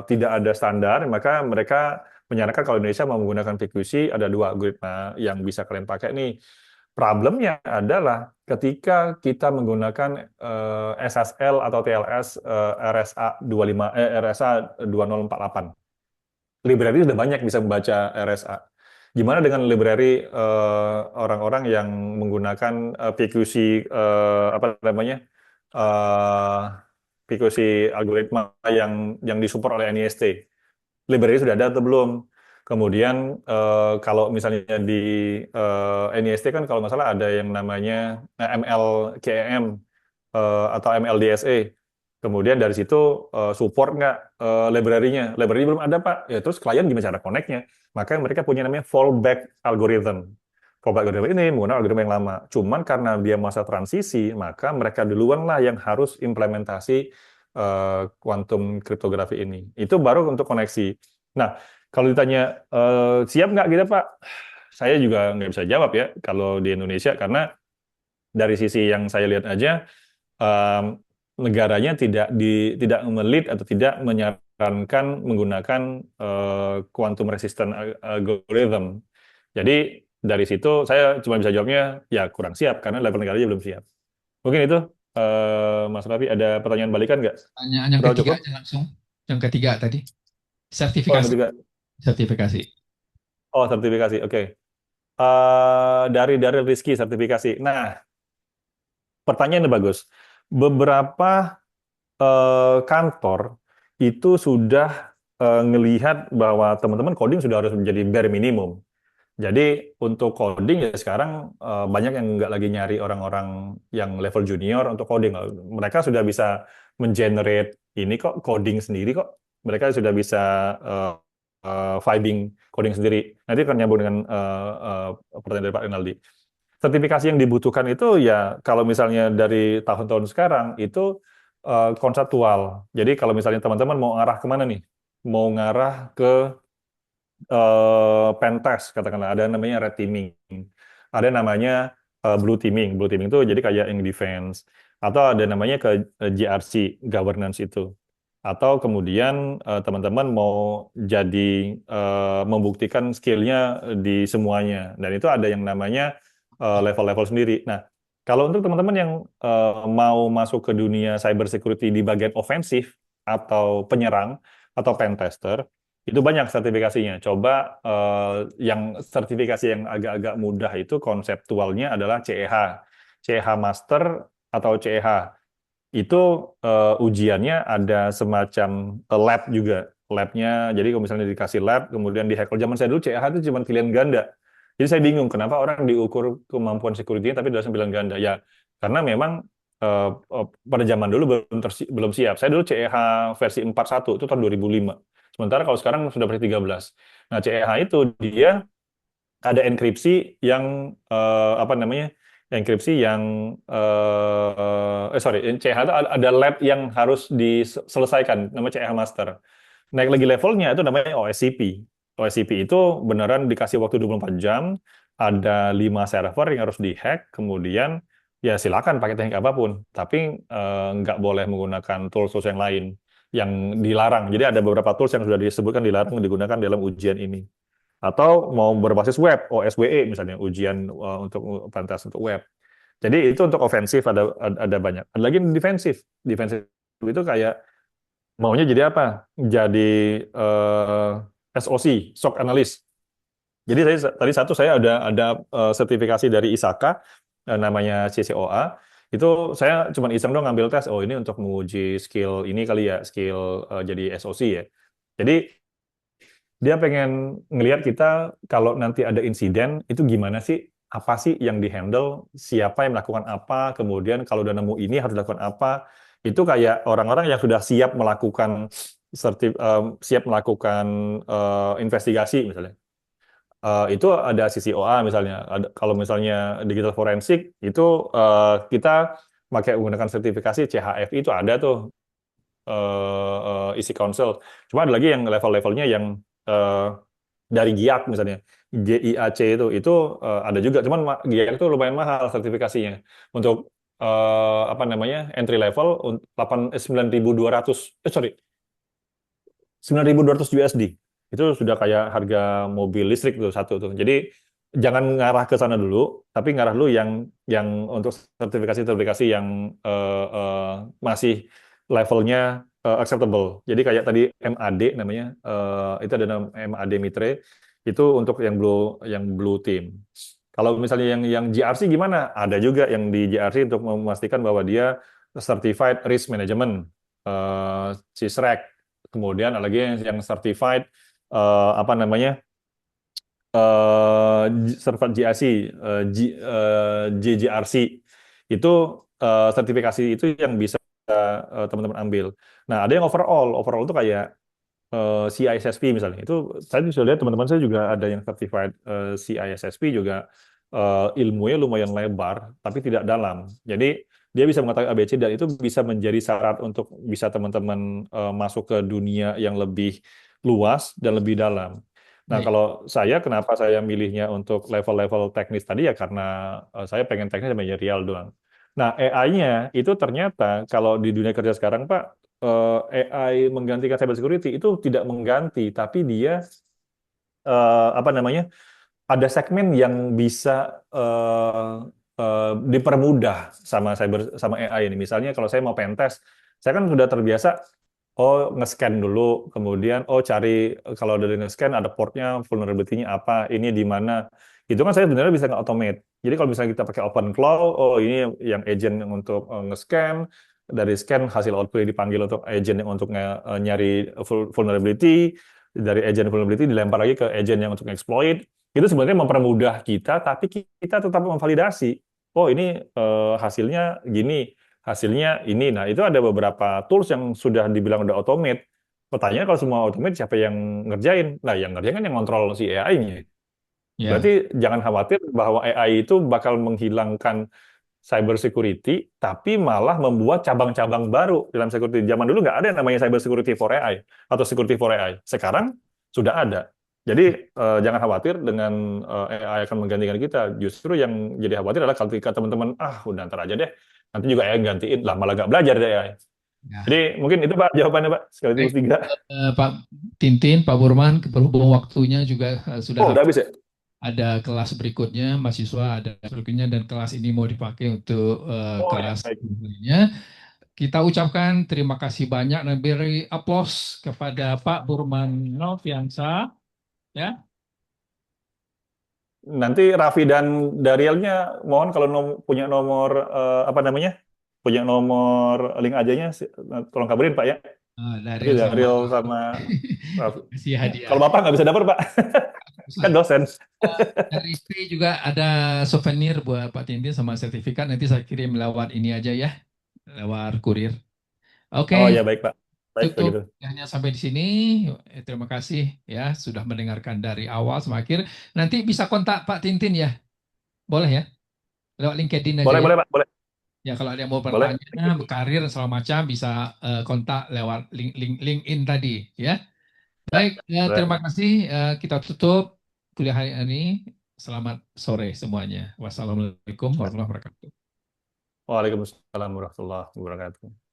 tidak ada standar, maka mereka menyarankan kalau Indonesia mau menggunakan PQC ada 2 algoritma yang bisa kalian pakai nih. Problemnya adalah ketika kita menggunakan SSL atau TLS RSA 2048. Library sudah banyak bisa membaca RSA. Gimana dengan library orang-orang yang menggunakan PQC apa namanya? eh, PQC algoritma yang disupport oleh NIST. Library sudah ada atau belum? Kemudian kalau misalnya di NIST kan kalau nggak salah ada yang namanya MLKEM atau MLDSA. Kemudian dari situ support nggak library-nya? Library belum ada, Pak. Ya terus klien gimana cara connect-nya? Maka mereka punya namanya fallback algorithm. Fallback algorithm ini menggunakan algoritma yang lama. Cuman karena dia masa transisi, maka mereka duluan lah yang harus implementasi quantum cryptography ini. Itu baru untuk koneksi. Nah, kalau ditanya siap nggak gitu, Pak? Saya juga nggak bisa jawab ya kalau di Indonesia, karena dari sisi yang saya lihat aja negaranya tidak melit atau tidak menyarankan menggunakan quantum resistant algorithm. Jadi dari situ saya cuma bisa jawabnya ya kurang siap karena level negaranya belum siap. Mungkin itu Mas Raffi, ada pertanyaan balikan nggak? Pertanyaan yang Atau ketiga cukup? aja langsung. Yang ketiga tadi. Oh, yang Sertifikasi. ketiga. Sertifikasi. Oh, sertifikasi. Oke. Dari Rizky sertifikasi. Nah, pertanyaannya bagus. Beberapa kantor itu sudah ngelihat bahwa teman-teman coding sudah harus menjadi bare minimum. Jadi untuk coding ya sekarang banyak yang nggak lagi nyari orang-orang yang level junior untuk coding. Mereka sudah bisa mengenerate ini kok coding sendiri kok. Mereka sudah bisa vibing coding sendiri. Nanti akan nyambung dengan pertanyaan dari Pak Rinaldi. Sertifikasi yang dibutuhkan itu ya kalau misalnya dari tahun-tahun sekarang itu konseptual. Jadi kalau misalnya teman-teman mau ngarah kemana nih? Mau ngarah ke pentest, katakanlah ada namanya red teaming, ada namanya blue teaming. Blue teaming itu jadi kayak yang defense, atau ada namanya ke GRC, governance itu. Atau kemudian teman-teman mau jadi membuktikan skillnya di semuanya, dan itu ada yang namanya level-level sendiri. Nah, kalau untuk teman-teman yang mau masuk ke dunia cyber security di bagian ofensif atau penyerang atau pen tester, itu banyak sertifikasinya. Coba yang sertifikasi yang agak-agak mudah itu konseptualnya adalah CEH. CEH Master atau CEH. Itu ujiannya ada semacam lab juga. Labnya, jadi kalau misalnya dikasih lab, kemudian di hack. Kalau zaman saya dulu CEH itu cuma pilihan ganda. Jadi saya bingung kenapa orang diukur kemampuan security-nya tapi dalam pilihan ganda. Ya, karena memang pada zaman dulu belum siap. Saya dulu CEH versi 41 itu tahun 2005. Sementara kalau sekarang sudah versi 13. Nah, CEH itu dia ada enkripsi yang apa namanya? Enkripsi yang sorry, CEH itu ada lab yang harus diselesaikan, namanya CEH Master. Naik lagi levelnya itu namanya OSCP. OSCP itu beneran dikasih waktu 24 jam, ada 5 server yang harus dihack, kemudian ya silakan pakai teknik apapun, tapi nggak boleh menggunakan tools-tools yang lain yang dilarang. Jadi ada beberapa tools yang sudah disebutkan dilarang digunakan dalam ujian ini. Atau mau berbasis web, OSWE misalnya, ujian untuk pentas untuk web. Jadi itu untuk ofensif ada banyak. Ada lagi yang defensif. Defensif itu kayak maunya jadi apa? Jadi SOC, SOC analyst. Jadi tadi saya ada sertifikasi dari ISAKA namanya CCOA. Itu saya cuma iseng dong ngambil tes. Oh, ini untuk menguji skill ini kali ya, skill jadi SOC ya. Jadi dia pengen ngelihat kita kalau nanti ada insiden itu gimana sih, apa sih yang dihandle, siapa yang melakukan apa, kemudian kalau udah nemu ini harus dilakukan apa. Itu kayak orang-orang yang sudah siap melakukan siap melakukan investigasi misalnya. Itu ada CCOA misalnya. Kalau misalnya digital forensik itu kita pakai menggunakan sertifikasi CHFI itu ada tuh isi council. Cuma ada lagi yang level-levelnya yang dari GIAC misalnya, GIAC itu ada juga, cuman GIAC itu lumayan mahal sertifikasinya untuk apa namanya entry level 9.200 sorry 9.200 USD. Itu sudah kayak harga mobil listrik tuh satu tuh. Jadi jangan ngarah ke sana dulu, tapi ngarah dulu yang untuk sertifikasi-sertifikasi yang masih levelnya acceptable. Jadi kayak tadi MAD namanya, itu ada MAD Mitre, itu untuk yang blue team. Kalau misalnya yang GRC gimana? Ada juga yang di GRC untuk memastikan bahwa dia certified risk management, CISREC. Kemudian ada lagi yang certified apa namanya certified GRC, JJRC. Itu sertifikasi itu yang bisa teman-teman ambil. Nah, ada yang overall itu kayak CISSP misalnya. Itu saya sudah lihat teman-teman saya juga ada yang certified CISSP juga, ilmunya lumayan lebar tapi tidak dalam. Jadi dia bisa mengetahui ABC dan itu bisa menjadi syarat untuk bisa teman-teman masuk ke dunia yang lebih luas dan lebih dalam. Nah, Baik. kalau saya kenapa saya milihnya untuk level-level teknis tadi ya karena saya pengen teknis sama real doang. Nah, AI-nya itu ternyata kalau di dunia kerja sekarang, Pak, AI menggantikan cyber security itu tidak mengganti, tapi dia apa namanya? Ada segmen yang bisa dipermudah sama AI ini. Misalnya kalau saya mau pentest, saya kan sudah terbiasa nge-scan dulu, kemudian cari kalau dari nge-scan ada portnya, vulnerability-nya apa, ini di mana. Itu kan saya sebenarnya bisa nge-automate. Jadi kalau misalnya kita pakai OpenClaw, ini yang agent yang untuk nge-scan, dari scan hasil output dipanggil untuk agent yang untuk nyari vulnerability, dari agent vulnerability dilempar lagi ke agent yang untuk exploit. Itu sebenarnya mempermudah kita, tapi kita tetap memvalidasi. Oh, ini hasilnya gini, hasilnya ini. Nah, itu ada beberapa tools yang sudah dibilang udah automate. Pertanyaan kalau semua automate, siapa yang ngerjain? Nah, yang ngerjain kan yang kontrol si AI-nya. Ya. Berarti jangan khawatir bahwa AI itu bakal menghilangkan cyber security, tapi malah membuat cabang-cabang baru dalam security. Zaman dulu nggak ada yang namanya cyber security for AI atau security for AI. Sekarang sudah ada. Jadi jangan khawatir dengan AI akan menggantikan kita. Justru yang jadi khawatir adalah ketika teman-teman, udah ntar aja deh. Nanti juga AI gantiin, lah malah nggak belajar deh AI. Jadi Ya. mungkin itu Pak jawabannya Pak, Baik. sekaligus tiga. Pak Tintin, Pak Burman, berhubung waktunya juga sudah Oh, udah habis. habis ya? Ada kelas berikutnya, mahasiswa ada berikutnya, dan kelas ini mau dipakai untuk Oh ya, kelas baik. berikutnya. Kita ucapkan terima kasih banyak dan beri aplaus kepada Pak Burman Noviansa. Ya, Nanti Raffi dan Darielnya mohon kalau punya nomor apa namanya? Punya nomor link ajanya tolong kabarin Pak ya. Nanti Dariel sama Dariel sama Raffi. kasih Kalau hadiah. Bapak nggak bisa dapat Pak, kan Ustaz, dosen. dari istri juga ada souvenir buat Pak Tintin sama sertifikat. Nanti saya kirim lewat ini aja ya, lewat kurir. Oke, Oh ya baik Pak. Baik tutup begitu. hanya sampai di sini. Terima kasih ya sudah mendengarkan dari awal sampai akhir. Nanti bisa kontak Pak Tintin ya, boleh ya, lewat LinkedIn aja Boleh ya. boleh Pak, boleh. Ya kalau ada yang mau Boleh. bertanya, karir dan segala macam bisa kontak lewat LinkedIn tadi ya. Ya, Baik, terima boleh. kasih. Kita tutup kuliah hari ini. Selamat sore semuanya. Wassalamualaikum warahmatullahi wabarakatuh. Waalaikumsalam warahmatullahi wabarakatuh.